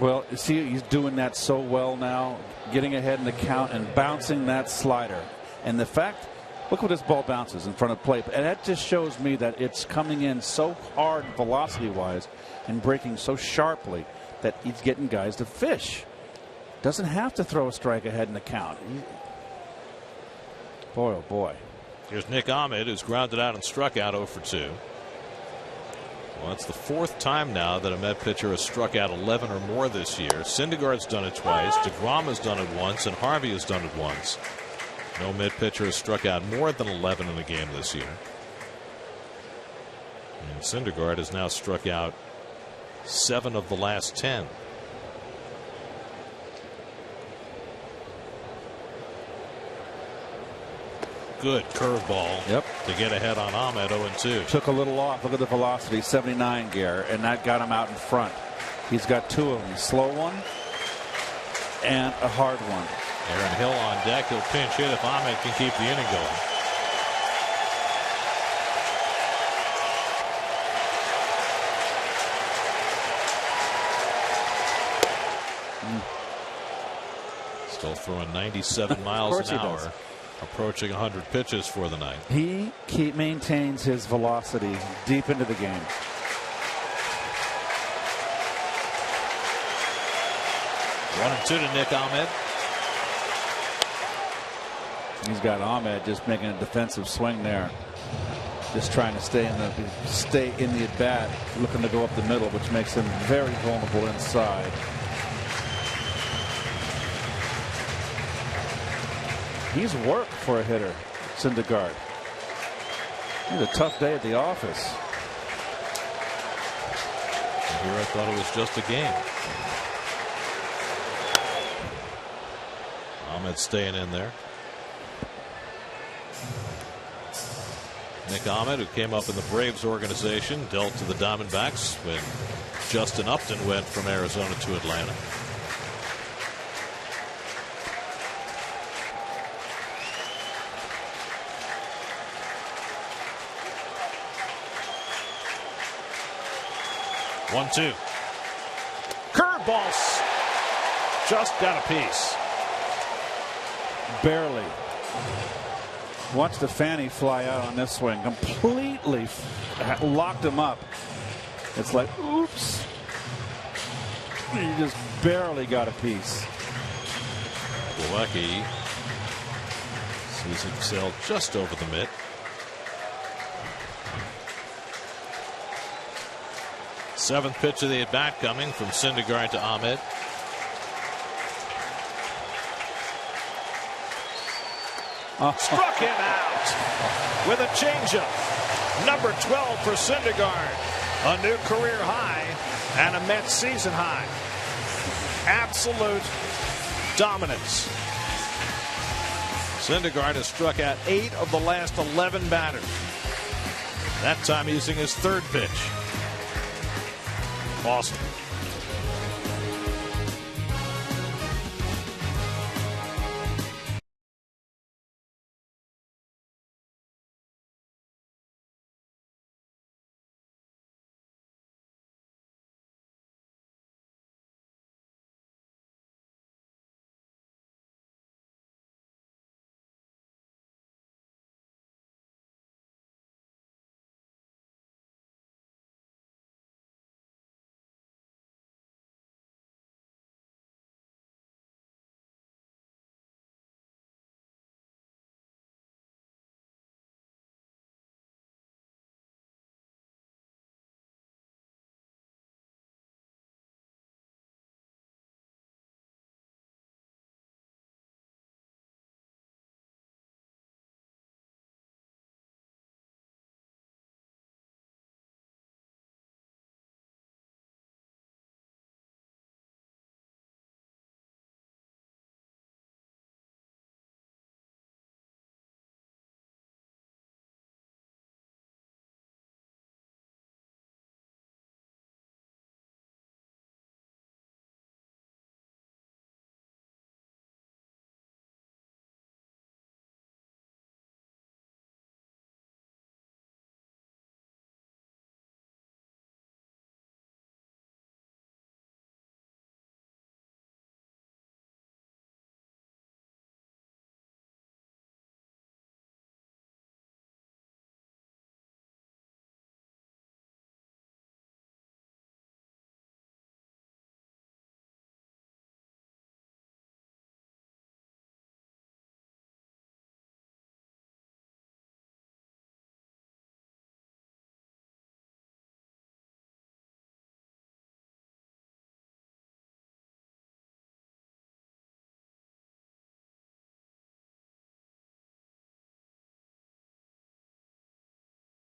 Well, you see, he's doing that so well now, getting ahead in the count and bouncing that slider. And the fact, look how this ball bounces in front of plate. And that just shows me that it's coming in so hard velocity-wise and breaking so sharply that he's getting guys to fish. Doesn't have to throw a strike ahead in the count. Boy, oh boy. Here's Nick Ahmed, who's grounded out and struck out 0 for 2. Well, that's the 4th time now that a Met pitcher has struck out 11 or more this year. Syndergaard's done it twice, deGrom has done it once, and Harvey has done it once. No Met pitcher has struck out more than 11 in a game this year. And Syndergaard has now struck out 7 of the last 10. Good curveball to get ahead on Ahmed. 0-2. Took a little off. Look at the velocity, 79, Gare, and that got him out in front. He's got 2 of them, a slow one and a hard one. Aaron Hill on deck. He'll pinch hit if Ahmed can keep the inning going. Still throwing 97 miles an hour. Approaching 100 pitches for the night. He maintains his velocity deep into the game. One and 2 to Nick Ahmed. He's got Ahmed just making a defensive swing there, just trying to stay in the at bat, looking to go up the middle, which makes him very vulnerable inside. He's worked for a hitter, Syndergaard. It's a tough day at the office. Here I thought it was just a game. Ahmed staying in there. Nick Ahmed, who came up in the Braves organization, dealt to the Diamondbacks when Justin Upton went from Arizona to Atlanta. One-two. Curveballs. Just got a piece. Barely. Watch the fanny fly out on this swing. Completely locked him up. It's like, oops. He just barely got a piece. Milwaukee sees him sail just over the mitt. Seventh pitch of the at bat coming from Syndergaard to Ahmed. Struck him out with a changeup. Number 12 for Syndergaard. A new career high and a Mets season high. Absolute dominance. Syndergaard has struck out 8 of the last 11 batters. That time using his third pitch. Awesome.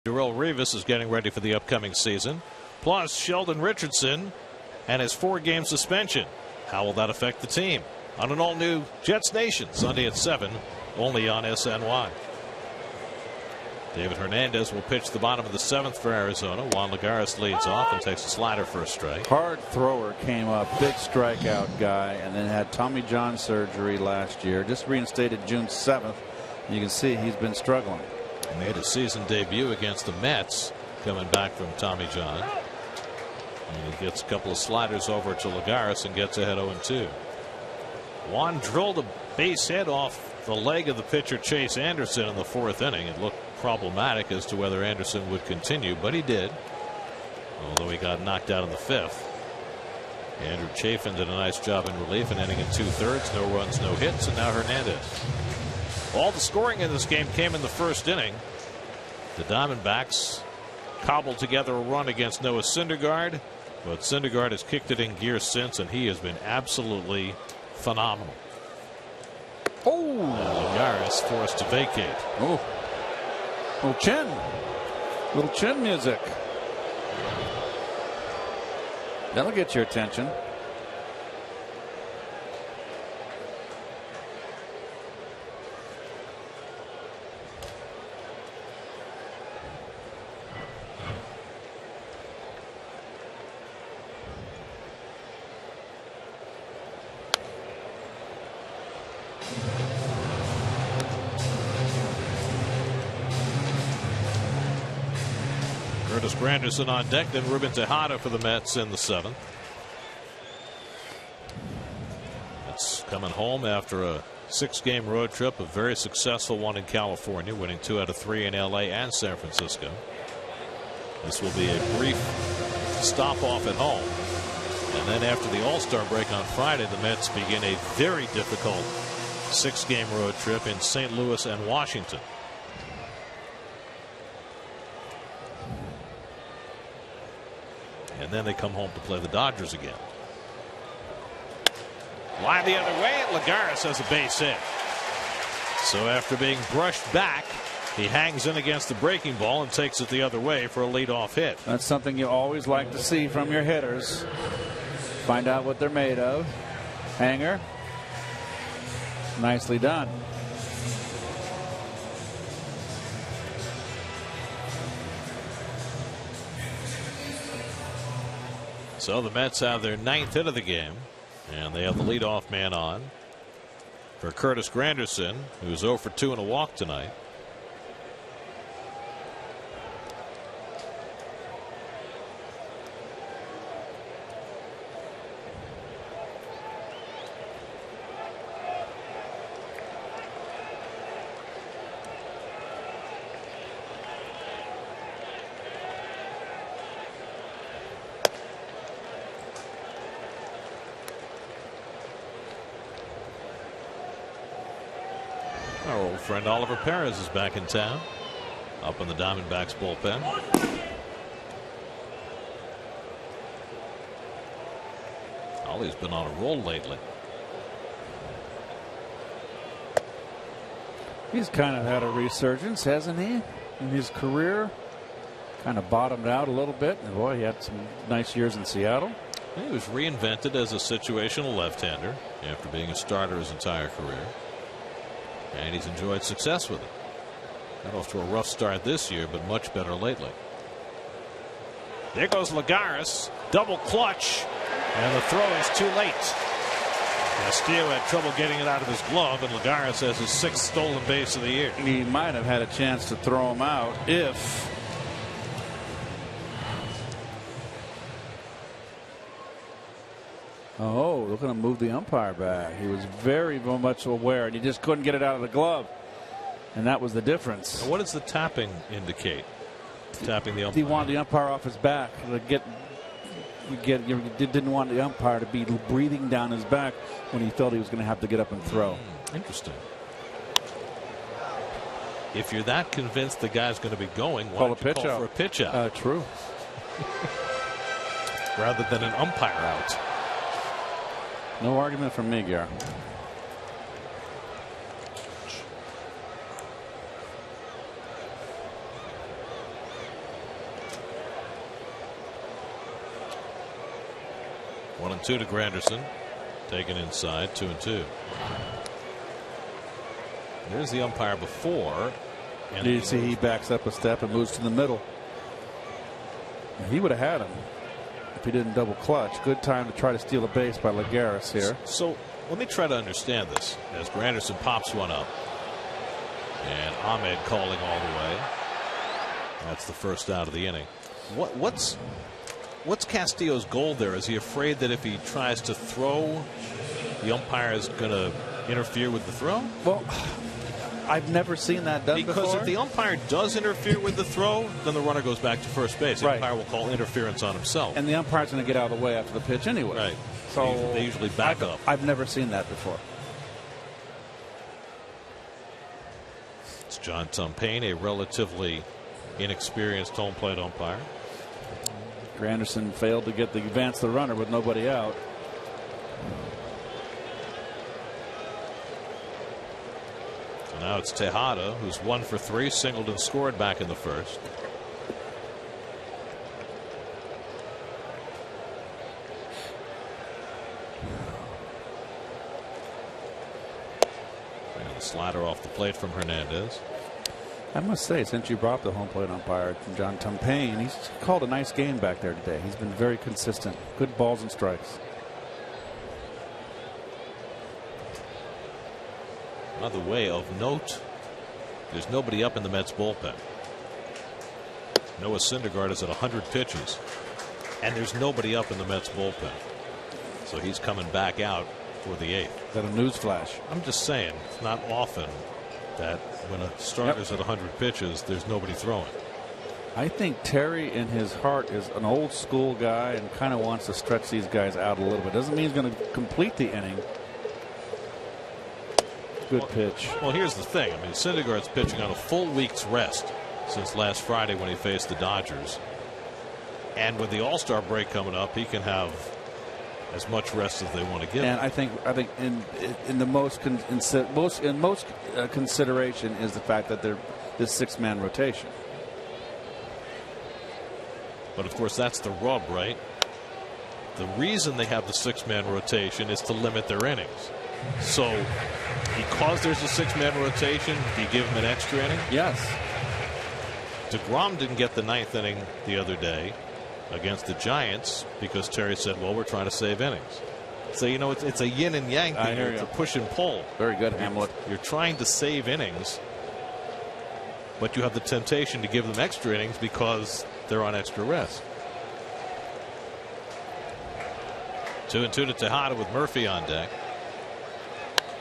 Darrelle Revis is getting ready for the upcoming season. Plus Sheldon Richardson and his 4-game suspension. How will that affect the team? On an all-new Jets Nation Sunday at 7, only on SNY. David Hernandez will pitch the bottom of the 7th for Arizona. Juan Lagares leads off and takes a slider for a strike. Hard thrower came up, big strikeout guy, and then had Tommy John surgery last year. Just reinstated June 7th. You can see he's been struggling. He made his season debut against the Mets, coming back from Tommy John. And he gets a couple of sliders over to Lagares and gets ahead 0-2. Juan drilled a base hit off the leg of the pitcher Chase Anderson in the 4th inning. It looked problematic as to whether Anderson would continue, but he did, although he got knocked out in the 5th. Andrew Chafin did a nice job in relief, an inning and 2/3, no runs, no hits, and now Hernandez. All the scoring in this game came in the 1st inning. The Diamondbacks cobbled together a run against Noah Syndergaard, but Syndergaard has kicked it in gear since, and he has been absolutely phenomenal. Oh, Lagares forced to vacate. Oh, little chin music. That'll get your attention. Curtis Granderson on deck, then Ruben Tejada for the Mets in the 7th. Mets coming home after a 6-game road trip, a very successful one in California, winning 2 out of 3 in LA and San Francisco. This will be a brief stop off at home. And then after the All-Star break on Friday, the Mets begin a very difficult 6-game road trip in St. Louis and Washington. And then they come home to play the Dodgers again. Line the other way, Lagares has a base hit. So after being brushed back, he hangs in against the breaking ball and takes it the other way for a leadoff hit. That's something you always like to see from your hitters. Find out what they're made of. Hanger. Nicely done. So the Mets have their 9th hit of the game, and they have the leadoff man on for Curtis Granderson, who's 0 for 2 and a walk tonight. Our old friend Oliver Perez is back in town, up in the Diamondbacks bullpen. Ollie's been on a roll lately. He's kind of had a resurgence, hasn't he, in his career? Kind of bottomed out a little bit. And boy, he had some nice years in Seattle. He was reinvented as a situational left-hander after being a starter his entire career. And he's enjoyed success with it. Got off to a rough start this year, but much better lately. There goes Lagares. Double clutch. And the throw is too late. Castillo had trouble getting it out of his glove, and Lagares has his 6th stolen base of the year. He might have had a chance to throw him out if look at him move the umpire back. He was very much aware, and he just couldn't get it out of the glove. And that was the difference. What does the tapping indicate? Tapping the umpire. He wanted the umpire off his back. He didn't want the umpire to be breathing down his back when he felt he was going to have to get up and throw. Interesting. If you're that convinced the guy's going to be going, why don't you call for a pitch out? True. Rather than an umpire out. No argument from me, Gar. One and two to Granderson. Taken inside, 2-2. There's the umpire before. And you see he backs up a step and moves to the middle. He would have had him if he didn't double clutch. Good time to try to steal a base by Lagares here. So let me try to understand this as Granderson pops one up. And Ahmed calling all the way. That's the first out of the inning. What's Castillo's goal there? Is he afraid that if he tries to throw, the umpire is going to interfere with the throw? Well, I've never seen that done before. Because if the umpire does interfere with the throw, then the runner goes back to first base. The umpire will call interference on himself. And the umpire's going to get out of the way after the pitch anyway. Right. So they usually back up. I've never seen that before. It's John Tumpane, a relatively inexperienced home plate umpire. Granderson failed to advance the runner with nobody out. So now it's Tejada, who's 1 for 3, singled and scored back in the first. And the slider off the plate from Hernandez. I must say, since you brought up the home plate umpire, John Tumpane, he's called a nice game back there today. He's been very consistent. Good balls and strikes. By the way, of note, there's nobody up in the Mets bullpen. Noah Syndergaard is at 100 pitches, and there's nobody up in the Mets bullpen. So he's coming back out for the 8th. Is that a news flash? I'm just saying, it's not often that when a starter's at 100 pitches, there's nobody throwing. I think Terry in his heart is an old school guy and kind of wants to stretch these guys out a little bit. Doesn't mean he's going to complete the inning. Good pitch. Well, here's the thing. I mean, Syndergaard's pitching on a full week's rest since last Friday when he faced the Dodgers. And with the All-Star break coming up, he can have as much rest as they want to give him. And I think in the most consideration is the fact that they're this 6-man rotation. But of course, that's the rub, right? The reason they have the 6-man rotation is to limit their innings. So, because there's a 6-man rotation, do you give him an extra inning? Yes. DeGrom didn't get the 9th inning the other day against the Giants because Terry said, well, we're trying to save innings. So, you know, it's a yin and yang thing. It's a push and pull. Very good, Hamlet. You're trying to save innings, but you have the temptation to give them extra innings because they're on extra rest. 2-2 to Tejada with Murphy on deck.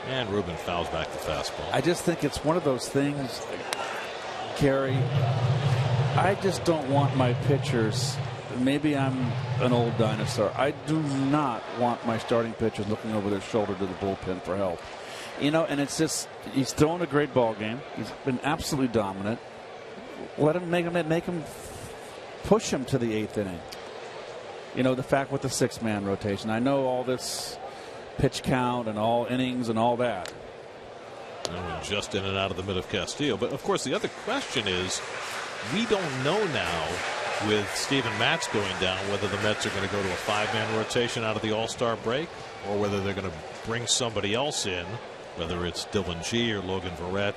And Ruben fouls back the fastball. I just think it's one of those things, Kerry. I just don't want my pitchers. Maybe I'm an old dinosaur. I do not want my starting pitchers looking over their shoulder to the bullpen for help. You know, and it's just, he's throwing a great ball game. He's been absolutely dominant. Let him make him push him to the 8th inning. You know, the fact with the 6-man rotation. I know all this pitch count and all innings and all that. And just in and out of the mid of Castillo. But of course, the other question is, we don't know now with Steven Matz going down whether the Mets are going to go to a 5-man rotation out of the All-Star break or whether they're going to bring somebody else in, whether it's Dylan Gee or Logan Verrett,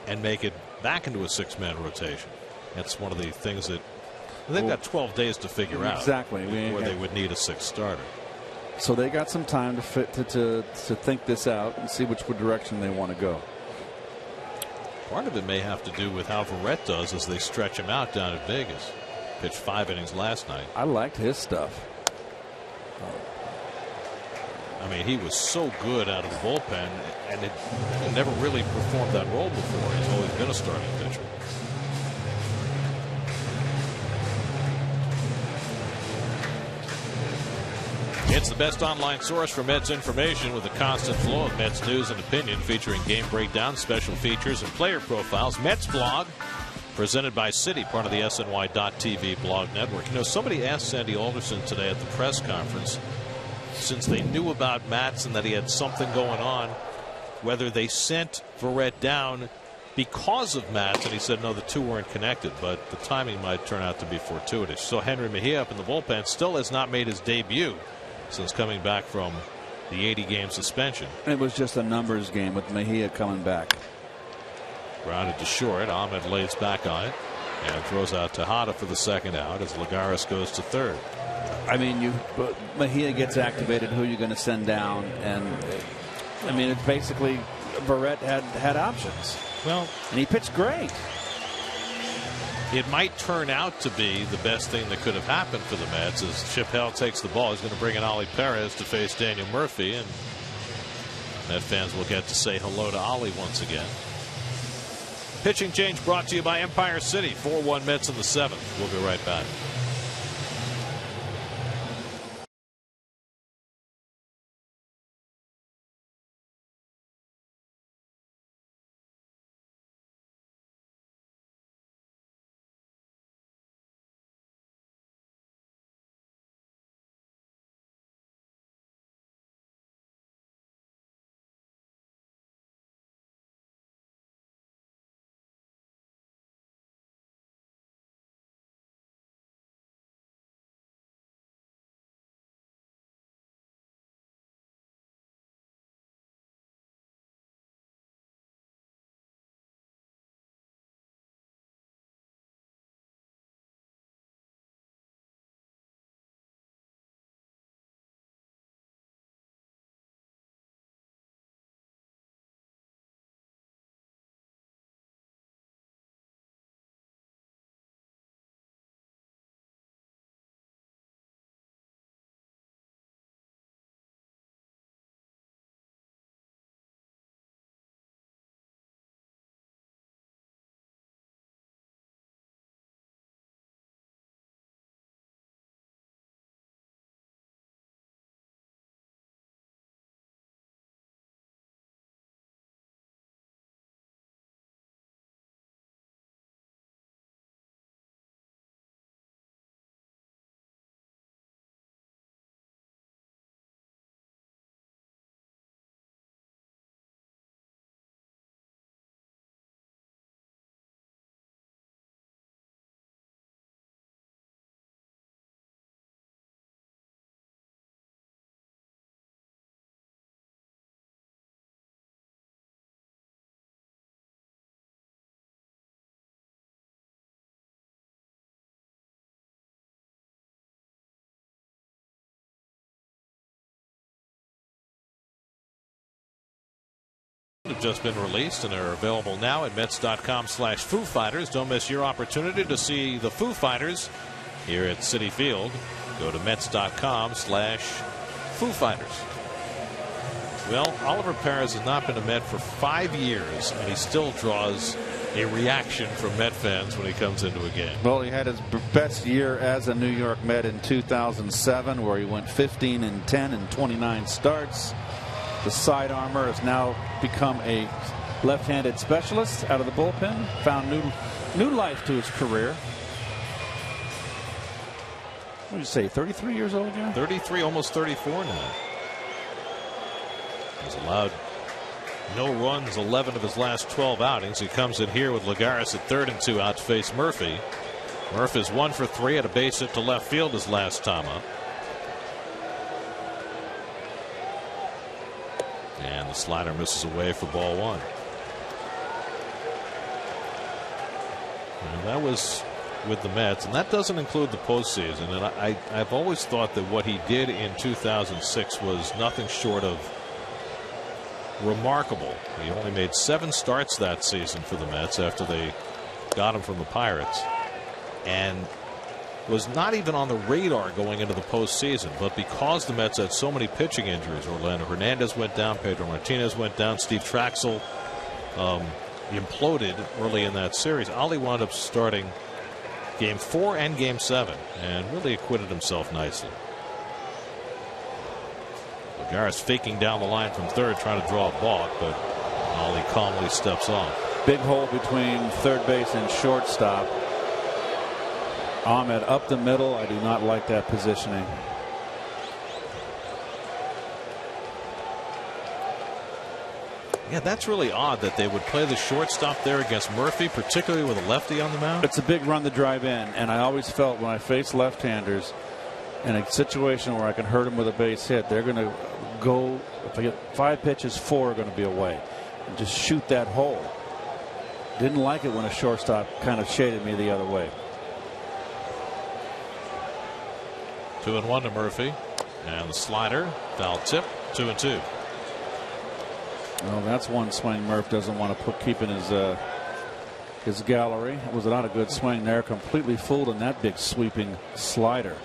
and make it back into a 6-man rotation. That's one of the things that they've got 12 days to figure out. Exactly. Before they would need a 6th starter. So they got some time to think this out and see which direction they want to go. Part of it may have to do with how Verrett does as they stretch him out down at Vegas. Pitched 5 innings last night. I liked his stuff. I mean, he was so good out of the bullpen, and he never really performed that role before. He's always been a starting pitcher. It's the best online source for Mets information with a constant flow of Mets news and opinion featuring game breakdowns, special features, and player profiles. Mets blog, presented by Citi, part of the SNY.TV blog network. You know, somebody asked Sandy Alderson today at the press conference, since they knew about Matz and that he had something going on, whether they sent Verrett down because of Matz, and he said no, the two weren't connected, but the timing might turn out to be fortuitous. So Henry Mejia up in the bullpen still has not made his debut since coming back from the 80-game suspension. It was just a numbers game with Mejia coming back. Grounded to short. Ahmed lays back on it and throws out Tejada for the 2nd out as Lagares goes to 3rd. I mean, Mejia gets activated. Who are you going to send down? And I mean, it's basically Verrett had options. Well, and he pitched great. It might turn out to be the best thing that could have happened for the Mets as Chip Hell takes the ball. He's going to bring in Ollie Perez to face Daniel Murphy, and Met fans will get to say hello to Ollie once again. Pitching change brought to you by Empire City. 4-1 Mets in the 7th. We'll be right back. have just been released and are available now at Mets.com/Foo Fighters. Don't miss your opportunity to see the Foo Fighters here at Citi Field. Go to Mets.com/Foo Fighters. Well, Oliver Perez has not been a Met for 5 years, and he still draws a reaction from Met fans when he comes into a game. Well, he had his best year as a New York Met in 2007, where he went 15-10 in 29 starts. The side armor has now become a left-handed specialist out of the bullpen. Found new life to his career. What did you say, 33 years old again? 33, almost 34 now. He's allowed no runs 11 of his last 12 outings. He comes in here with Lagares at 3rd and 2 out to face Murphy. Murphy's 1 for 3 at a base hit to left field his last time up. And the slider misses away for ball 1. And that was with the Mets, and that doesn't include the postseason. And I've always thought that what he did in 2006 was nothing short of remarkable. He only made 7 starts that season for the Mets after they got him from the Pirates, and was not even on the radar going into the postseason. But because the Mets had so many pitching injuries, Orlando Hernandez went down, Pedro Martinez went down, Steve Traxel imploded early in that series. Ollie wound up starting Game 4 and Game 7 and really acquitted himself nicely. Lagares faking down the line from 3rd, trying to draw a balk, but Ollie calmly steps off. Big hole between third base and shortstop. Ahmed up the middle. I do not like that positioning. Yeah, that's really odd that they would play the shortstop there against Murphy, particularly with a lefty on the mound. It's a big run to drive in, and I always felt when I face left-handers in a situation where I can hurt them with a base hit, they're going to go, if I get 5 pitches, 4 are going to be away, and just shoot that hole. Didn't like it when a shortstop kind of shaded me the other way. 2-1 to Murphy, and the slider, foul tip, 2-2. Well, that's one swing Murph doesn't want to keep in his gallery. It was not a good swing there. Completely fooled in that big sweeping slider.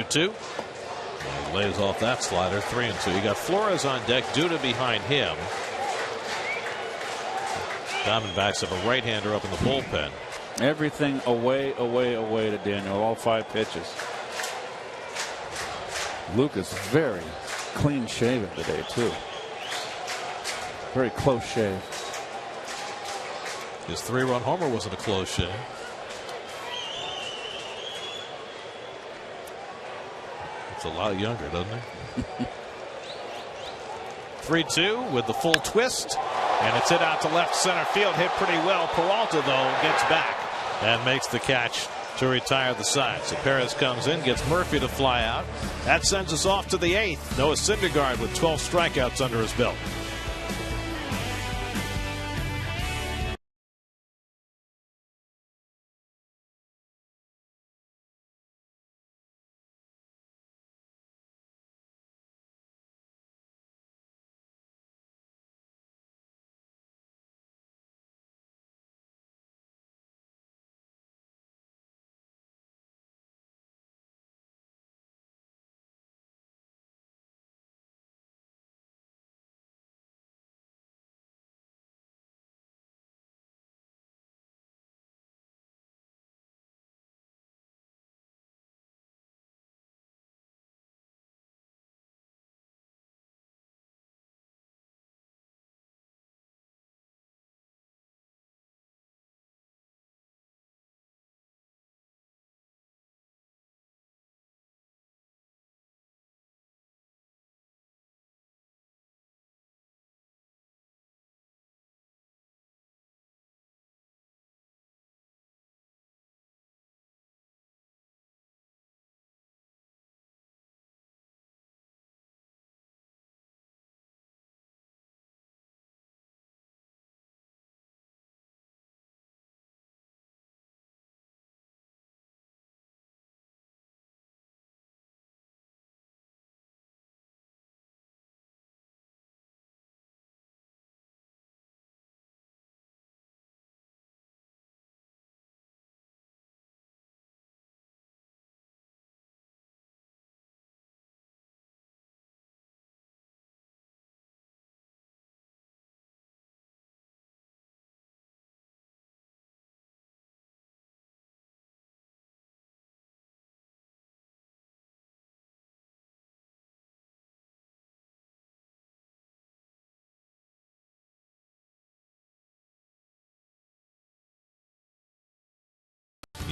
Two. He lays off that slider. 3-2. You got Flores on deck. Duda behind him. Diamondbacks have a right-hander up in the bullpen. Everything away to Daniel. All 5 pitches. Luke is very clean shaven today too. Very close shave. His 3-run homer wasn't a close shave. It's a lot younger, doesn't it? 3-2 with the full twist. And it's hit out to left center field. Hit pretty well. Peralta, though, gets back and makes the catch to retire the side. So Perez comes in, gets Murphy to fly out. That sends us off to the 8th. Noah Syndergaard with 12 strikeouts under his belt.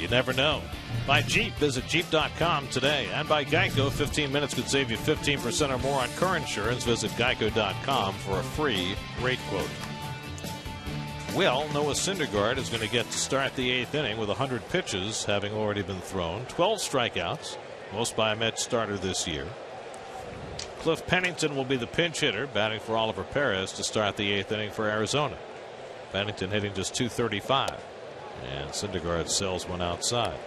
You never know. By Jeep, visit Jeep.com today. And by Geico, 15 minutes could save you 15% or more on car insurance. Visit Geico.com for a free rate quote. Well, Noah Syndergaard is going to get to start the 8th inning with 100 pitches having already been thrown. 12 strikeouts, most by a Mets starter this year. Cliff Pennington will be the pinch hitter, batting for Oliver Perez to start the 8th inning for Arizona. Pennington hitting just .235. And Syndergaard sells one outside.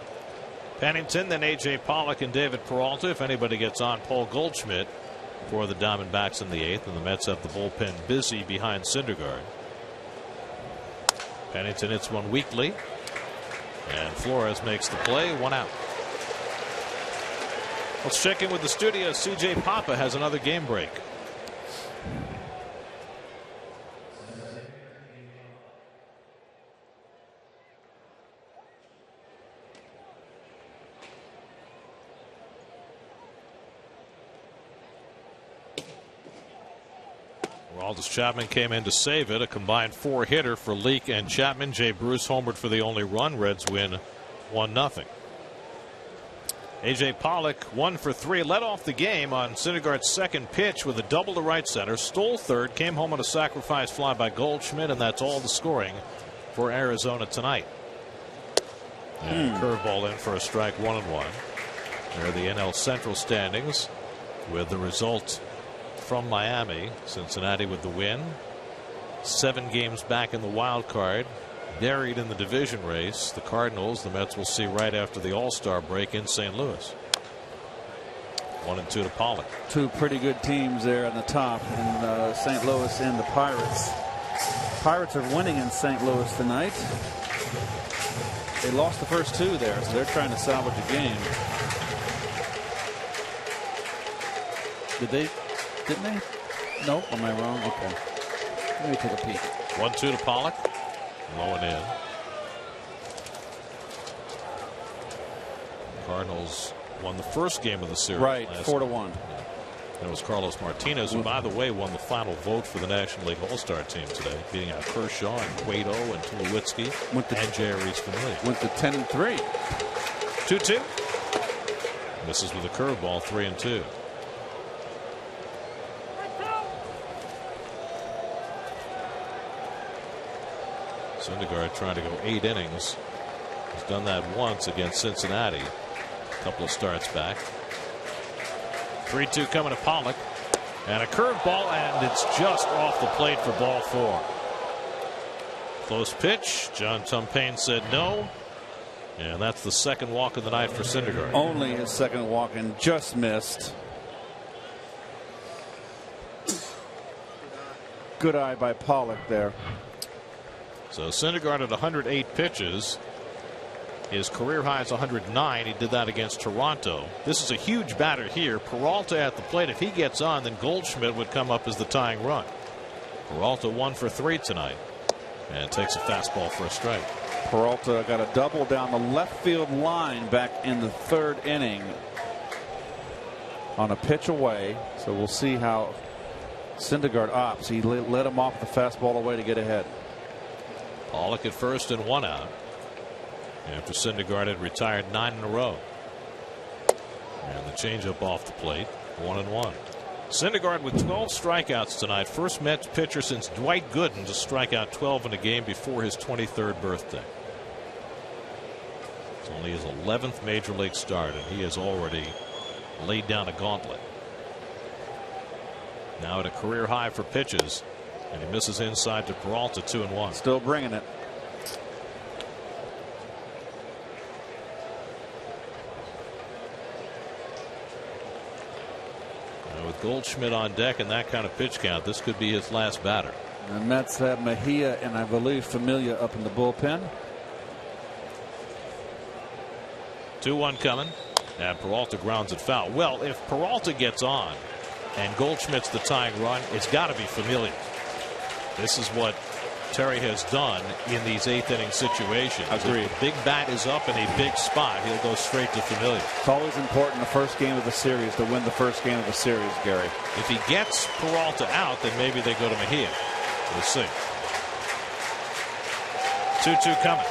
Pennington, then A.J. Pollock and David Peralta. If anybody gets on, Paul Goldschmidt for the Diamondbacks in the 8th. And the Mets have the bullpen busy behind Syndergaard. Pennington hits one weakly. And Flores makes the play. 1 out. Let's check in with the studio. C.J. Papa has another game break. Aroldis Chapman came in to save it. A combined 4-hitter for Leake and Chapman. Jay Bruce homered for the only run. Reds win 1-0. A.J. Pollock 1 for 3, led off the game on Syndergaard's second pitch with a double to right center, stole third, came home on a sacrifice fly by Goldschmidt, and that's all the scoring for Arizona tonight. And curveball in for a strike, 1-1. There are the NL Central standings with the result from Miami. Cincinnati with the win. 7 games back in the wild card. Buried in the division race, the Cardinals, the Mets will see right after the All-Star break in St. Louis. 1-2 to Pollock. 2 pretty good teams there on the top in St. Louis and the Pirates. Pirates are winning in St. Louis tonight. They lost the first 2 there, so they're trying to salvage a game. Didn't they? Nope. Am I wrong? Okay. Let me take a peek. 1-2 to Pollock. Low and in. Cardinals won the first game of the series. Right, 4-1. It was Carlos Martinez, who, by the way, won the final vote for the National League All-Star team today, beating out Kershaw and Cueto and Tulowitzki and J.R. Familia. Went to 10-3. 2-2. Misses with a curveball, 3-2. Syndergaard trying to go 8 innings. He's done that once against Cincinnati. A couple of starts back. 3-2 coming to Pollock. And a curveball, and it's just off the plate for ball 4. Close pitch. John Tumpain said no. And that's the second walk of the night for Syndergaard. Only his second walk and just missed. Good eye by Pollock there. So Syndergaard at 108 pitches. His career high is 109. He did that against Toronto. This is a huge batter here. Peralta at the plate. If he gets on, then Goldschmidt would come up as the tying run. Peralta 1 for 3 tonight. And takes a fastball for a strike. Peralta got a double down the left field line back in the 3rd inning on a pitch away. So we'll see how Syndergaard opts. He led him off the fastball away to get ahead. Pollock at first and 1 out. After Syndergaard had retired 9 in a row. And the changeup off the plate. 1-1. Syndergaard with 12 strikeouts tonight. First Mets pitcher since Dwight Gooden to strike out 12 in a game before his 23rd birthday. It's only his 11th major league start, and he has already laid down a gauntlet. Now at a career high for pitches. And he misses inside to Peralta, 2-1. Still bringing it. Now with Goldschmidt on deck and that kind of pitch count, this could be his last batter. The Mets have Mejia and I believe Familia up in the bullpen. 2-1 coming. And Peralta grounds it foul. Well, if Peralta gets on and Goldschmidt's the tying run, it's got to be Familia. This is what Terry has done in these 8th inning situations. Agreed. If the big bat is up in a big spot, he'll go straight to Familia. It's always important the first game of the series to win the first game of the series, Gary. If he gets Peralta out, then maybe they go to Mejia. We'll see. 2-2 coming.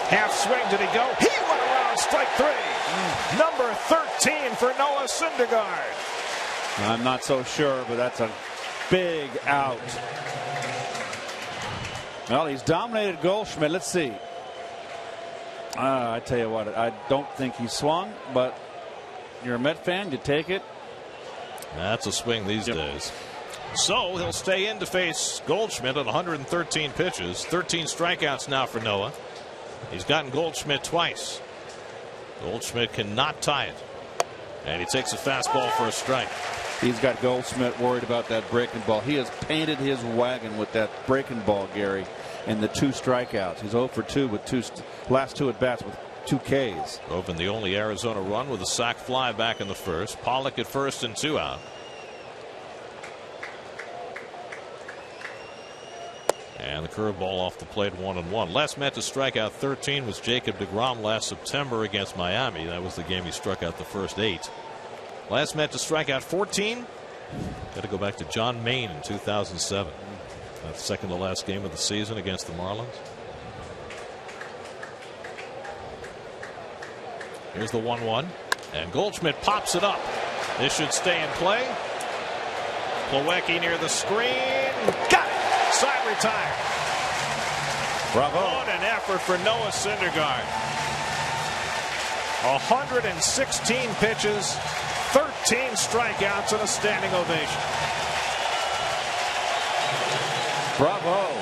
Half swing, did he go? He went around, strike 3. Number 13 for Noah Syndergaard. I'm not so sure, but that's a big out. Well, he's dominated Goldschmidt. Let's see. I tell you what, I don't think he swung, but you're a Met fan, you take it. That's a swing these days. So he'll stay in to face Goldschmidt at 113 pitches. 13 strikeouts now for Noah. He's gotten Goldschmidt twice. Goldschmidt cannot tie it. And he takes a fastball for a strike. He's got Goldschmidt worried about that breaking ball. He has painted his wagon with that breaking ball, Gary, and the 2 strikeouts. He's 0 for 2 with last 2 at bats with 2 Ks. Opened the only Arizona run with a sac fly back in the first. Pollock at first and 2 out. And the curveball off the plate, 1-1. Last Met to strike out 13 was Jacob deGrom last September against Miami. That was the game he struck out the first 8. Last Met to strike out 14. Got to go back to John Mayne in 2007. That's second to last game of the season against the Marlins. Here's the 1-1. And Goldschmidt pops it up. This should stay in play. Plawecki near the screen. Got it. Side retired. Bravo. What an effort for Noah Syndergaard. 116 pitches, 13 strikeouts, and a standing ovation. Bravo.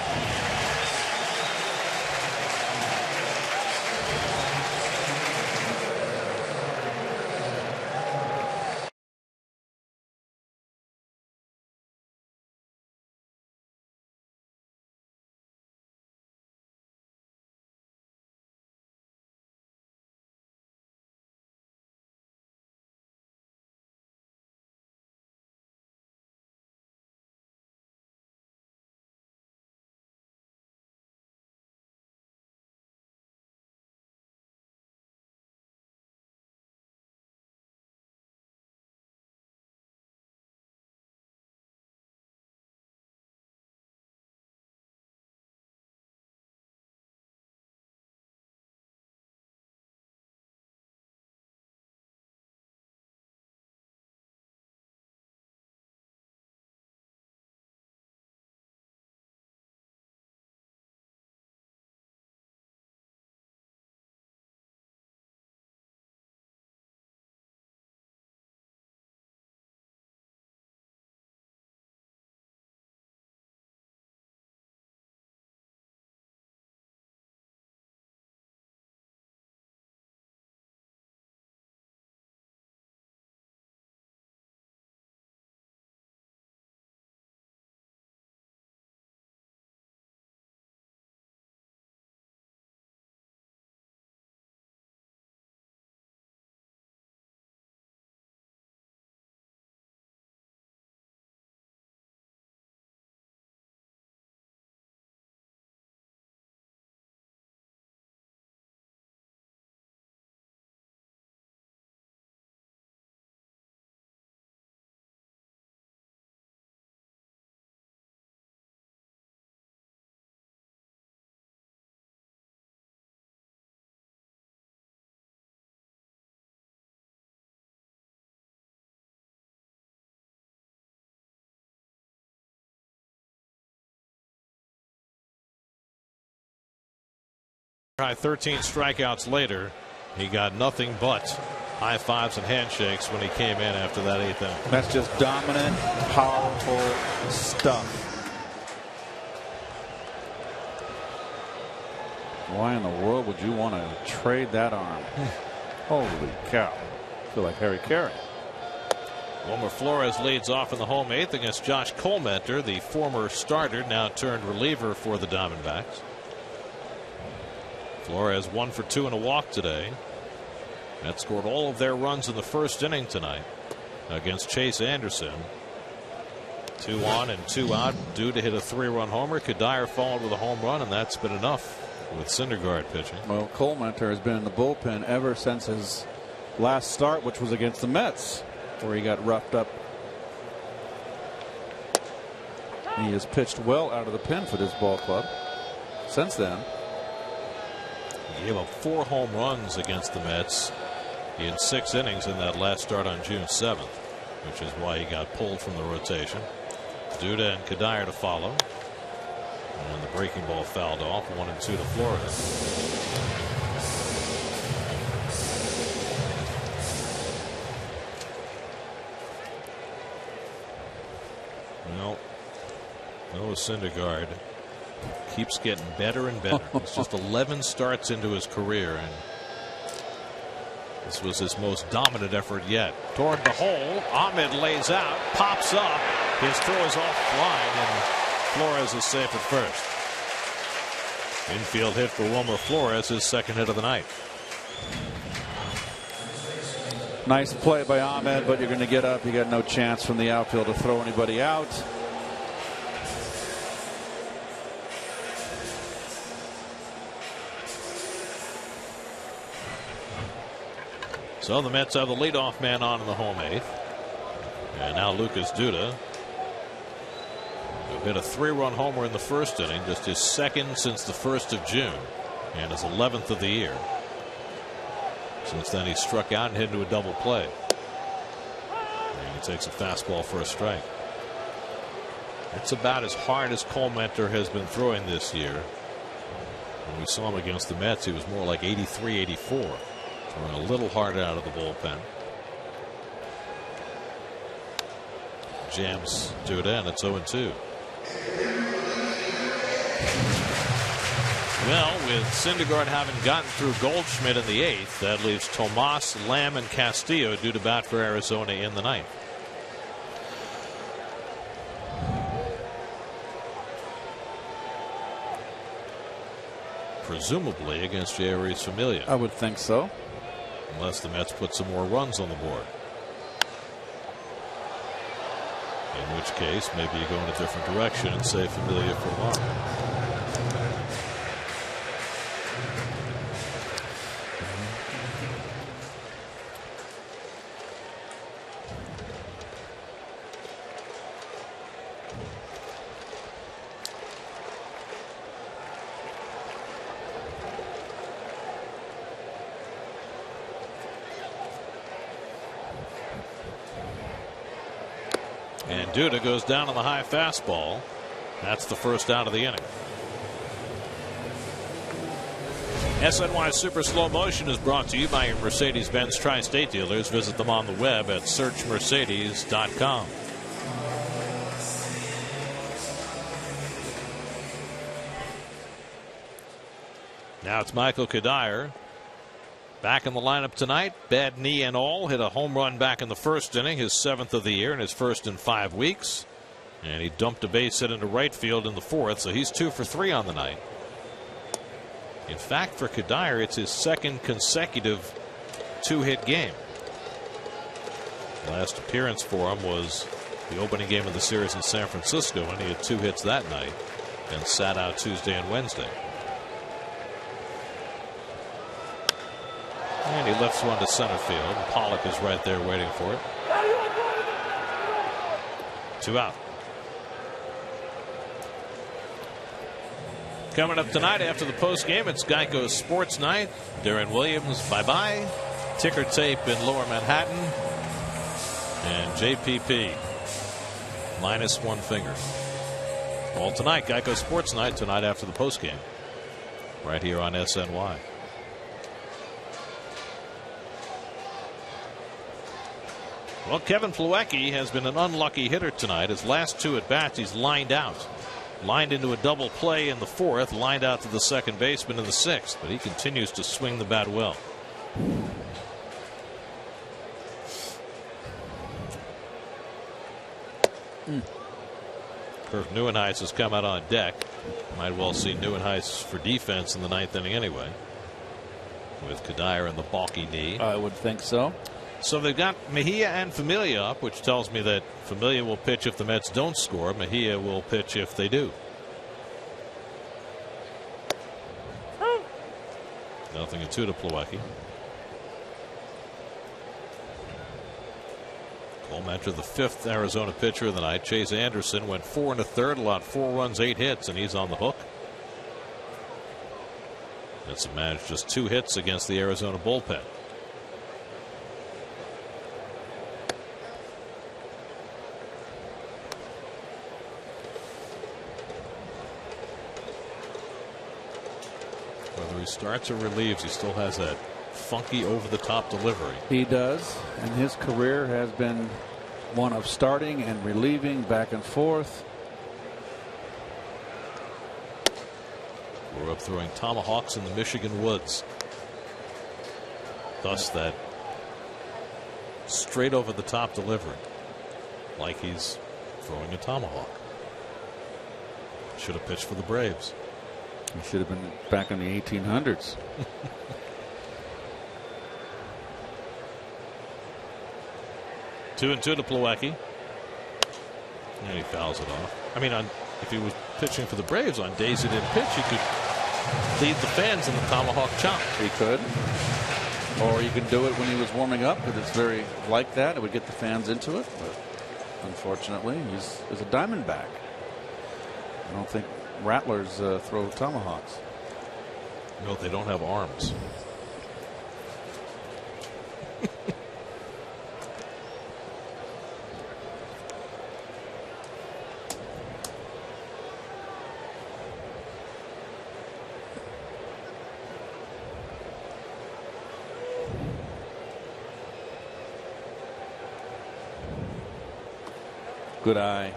Try 13 strikeouts later. He got nothing but high fives and handshakes when he came in after that 8th inning. That's just dominant, powerful stuff. Why in the world would you want to trade that arm? Holy cow. I feel like Harry Carey. Wilmer Flores leads off in the home 8th against Josh Colmenter, the former starter, now turned reliever for the Diamondbacks. Flores 1 for 2 and a walk today. Mets scored all of their runs in the first inning tonight against Chase Anderson. 2 on and 2 out, due to hit a 3-run homer. Kadire followed with a home run, and that's been enough with Syndergaard pitching. Well, Colmenter has been in the bullpen ever since his last start, which was against the Mets, where he got roughed up. He has pitched well out of the pen for this ball club since then. He gave up 4 home runs against the Mets in 6 innings in that last start on June 7th, which is why he got pulled from the rotation. Duda and Kadire to follow. And the breaking ball fouled off. 1-2 to Flores. Well, Noah Syndergaard keeps getting better and better. He's just 11 starts into his career, and this was his most dominant effort yet. Toward the hole, Ahmed lays out, pops up. His throw is offline, and Flores is safe at first. Infield hit for Wilmer Flores, his second hit of the night. Nice play by Ahmed, but you're going to get up. You got no chance from the outfield to throw anybody out. So the Mets have the leadoff man on in the home 8th. And now Lucas Duda, who hit a 3-run homer in the first inning, just his second since the 1st of June, and his 11th of the year. Since then, he struck out and hit into a double play. And he takes a fastball for a strike. It's about as hard as Cole Mentor has been throwing this year. When we saw him against the Mets, he was more like 83, 84. Throwing a little harder out of the bullpen. Jams Duda, and it's 0-2. Well, with Syndergaard having gotten through Goldschmidt in the 8th, that leaves Tomas, Lamb, and Castillo due to bat for Arizona in the 9th. Presumably against Jeurys Familia. I would think so. Unless the Mets put some more runs on the board. In which case, maybe you go in a different direction and save Familia for long. And Duda goes down on the high fastball. That's the first out of the inning. SNY Super Slow Motion is brought to you by your Mercedes-Benz Tri-State dealers. Visit them on the web at searchmercedes.com. Now it's Michael Kadire back in the lineup tonight. Bad knee and all. Hit a home run back in the first inning, his 7th of the year and his first in 5 weeks. And he dumped a base hit into right field in the 4th, so he's 2 for 3 on the night. In fact, for Kadire, it's his second consecutive 2-hit game. Last appearance for him was the opening game of the series in San Francisco, and he had 2 hits that night and sat out Tuesday and Wednesday. And he lifts one to center field. And Pollock is right there waiting for it. 2 out. Coming up tonight after the post game, it's Geico's Sports Night. Darren Williams, bye-bye. Ticker tape in Lower Manhattan. And JPP, minus 1 finger. All tonight, Geico Sports Night, tonight after the post game. Right here on SNY. Well, Kevin Plawecki has been an unlucky hitter tonight. His last 2 at-bats, he's lined out. Lined into a double play in the 4th, lined out to the second baseman in the 6th, but he continues to swing the bat well. Kirk Neuenhuis has come out on deck. Might well see Neuenhuis for defense in the 9th inning anyway, with Kadire and the balky knee. I would think so. So they've got Mejia and Familia up, which tells me that Familia will pitch if the Mets don't score. Mejia will pitch if they do. 0-2 to Plawecki. Cole Mentor, the 5th Arizona pitcher of the night. Chase Anderson went 4 1/3, allowed 4 runs, 8 hits, and he's on the hook. Mets have managed just 2 hits against the Arizona bullpen. Whether he starts or relieves, he still has that funky over-the-top delivery. He does, and his career has been one of starting and relieving back and forth. Grew up throwing tomahawks in the Michigan woods. Thus that straight over-the-top delivery, like he's throwing a tomahawk. Should have pitched for the Braves. He should have been back in the 1800s. Two and two to Plawecki. And he fouls it off. I mean, if he was pitching for the Braves on days he didn't pitch, he could lead the fans in the tomahawk chop. He could. Or you can do it when he was warming up, because it's very like that. It would get the fans into it. But unfortunately, he's a Diamondback. I don't think Rattlers throw tomahawks. No, they don't have arms. Good eye.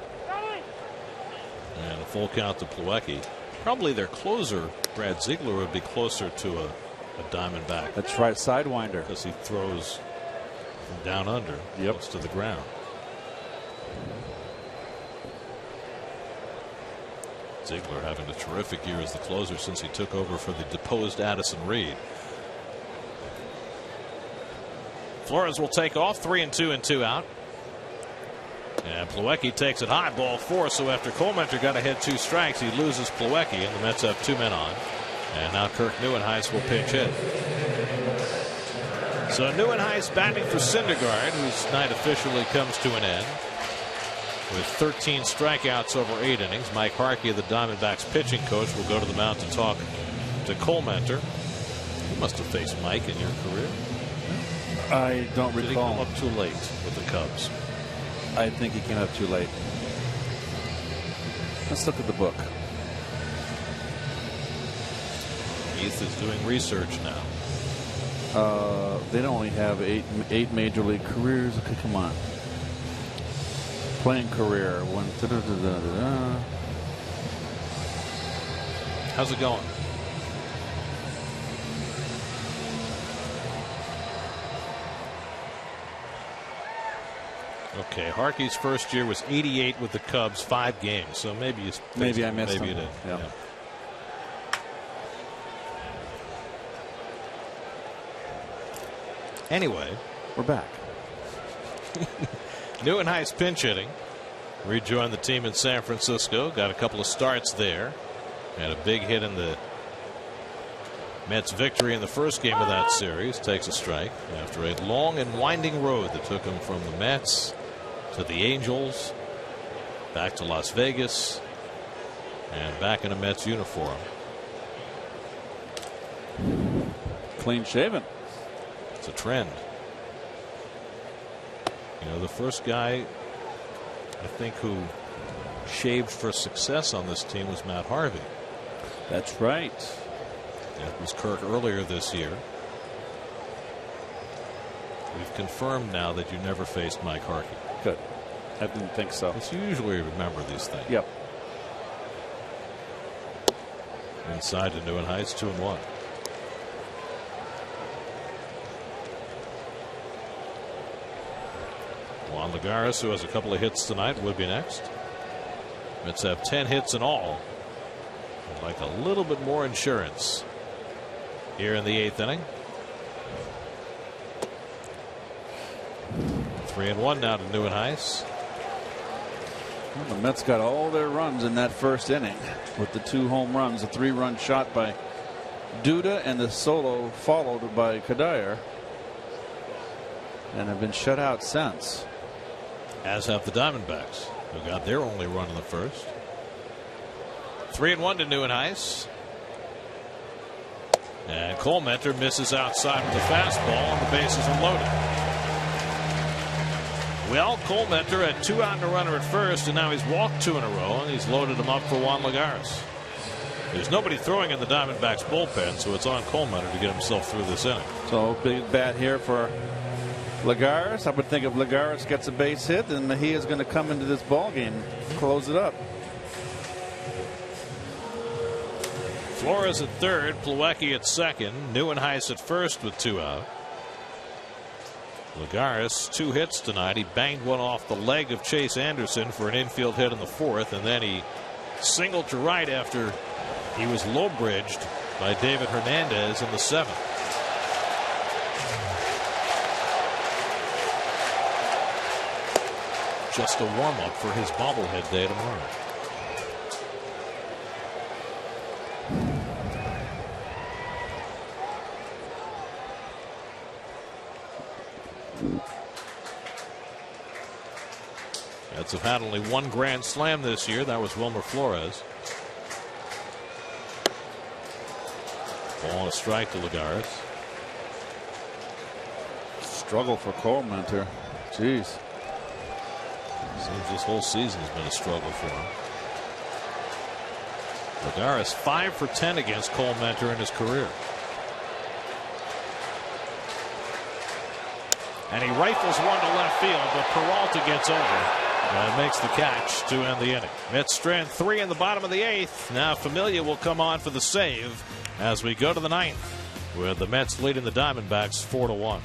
And a full count to Plawecki. Probably their closer, Brad Ziegler, would be closer to a Diamondback. That's right, sidewinder. Because he throws from down under, close to the ground. Ziegler having a terrific year as the closer since he took over for the deposed Addison Reed. Flores will take off, 3-2 and 2 out. And Plawecki takes it high, ball 4. So after Colementor got ahead 2 strikes, he loses Plawecki, and the Mets have 2 men on. And now Kirk Neuenhuis will pinch hit. So Neuenhuis batting for Syndergaard, whose night officially comes to an end with 13 strikeouts over 8 innings. Mike Harkey, the Diamondbacks pitching coach, will go to the mound to talk to Colementor. You must have faced Mike in your career. I don't recall. Did he come up too late with the Cubs? I think he came up too late. Let's look at the book. Heath is doing research now. They only have eight major league careers. Okay, come on. Playing career. How's it going? Okay, Harkey's first year was 88 with the Cubs, 5 games. So maybe I missed him. You did. Yeah. Anyway, we're back. Neuenhuis pinch hitting. Rejoined the team in San Francisco. Got a couple of starts there. Had a big hit in the Mets victory in the first game of that series. Takes a strike after a long and winding road that took him from the Mets to the Angels, back to Las Vegas, and back in a Mets uniform. Clean shaven. It's a trend. You know, the first guy I think who shaved for success on this team was Matt Harvey. That's right. It was Kirk earlier this year. We've confirmed now that you never faced Mike Harkey. Good. I didn't think so. Because you usually remember these things. Yep. Inside to Neuenhuis, 2-1. Juan Lagares, who has a couple of hits tonight, would be next. Mets have 10 hits in all. I'd like a little bit more insurance here in the 8th inning. 3-1 now to Neuenhuis. Well, the Mets got all their runs in that first inning with the 2 home runs, a 3-run shot by Duda and the solo followed by Kadire, and have been shut out since. As have the Diamondbacks, who got their only run in the first. 3-1 to Neuenhuis. And Colementor misses outside with the fastball, and the bases are loaded. Well, Colementor had 2 out and a runner at first, and now he's walked 2 in a row, and he's loaded him up for Juan Lagares. There's nobody throwing in the Diamondbacks bullpen, so it's on Colementor to get himself through this inning. So big bat here for Lagares. I would think if Lagares gets a base hit, then Mejia's going to come into this ball game and close it up. Flores at third, Plawecki at second, Neuenhuis at first with 2 out. Lagares 2 hits tonight. He banged one off the leg of Chase Anderson for an infield hit in the 4th, and then he singled to right after he was low bridged by David Hernandez in the 7th. Just a warm up for his bobblehead day tomorrow. Mets have had only 1 grand slam this year. That was Wilmer Flores. Ball and a strike to Lagares. Struggle for Colementor. Jeez. Seems this whole season has been a struggle for him. Lagares 5 for 10 against Colementor in his career. And he rifles one to left field, but Peralta gets over and makes the catch to end the inning. Mets strand 3 in the bottom of the 8th. Now Familia will come on for the save as we go to the 9th, with the Mets leading the Diamondbacks 4-1.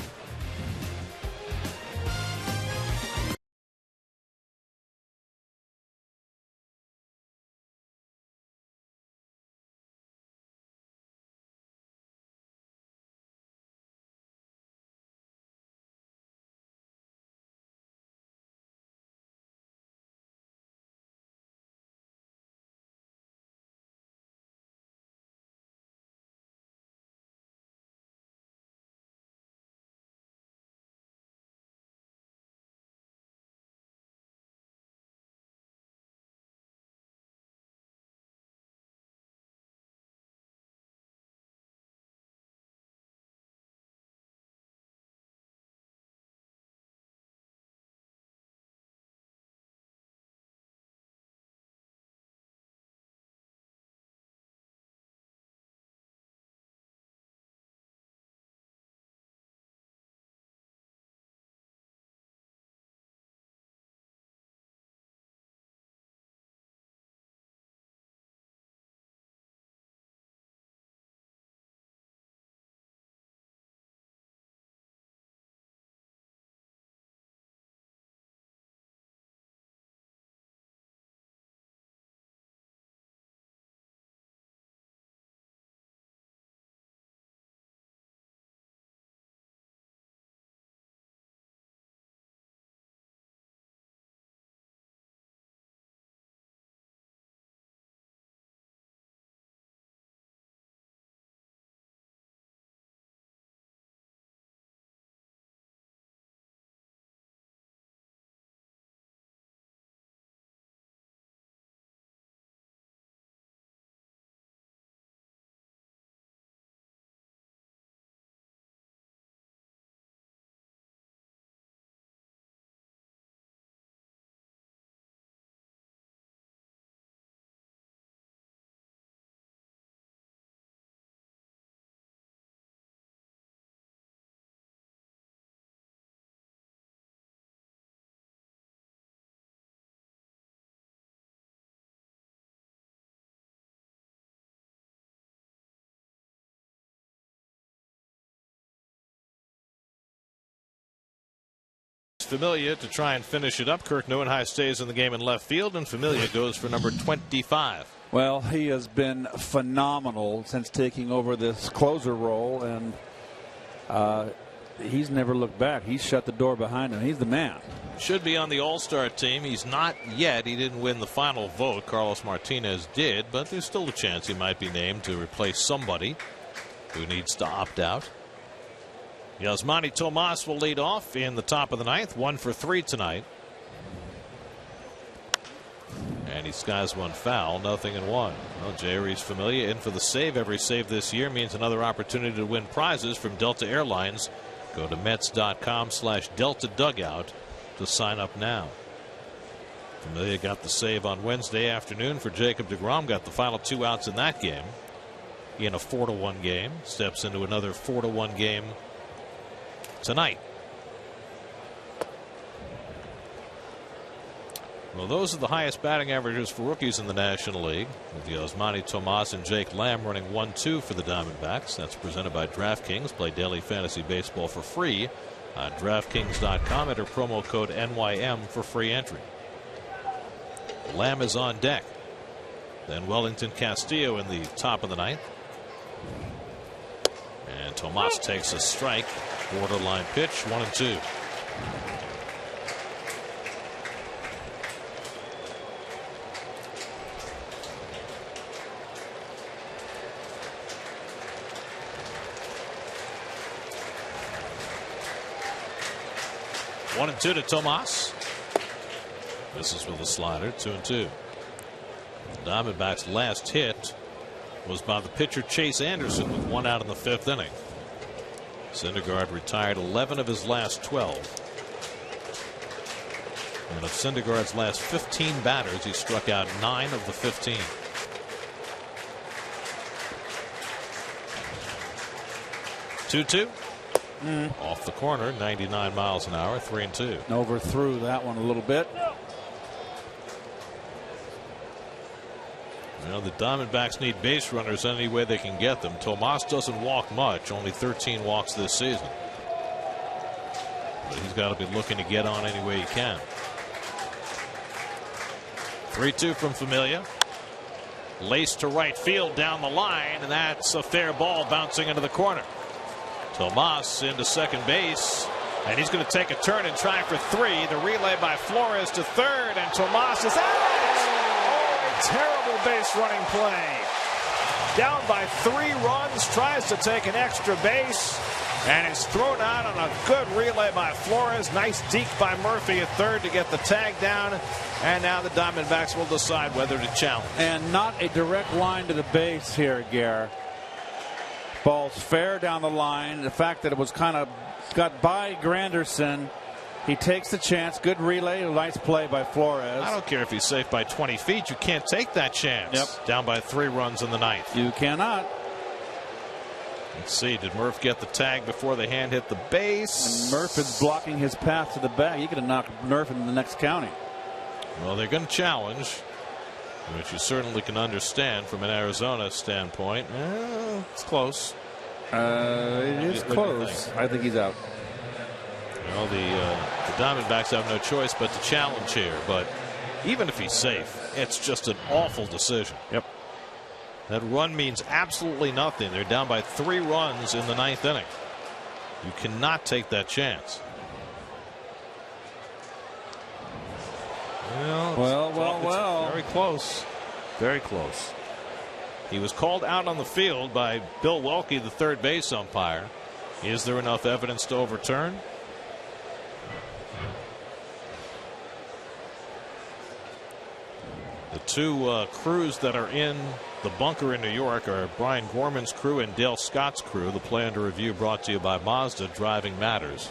Familia to try and finish it up. Kirk Neuenhuis stays in the game in left field, and Familia goes for number 25. Well, he has been phenomenal since taking over this closer role, and he's never looked back. He's shut the door behind him. He's the man. Should be on the All-Star team. He's not yet. He didn't win the final vote. Carlos Martinez did, but there's still a chance he might be named to replace somebody who needs to opt out. Yasmani Tomas will lead off in the top of the 9th. 1 for 3 tonight. And he skies one foul, 0-1. Well, Jerry's Familia in for the save. Every save this year means another opportunity to win prizes from Delta Airlines. Go to Mets.com/Delta Dugout to sign up now. Familia got the save on Wednesday afternoon for Jacob deGrom. Got the final 2 outs in that game. In a 4-1 game. Steps into another 4-1 game tonight. Well, those are the highest batting averages for rookies in the National League, with Yasmani Tomas and Jake Lamb running 1-2 for the Diamondbacks. That's presented by DraftKings. Play daily fantasy baseball for free on DraftKings.com. Enter promo code NYM for free entry. Lamb is on deck. Then Wellington Castillo in the top of the 9th. And Tomas takes a strike. Borderline pitch, 1-2. One and two to Tomas. This is with a slider. 2-2. The Diamondbacks' last hit was by the pitcher Chase Anderson with 1 out in the 5th inning. Syndergaard retired 11 of his last 12. And of Syndergaard's last 15 batters, he struck out 9 of the 15. Two. Off the corner, 99 miles an hour, 3-2. Overthrew that one a little bit. Well, the Diamondbacks need base runners any way they can get them. Tomas doesn't walk much, only 13 walks this season. But he's got to be looking to get on any way he can. 3-2 from Familia. Laced to right field down the line, and that's a fair ball bouncing into the corner. Tomas into second base, and he's going to take a turn and try for 3. The relay by Flores to third, and Tomas is out. Oh, a terrible base running play. Down by 3 runs, tries to take an extra base, and is thrown out on a good relay by Flores. Nice deke by Murphy at third to get the tag down, and now the Diamondbacks will decide whether to challenge. And not a direct line to the base here, Gare. Ball's fair down the line. The fact that it was kind of got by Granderson, he takes the chance. Good relay, a nice play by Flores. I don't care if he's safe by 20 feet. You can't take that chance. Yep. Down by 3 runs in the 9th. You cannot. Let's see. Did Murph get the tag before the hand hit the base? And Murph is blocking his path to the bag. You could have knocked Murph into the next county. Well, they're going to challenge, which you certainly can understand from an Arizona standpoint. It's close. It is close. I think he's out. Well, the Diamondbacks have no choice but to challenge here. But even if he's safe, it's just an awful decision. Yep. That run means absolutely nothing. They're down by 3 runs in the 9th inning. You cannot take that chance. Well. Very close. Very close. He was called out on the field by Bill Welke, the third base umpire. Is there enough evidence to overturn? The 2 crews that are in the bunker in New York are Brian Gorman's crew and Dale Scott's crew. The play under review brought to you by Mazda. Driving matters.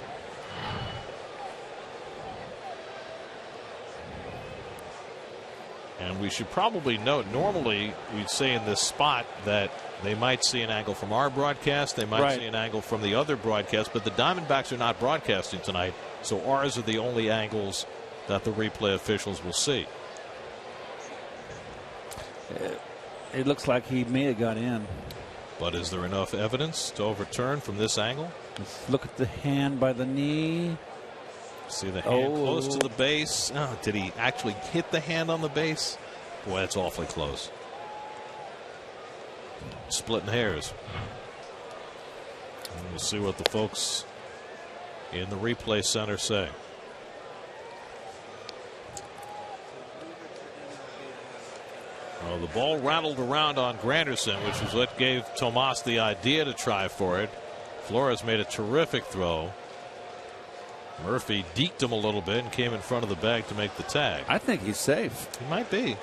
And we should probably note, normally we'd say in this spot that they might see an angle from our broadcast, they might see an angle from the other broadcast, but the Diamondbacks are not broadcasting tonight, so ours are the only angles that the replay officials will see. It looks like he may have got in. But is there enough evidence to overturn from this angle? Let's look at the hand by the knee. See the hand close to the base. Oh, did he actually hit the hand on the base? Boy, that's awfully close. Splitting hairs. And we'll see what the folks in the replay center say. Well, the ball rattled around on Granderson, which is what gave Tomas the idea to try for it. Flores made a terrific throw. Murphy deked him a little bit and came in front of the bag to make the tag. I think he's safe. He might be.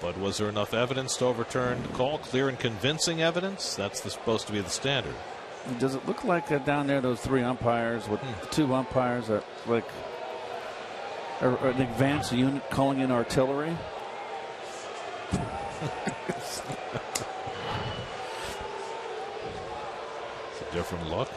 But was there enough evidence to overturn the call? Clear and convincing evidence? That's supposed to be the standard. Does it look like down there those 3 umpires with 2 umpires are like an advanced unit calling in artillery? It's a different look.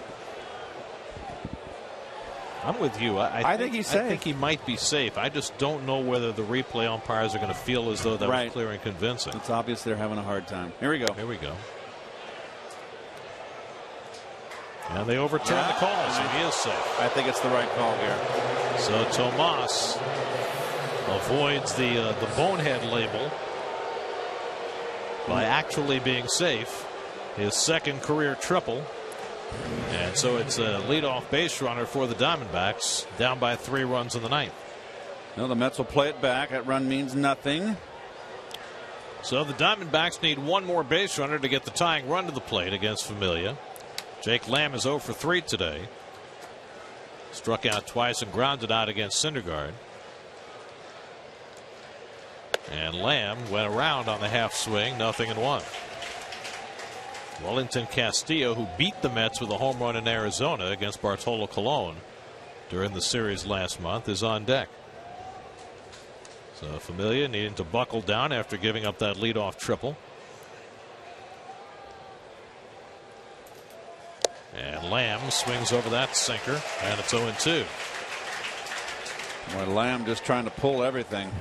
I'm with you. I think he's safe. I think he might be safe. I just don't know whether the replay umpires are going to feel as though that was clear and convincing. It's obvious they're having a hard time. Here we go. Here we go. And they overturn the call, so he is safe. I think it's the right call here. So Tomas avoids the bonehead label by actually being safe. His second career triple. And so it's a leadoff base runner for the Diamondbacks, down by 3 runs in the 9th. No, the Mets will play it back. That run means nothing. So the Diamondbacks need 1 more base runner to get the tying run to the plate against Familia. Jake Lamb is 0 for 3 today. Struck out twice and grounded out against Syndergaard. And Lamb went around on the half swing, 0-1. Wellington Castillo, who beat the Mets with a home run in Arizona against Bartolo Colon during the series last month, is on deck. So Familia needing to buckle down after giving up that leadoff triple. And Lamb swings over that sinker, and it's 0-2. Boy, Lamb just trying to pull everything.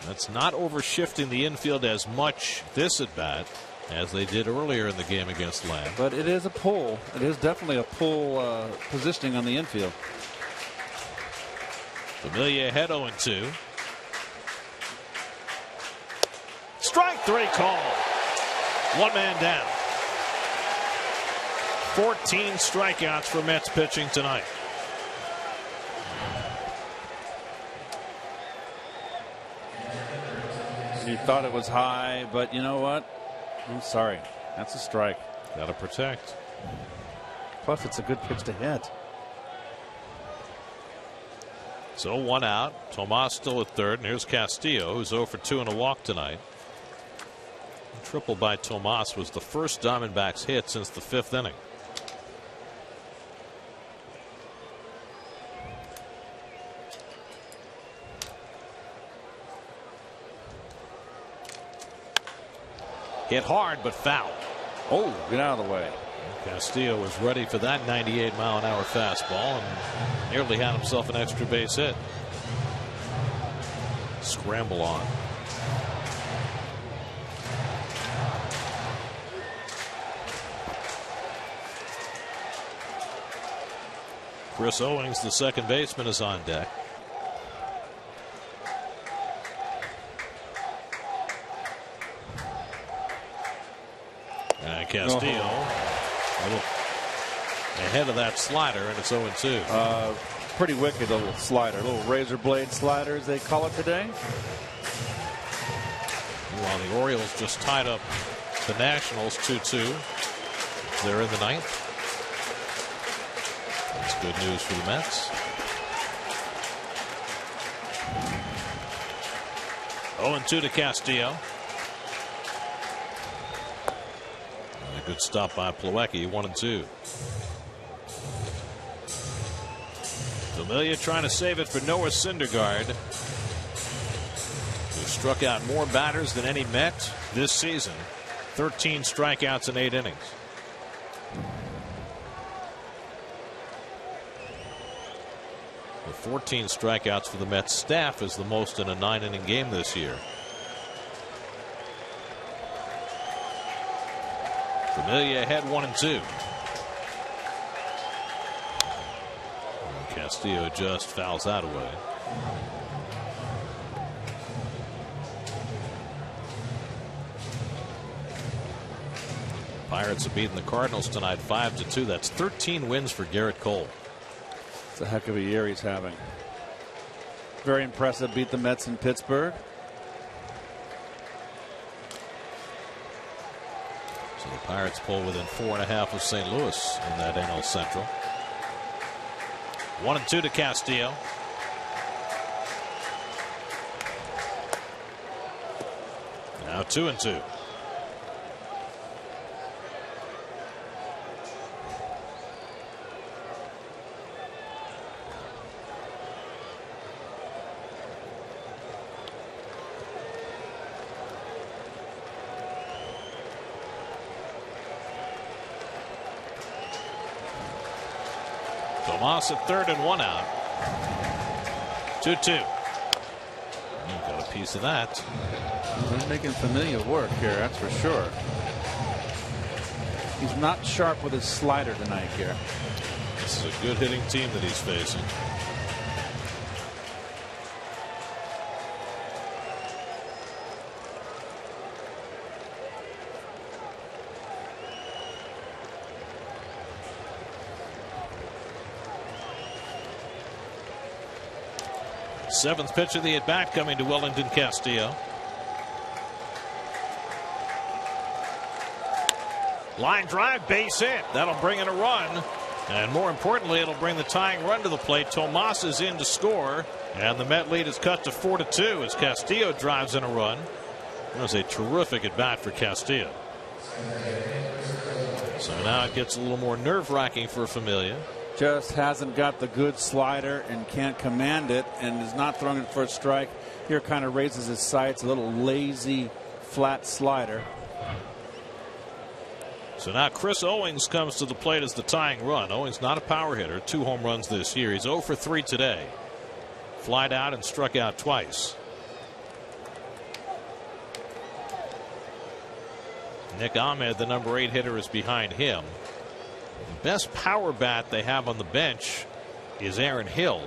That's not overshifting the infield as much this at bat as they did earlier in the game against Lamb. But it is a pull. It is definitely a pull positioning on the infield. Familia ahead 0-2. Strike 3 call. 1 man down. 14 strikeouts for Mets pitching tonight. He thought it was high, but you know what? I'm sorry. That's a strike. Got to protect. Plus, it's a good pitch to hit. So 1 out. Tomas still at third, and here's Castillo, who's 0 for 2 and a walk tonight. A triple by Tomas was the first Diamondbacks hit since the 5th inning. Hit hard, but foul. Oh, get out of the way. Castillo was ready for that 98-mile-an-hour fastball and nearly had himself an extra base hit. Scramble on. Chris Owings, the second baseman, is on deck. Castillo ahead of that slider, and it's 0-2. Pretty wicked little slider, little razor blade slider as they call it today. While the Orioles just tied up the Nationals 2-2. They're in the 9th. That's good news for the Mets. 0-2 to Castillo. Good stop by Plawecki, 1-2. Familia trying to save it for Noah Syndergaard, who struck out more batters than any Met this season. 13 strikeouts in 8 innings. The 14 strikeouts for the Mets staff is the most in a 9-inning game this year. Familia ahead 1-2. Castillo just fouls that away. Pirates have beaten the Cardinals tonight 5-2. That's 13 wins for Garrett Cole. It's a heck of a year he's having. Very impressive. Beat the Mets in Pittsburgh. So the Pirates pull within 4.5 of St. Louis in that NL Central. 1-2 to Castillo. Now 2-2. Tomas at third and 1 out. 2-2. Got a piece of that. He's making Familia work here, that's for sure. He's not sharp with his slider tonight here. This is a good hitting team that he's facing. Seventh pitch of the at bat coming to Wellington Castillo. Line drive, base hit. That'll bring in a run. And more importantly, it'll bring the tying run to the plate. Tomas is in to score. And the Met lead is cut to 4-2 as Castillo drives in a run. That was a terrific at bat for Castillo. So now it gets a little more nerve-wracking for Familia. Just hasn't got the good slider and can't command it and is not throwing it for a strike. Here kind of raises his sights, a little lazy flat slider. So now Chris Owings comes to the plate as the tying run. Owings not a power hitter, 2 home runs this year. He's 0 for 3 today. Flied out and struck out twice. Nick Ahmed, the number 8 hitter, is behind him. The best power bat they have on the bench is Aaron Hill,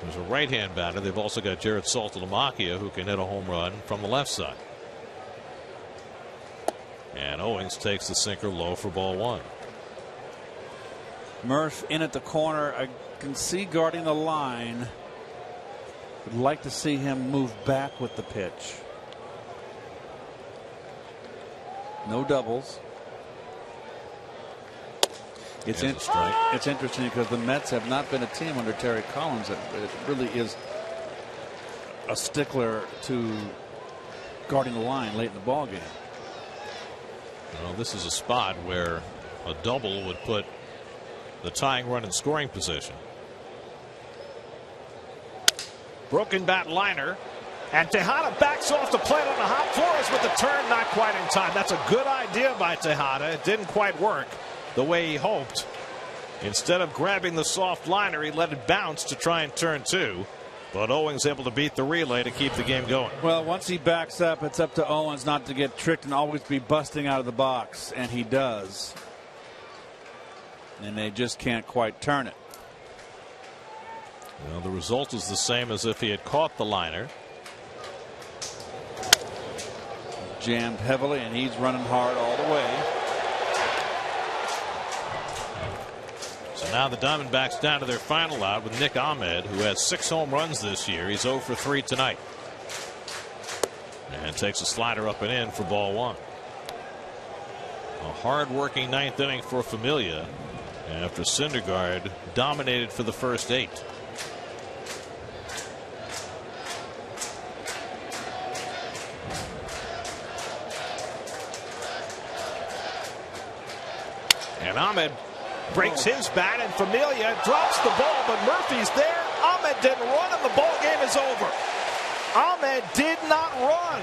who's a right-hand batter. They've also got Jared Saltalamacchia, who can hit a home run from the left side. And Owings takes the sinker low for ball 1. Murph in at the corner. I can see guarding the line. Would like to see him move back with the pitch. No doubles. It's interesting because the Mets have not been a team under Terry Collins that it really is a stickler to guarding the line late in the ball game. Well, this is a spot where a double would put the tying run in scoring position. Broken bat liner. And Tejada backs off the plate on the hot Flores with the turn, not quite in time. That's a good idea by Tejada. It didn't quite work the way he hoped. Instead of grabbing the soft liner, he let it bounce to try and turn 2. But Owens able to beat the relay to keep the game going. Well, once he backs up, it's up to Owens not to get tricked and always be busting out of the box. And he does. And they just can't quite turn it. Well, the result is the same as if he had caught the liner. Jammed heavily, and he's running hard all the way. So now the Diamondbacks down to their final out with Nick Ahmed, who has 6 home runs this year. He's 0 for 3 tonight. And takes a slider up and in for ball 1. A hard-working 9th inning for Familia after Syndergaard dominated for the first 8. And Ahmed breaks his bat, and Familia drops the ball, but Murphy's there. Ahmed didn't run, and the ball game is over. Ahmed did not run.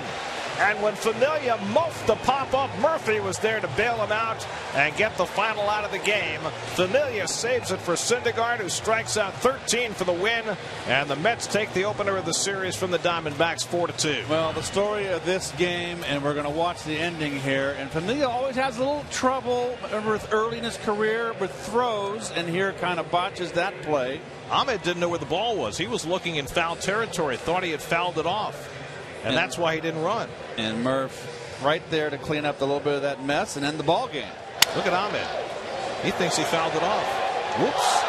And when Familia muffed the pop-up, Murphy was there to bail him out and get the final out of the game. Familia saves it for Syndergaard, who strikes out 13 for the win. And the Mets take the opener of the series from the Diamondbacks 4-2. Well, the story of this game, and we're going to watch the ending here. And Familia always has a little trouble early in his career with throws, and here kind of botches that play. Ahmed didn't know where the ball was. He was looking in foul territory, thought he had fouled it off. And that's why he didn't run. And Murph right there to clean up a little bit of that mess and end the ball game. Look at Ahmed. He thinks he fouled it off. Whoops.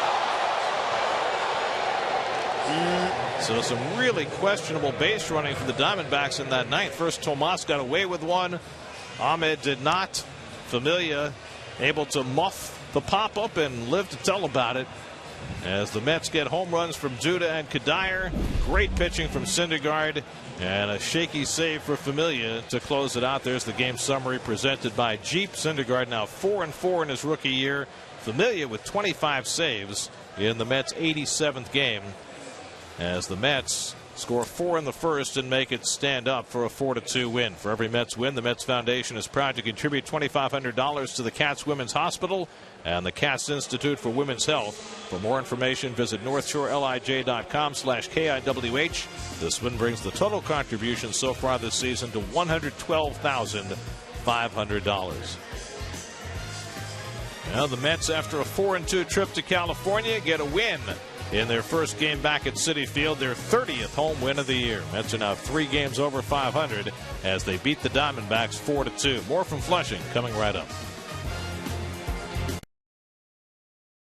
So some really questionable base running for the Diamondbacks in that ninth. First, Tomas got away with one. Ahmed did not. Familia able to muff the pop-up and live to tell about it as the Mets get home runs from Duda and Kadire. Great pitching from Syndergaard, and a shaky save for Familia to close it out. There's the game summary presented by Jeep. Syndergaard now 4-4 in his rookie year. Familia with 25 saves in the Mets' 87th game, as the Mets score 4 in the first and make it stand up for a 4-2 win. For every Mets win, the Mets Foundation is proud to contribute $2,500 to the Cats Women's Hospital and the Cats Institute for Women's Health. For more information, visit northshorelij.com/KIWH. This win brings the total contribution so far this season to $112,500. Now the Mets, after a 4-2 trip to California, get a win in their first game back at Citi Field, their 30th home win of the year. Mets are now 3 games over 500 as they beat the Diamondbacks 4-2. More from Flushing coming right up.